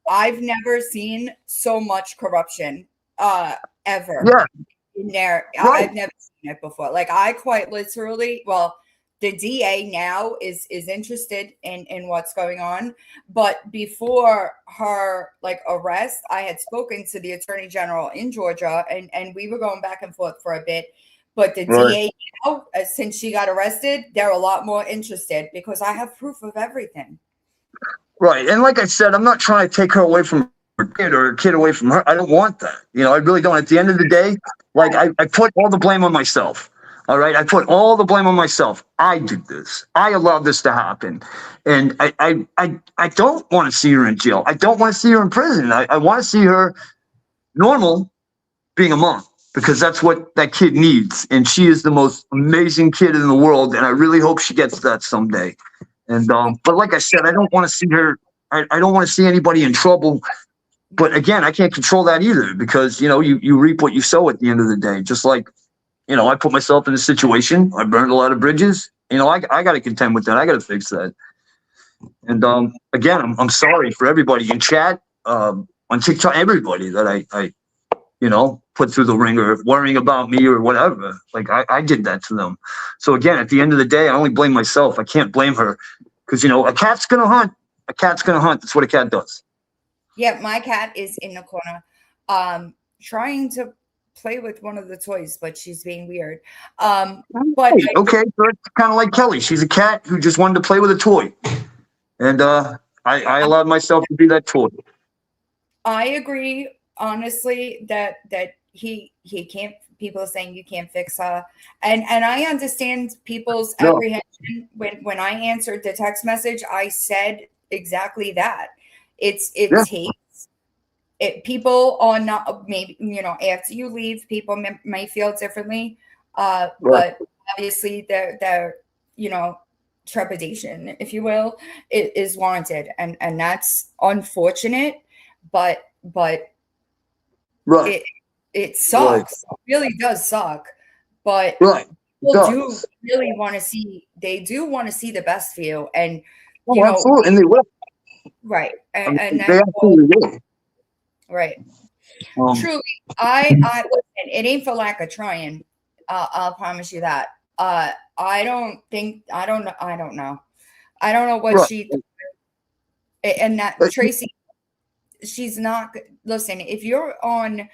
I've never seen so much corruption ever. Yeah. In there. Right. I've never seen it before. Like, I quite literally, well, the DA now is interested in what's going on. But before her arrest, I had spoken to the Attorney General in Georgia and we were going back and forth for a bit. But the DA now, since she got arrested, they're a lot more interested because I have proof of everything. Right. And like I said, I'm not trying to take her away from her kid or her kid away from her. I don't want that. You know, I really don't. At the end of the day, like, I put all the blame on myself. All right. I put all the blame on myself. I did this. I allowed this to happen. And I don't want to see her in jail. I don't want to see her in prison. I want to see her normal being a mom because that's what that kid needs. And she is the most amazing kid in the world. And I really hope she gets that someday. And but like I said, I don't want to see her. I don't want to see anybody in trouble. But again, I can't control that either because you reap what you sow at the end of the day. Just like I put myself in a situation. I burned a lot of bridges. I got to contend with that. I got to fix that. And again, I'm sorry for everybody in chat, on TikTok, everybody that I put through the ringer, worrying about me or whatever. Like I did that to them. So again, at the end of the day, I only blame myself. I can't blame her because a cat's gonna hunt. A cat's gonna hunt. That's what a cat does. Yeah, my cat is in the corner, trying to play with one of the toys, but she's being weird. But okay, so it's kind of like Kelly. She's a cat who just wanted to play with a toy, and I allowed myself to be that toy. I agree, honestly, that he can't. People are saying you can't fix her, and I understand people's apprehension. When I answered the text message, I said exactly that. It takes it. People are not maybe after you leave, people may feel differently, but obviously their trepidation, if you will, is warranted, and that's unfortunate, but right. It sucks. Right. It really does suck, but people do really want to see. They do want to see the best for you, and absolutely, and they will. Right, and they absolutely will. Right. Truly, I listen, it ain't for lack of trying. I'll promise you that. I don't know. I don't know what she. And that Tracy, she's not. Listen, if you're on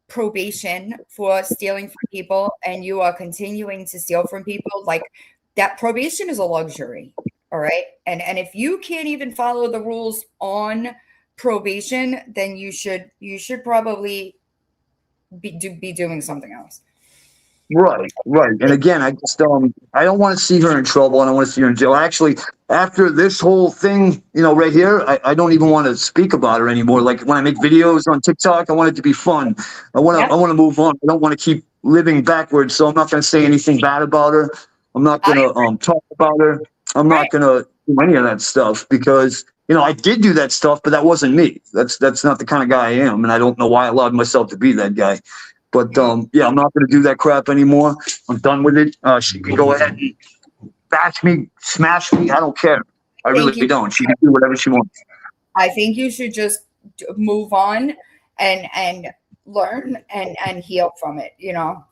probation for stealing from people and you are continuing to steal from people, like that, probation is a luxury. All right. And if you can't even follow the rules on probation, then you should probably be doing something else. Right. And again, I just I don't want to see her in trouble. I don't want to see her in jail. Actually, after this whole thing, right here, I don't even want to speak about her anymore. Like when I make videos on TikTok, I want it to be fun. I want to move on. I don't want to keep living backwards. So I'm not going to say anything bad about her. I'm not going to talk about her. I'm not going to do any of that stuff because I did do that stuff, but that wasn't me. That's not the kind of guy I am, and I don't know why I allowed myself to be that guy. But yeah, I'm not going to do that crap anymore. I'm done with it. She can go ahead and bash me, smash me. I don't care. I really don't. She can do whatever she wants. I think you should just move on and learn and heal from it.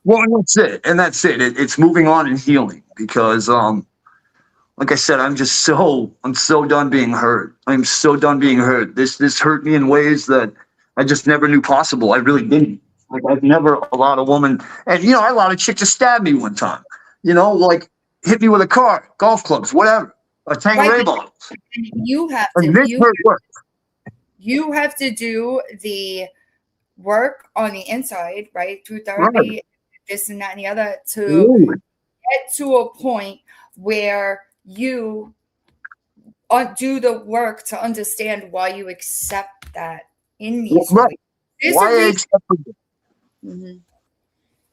Well, and that's it. It's moving on and healing because like I said, I'm so done being hurt. I'm so done being hurt. This hurt me in ways that I just never knew possible. I really didn't. Like I've never allowed a woman, and I allowed a chick to stab me one time. Like hit me with a car, golf clubs, whatever, a Tanqueray bottle. You have to do the work on the inside, right? Through therapy, this and that and the other, to get to a point where you do the work to understand why you accept that in these ways. Why I accept it. Mm-hmm.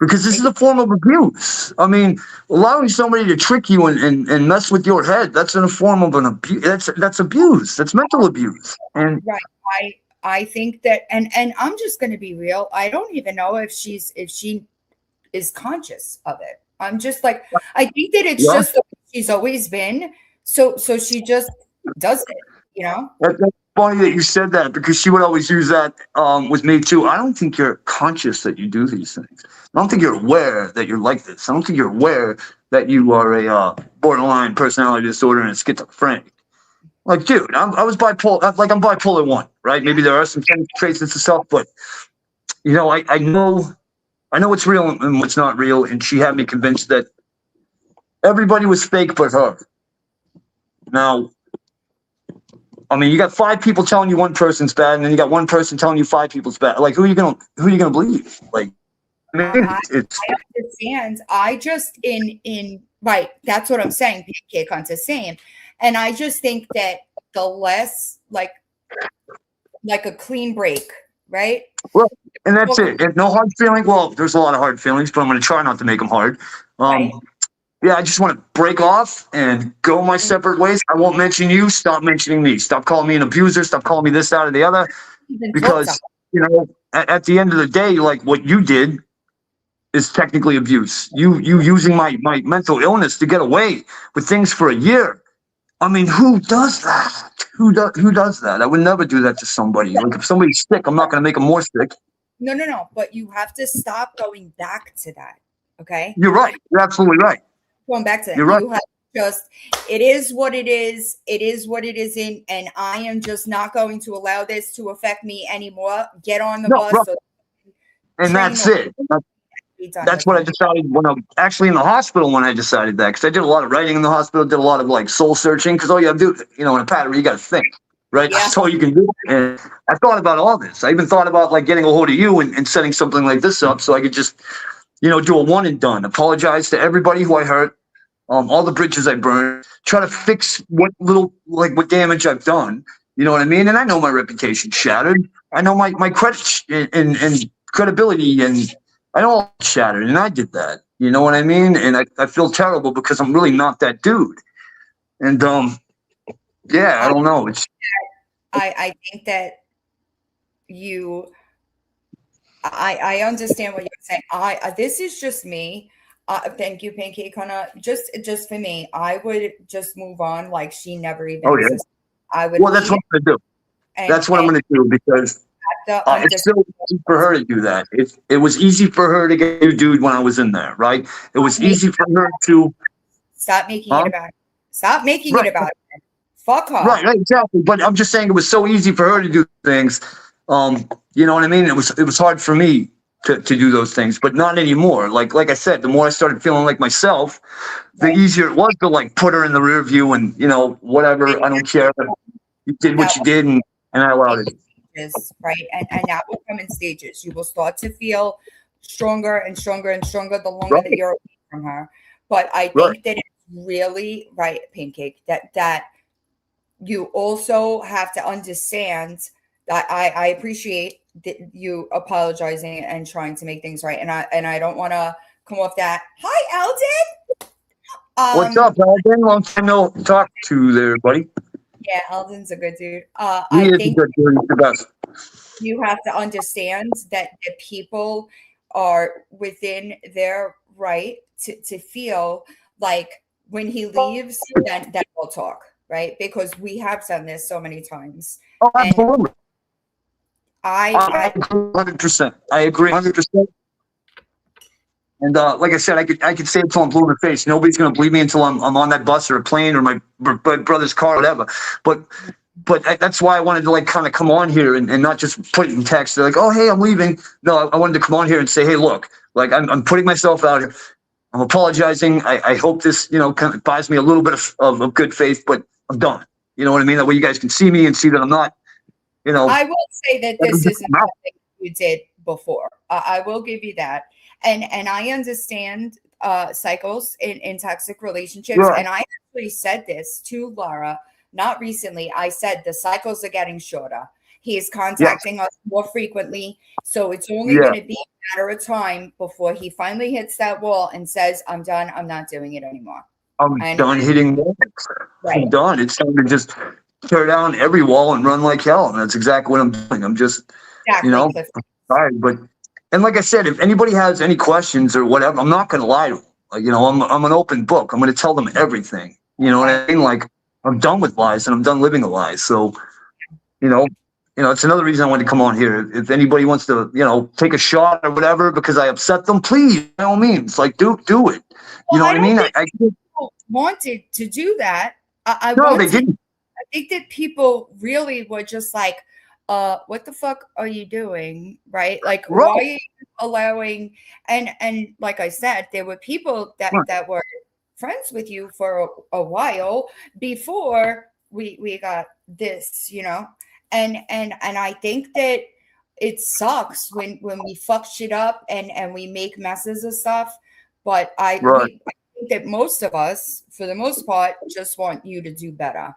Because this is a form of abuse. I mean, allowing somebody to trick you and mess with your head, that's in a form of an abuse. That's abuse. That's mental abuse. And I think that, and I'm just going to be real. I don't even know if she is conscious of it. I'm just like, I think that it's just the way she's always been. So she just does it, That's funny that you said that because she would always use that with me too. I don't think you're conscious that you do these things. I don't think you're aware that you're like this. I don't think you're aware that you are a borderline personality disorder and a schizophrenic. Like, dude, I was bipolar. Like, I'm bipolar 1, right? Maybe there are some traits and stuff, but I know what's real and what's not real. And she had me convinced that everybody was fake but her. Now, I mean, you got 5 people telling you one person's bad, and then you got one person telling you 5 people's bad. Like, who are you gonna believe? Like, I mean, I understand. I just right. That's what I'm saying. PK Cunt is saying, and I just think that the less like a clean break, right? Well, and that's it. If no hard feeling. Well, there's a lot of hard feelings, but I'm going to try not to make them hard. Right. yeah, I just want to break off and go my separate ways. I won't mention you. Stop mentioning me. Stop calling me an abuser. Stop calling me this, that, or the other. Because, you know, at the end of the day, like what you did is technically abuse. You using my mental illness to get away with things for a year. I mean, who does that? Who does that? I would never do that to somebody. Like if somebody's sick, I'm not going to make them more sick. No. But you have to stop going back to that. Okay. You're right. You're absolutely right. Going back to that. You're right. You have just, it is what it is. It is what it isn't. And I am just not going to allow this to affect me anymore. Get on the bus. So and that's it. That's what I decided when I'm actually in the hospital when I decided that, because I did a lot of writing in the hospital, did a lot of like soul searching, because all you have to do, you know, in a pattern, you got to think, right? Yeah. That's all you can do. And I thought about all this. I even thought about like getting a hold of you and setting something like this up so I could just, you know, do a one and done, apologize to everybody who I hurt, all the bridges I burned, try to fix what damage I've done. You know what I mean? And I know my reputation shattered. I know my credit and credibility and I know all shattered, and I did that. You know what I mean? And I feel terrible because I'm really not that dude. And yeah, I don't know. I think that I understand what you're saying. This is just me. Thank you, Pancake Hunter. Just for me, I would just move on like she never even existed. I would. Well, that's what I'm gonna do. That's what I'm gonna do because. It's so easy for her to do that. It was easy for her to get a dude when I was in there, right? It was easy for her to stop making it about it. Stop making it about it. Fuck her. Right, exactly. But I'm just saying it was so easy for her to do things. You know what I mean? It was hard for me to do those things, but not anymore. Like I said, the more I started feeling like myself, the easier it was to like put her in the rear view and, you know, whatever. I don't care. You did what you did and I allowed it. Right, and that will come in stages. You will start to feel stronger and stronger and stronger the longer that you're away from her. But I think that it's really right, Pancake, that you also have to understand that I appreciate that you apologizing and trying to make things right, and I don't want to come off that. Hi, Eldon. What's up, Eldon? Long time no talk to there, buddy. Yeah, Eldon's a good dude. I think the best. You have to understand that the people are within their right to feel like when he leaves, then we'll talk, right? Because we have done this so many times. Oh, absolutely. I agree 100%. I agree 100%. And like I said, I could say it till I'm blue in the face. Nobody's gonna believe me until I'm on that bus or a plane or my brother's car, or whatever. But that's why I wanted to like kind of come on here and not just put it in text. They're like, oh hey, I'm leaving. No, I wanted to come on here and say, hey, look, like I'm putting myself out here. I'm apologizing. I hope this, you know, kind of buys me a little bit of good faith, but I'm done. You know what I mean? That way you guys can see me and see that I'm not, you know. I will say that this isn't something you did before. I will give you that. And I understand cycles in toxic relationships. Yeah. And I actually said this to Laura, not recently. I said the cycles are getting shorter. He is contacting us more frequently. So it's only going to be a matter of time before he finally hits that wall and says, I'm done. I'm not doing it anymore. I'm done hitting walls. Right. I'm done. It's time to just tear down every wall and run like hell. And that's exactly what I'm doing. I'm just, you know, sorry, but. And like I said, if anybody has any questions or whatever, I'm not going to lie to them. Like, you know, I'm an open book. I'm going to tell them everything. You know what I mean? Like, I'm done with lies and I'm done living a lie. So, you know, it's another reason I wanted to come on here. If anybody wants to, you know, take a shot or whatever because I upset them, please, by all means, like, do it. You know what I mean? I wanted to do that. They didn't. I think that people really were just like, what the fuck are you doing? Right? Like, why are you allowing, and like I said, there were people that were friends with you for a while before we got this, you know, and I think that it sucks when we fuck shit up and we make messes of stuff. But I think that most of us, for the most part, just want you to do better.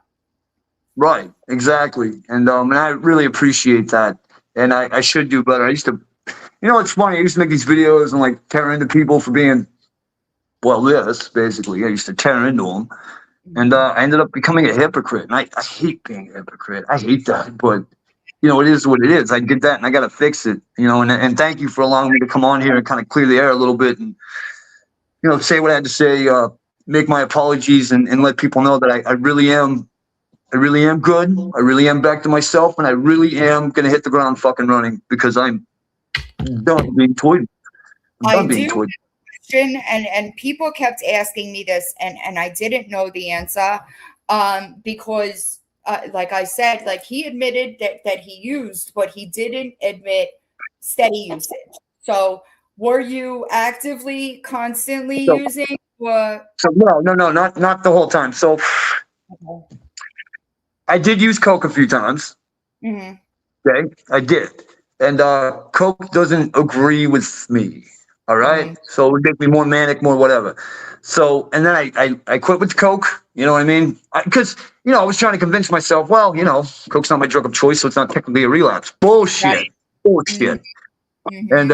Right, exactly. And I really appreciate that. And I should do better. I used to, you know, it's funny. I used to make these videos and like tear into people for being well, this basically. I used to tear into them. And I ended up becoming a hypocrite. And I hate being a hypocrite. I hate that. But, you know, it is what it is. I did that and I got to fix it, you know. And thank you for allowing me to come on here and kind of clear the air a little bit and, you know, say what I had to say, make my apologies and let people know that I really am good. I really am back to myself. And I really am going to hit the ground fucking running because I'm done being toyed. I'm done being toyed. And people kept asking me this and I didn't know the answer because like I said, like he admitted that he used, but he didn't admit steady usage. So were you actively constantly using or so no, not the whole time. So okay. I did use coke a few times. Mm-hmm. Okay, I did. And coke doesn't agree with me. All right. Mm-hmm. So it would make me more manic, more whatever. So, and then I quit with coke, you know what I mean? Because, you know, I was trying to convince myself, well, you know, coke's not my drug of choice, so it's not technically a relapse. Bullshit. Right. Bullshit. Mm-hmm. And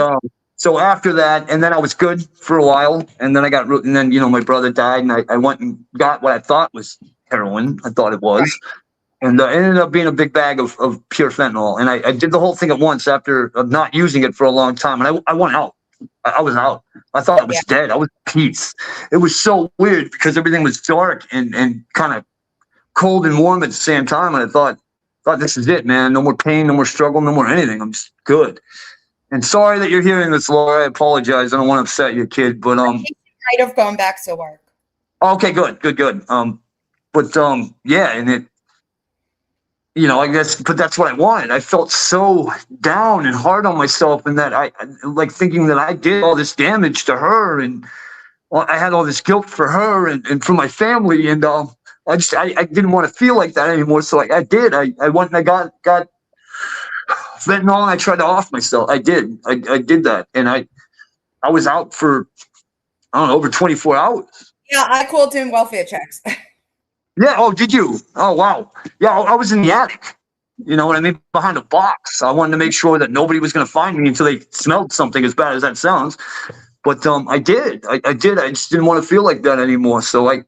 so after that, and then I was good for a while, and then and then, you know, my brother died, and I went and got what I thought was heroin. I thought it was. Right. And it ended up being a big bag of pure fentanyl. And I did the whole thing at once after not using it for a long time. And I went out. I was out. I thought I was dead. I was peace. It was so weird because everything was dark and kind of cold and warm at the same time. And I thought this is it, man. No more pain, no more struggle, no more anything. I'm just good. And sorry that you're hearing this, Laura. I apologize. I don't want to upset your kid, but I think you might have gone back to work. Okay, good. Yeah, and it, you know, I guess, but that's what I wanted. I felt so down and hard on myself, and that I like thinking that I did all this damage to her, and I had all this guilt for her and for my family, and I didn't want to feel like that anymore. So I did. I went and I got fentanyl, and I tried to off myself. I did that, and I was out for, I don't know, over 24 hours. Yeah, I called in welfare checks. Yeah. Oh, did you? Oh, wow. Yeah, I was in the attic. You know what I mean? Behind a box. I wanted to make sure that nobody was going to find me until they smelled something, as bad as that sounds. But I did. I did. I just didn't want to feel like that anymore. So I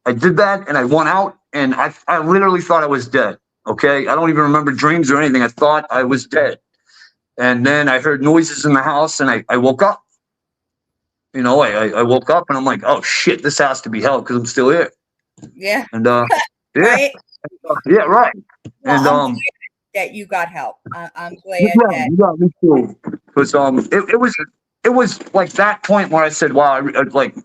did that, and I went out, and I literally thought I was dead. Okay? I don't even remember dreams or anything. I thought I was dead. And then I heard noises in the house, and I woke up. You know, I woke up, and I'm like, oh, shit, this has to be hell because I'm still here. Yeah. And yeah, right? Yeah, right. Well, And I'm glad that you got help. I'm glad that. Yeah, me too. Because it was like that point where I said, wow, like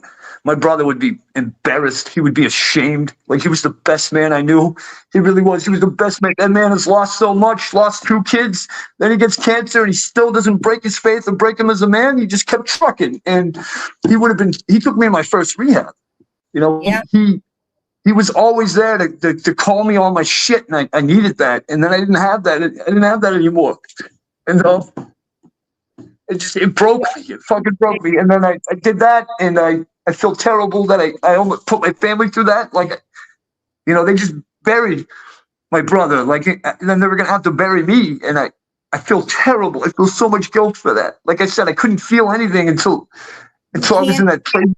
my brother would be embarrassed. He would be ashamed. Like he was the best man I knew. He really was. He was the best man. That man has lost so much. Lost 2 kids. Then he gets cancer, and he still doesn't break his faith or break him as a man. He just kept trucking, and he took me in my first rehab. You know, yeah. He was always there to call me on my shit, and I needed that. And then I didn't have that. I didn't have that anymore. And it broke me. It fucking broke me. And then I did that, and I feel terrible that I almost put my family through that. Like, you know, they just buried my brother. Like, and then they were gonna have to bury me, and I feel terrible. I feel so much guilt for that. Like I said, I couldn't feel anything until I was in that place.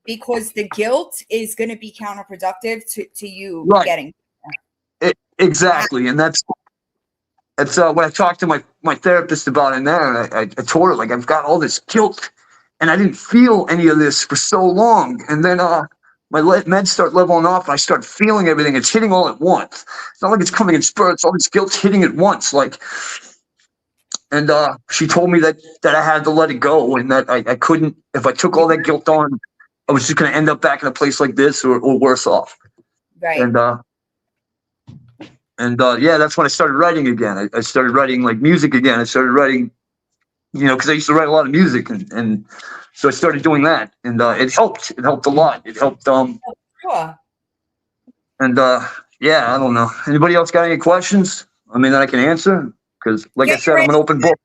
Because the guilt is going to be counterproductive to you getting exactly. And that's what I talked to my therapist about in there. And I told her, like, I've got all this guilt, and I didn't feel any of this for so long. And then my meds start leveling off, and I start feeling everything. It's hitting all at once. It's not like it's coming in spurts. All this guilt's hitting at once, like. And she told me that I had to let it go, and that I couldn't. If I took all that guilt on, I was just going to end up back in a place like this or worse off. Right. And yeah, that's when I started writing again. I started writing like music again. I started writing, you know, because I used to write a lot of music, and so I started doing that, and it helped. It helped a lot. It helped. Sure. And yeah, I don't know. Anybody else got any questions? I mean, that I can answer, because like I said, I'm an open book.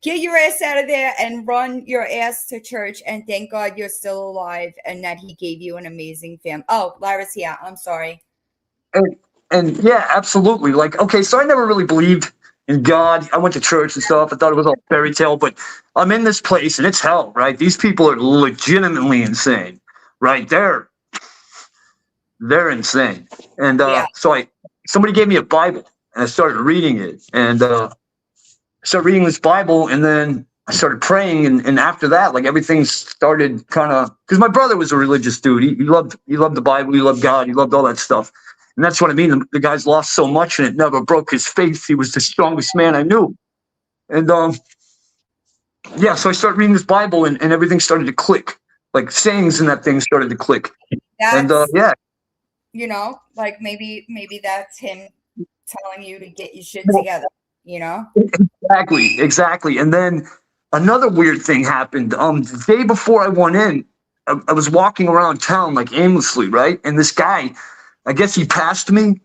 Get your ass out of there and run your ass to church, and thank God you're still alive and that he gave you an amazing family. Oh, Lyra's here. I'm sorry. And yeah, absolutely. Like, okay, so I never really believed and God. I went to church and stuff. I thought it was all fairy tale, but I'm in this place and it's hell, right? These people are legitimately insane, right? They're insane. And Yeah. so somebody gave me a Bible and I started reading it. And I started reading this Bible, and then I started praying, and after that, like everything started kind of, because my brother was a religious dude. He loved the Bible, he loved God, he loved all that stuff. And that's what I mean. The guy's lost so much and it never broke his faith. He was the strongest man I knew. And yeah, so I started reading this Bible, and everything started to click. Like sayings in that thing started to click. And That's, yeah. you know, like maybe that's him telling you to get your shit together, you know? Exactly. And then another weird thing happened. The day before I went in, I was walking around town like aimlessly, right? And this guy, I guess he passed me,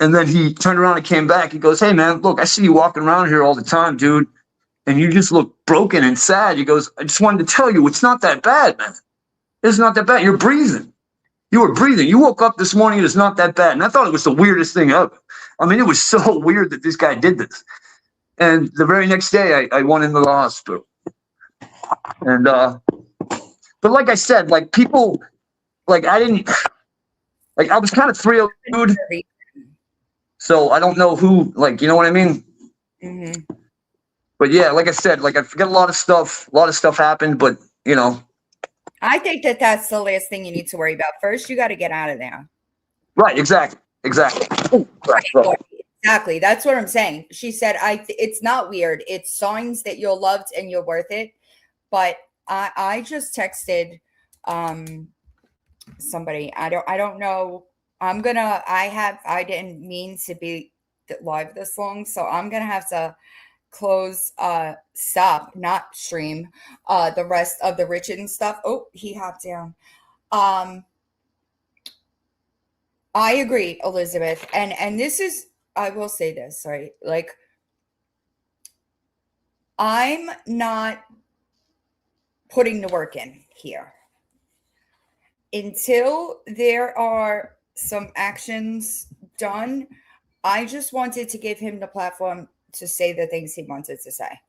and then he turned around and came back. He goes, "Hey man, look, I see you walking around here all the time, dude, and you just look broken and sad." He goes, "I just wanted to tell you, it's not that bad, man. It's not that bad. You're breathing. You were breathing. You woke up this morning, it's not that bad." And I thought it was the weirdest thing ever. I mean, it was so weird that this guy did this. And the very next day, I went into the hospital. And but like I said, like people, like I didn't, like I was kind of thrilled, dude. So I don't know who, like, you know what I mean? Mm-hmm. But yeah, like I said, like I forget a lot of stuff. A lot of stuff happened, but you know. I think that's the last thing you need to worry about. First, you got to get out of there. Right. Exactly. Ooh, right. Exactly. That's what I'm saying. She said, it's not weird. It's signs that you're loved and you're worth it. But I just texted somebody. I don't know. I didn't mean to be live this long, so I'm gonna have to stop, not stream the rest of the Richins stuff. Oh, he hopped down. I agree, Elizabeth. And this is, I will say this, right? Like, I'm not putting the work in here until there are some actions done. I just wanted to give him the platform to say the things he wanted to say.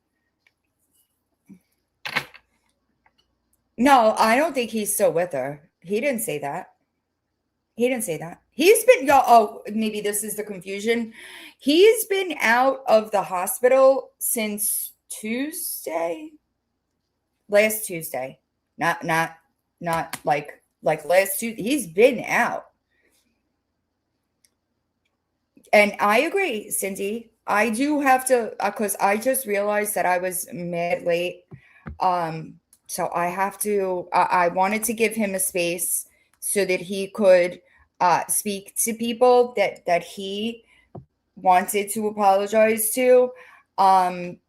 No, I don't think he's still with her. He didn't say that. He's been, y'all. Oh, maybe this is the confusion. He's been out of the hospital since Tuesday. Last Tuesday. Not like last Tuesday. He's been out. And I agree, Cindy. I do have to, because I just realized that I was mad late. So I have to, I wanted to give him a space so that he could speak to people that he wanted to apologize to. And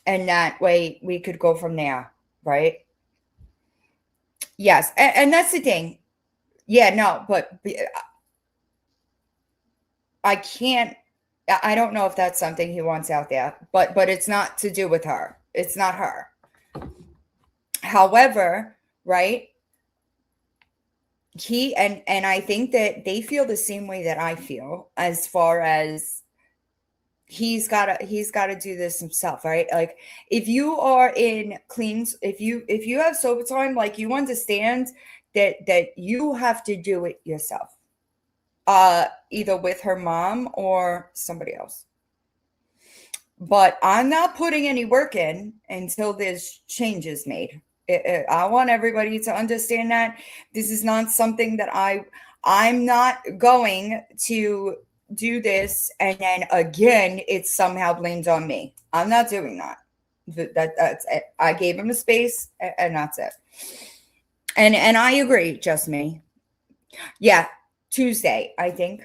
that way we could go from there, right? Yes. And that's the thing. Yeah, no, but I can't, I don't know if that's something he wants out there, but it's not to do with her. It's not her. However, right? He and I think that they feel the same way that I feel, as far as he's got to do this himself, right? Like, if you are in cleans, if you have sober time, like, you understand that you have to do it yourself, either with her mom or somebody else. But I'm not putting any work in until there's changes made. I want everybody to understand that this is not something that I'm not going to do this and then again it's somehow blamed on me. I'm not doing that. That's it. I gave him a space and that's it. And I agree, just me. Yeah, Tuesday, I think.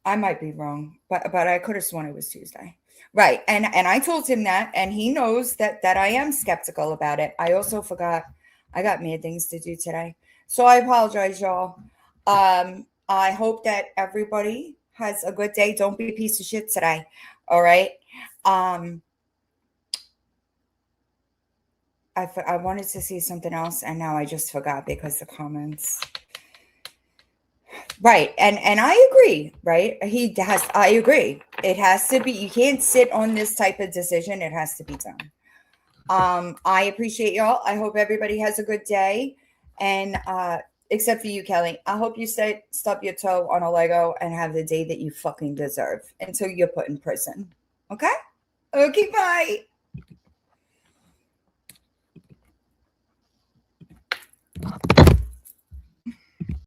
I might be wrong, but I could have sworn it was Tuesday. Right. And I told him that, and he knows that I am skeptical about it. I also forgot I got mad things to do today. So I apologize, y'all. I hope that everybody has a good day. Don't be a piece of shit today. All right. I wanted to see something else, and now I just forgot because the comments. Right. And I agree, right? I agree. It has to be, you can't sit on this type of decision. It has to be done. I appreciate y'all. I hope everybody has a good day. And except for you, Kelly, I hope you stub your toe on a Lego and have the day that you fucking deserve until you're put in prison. Okay? Okay, bye.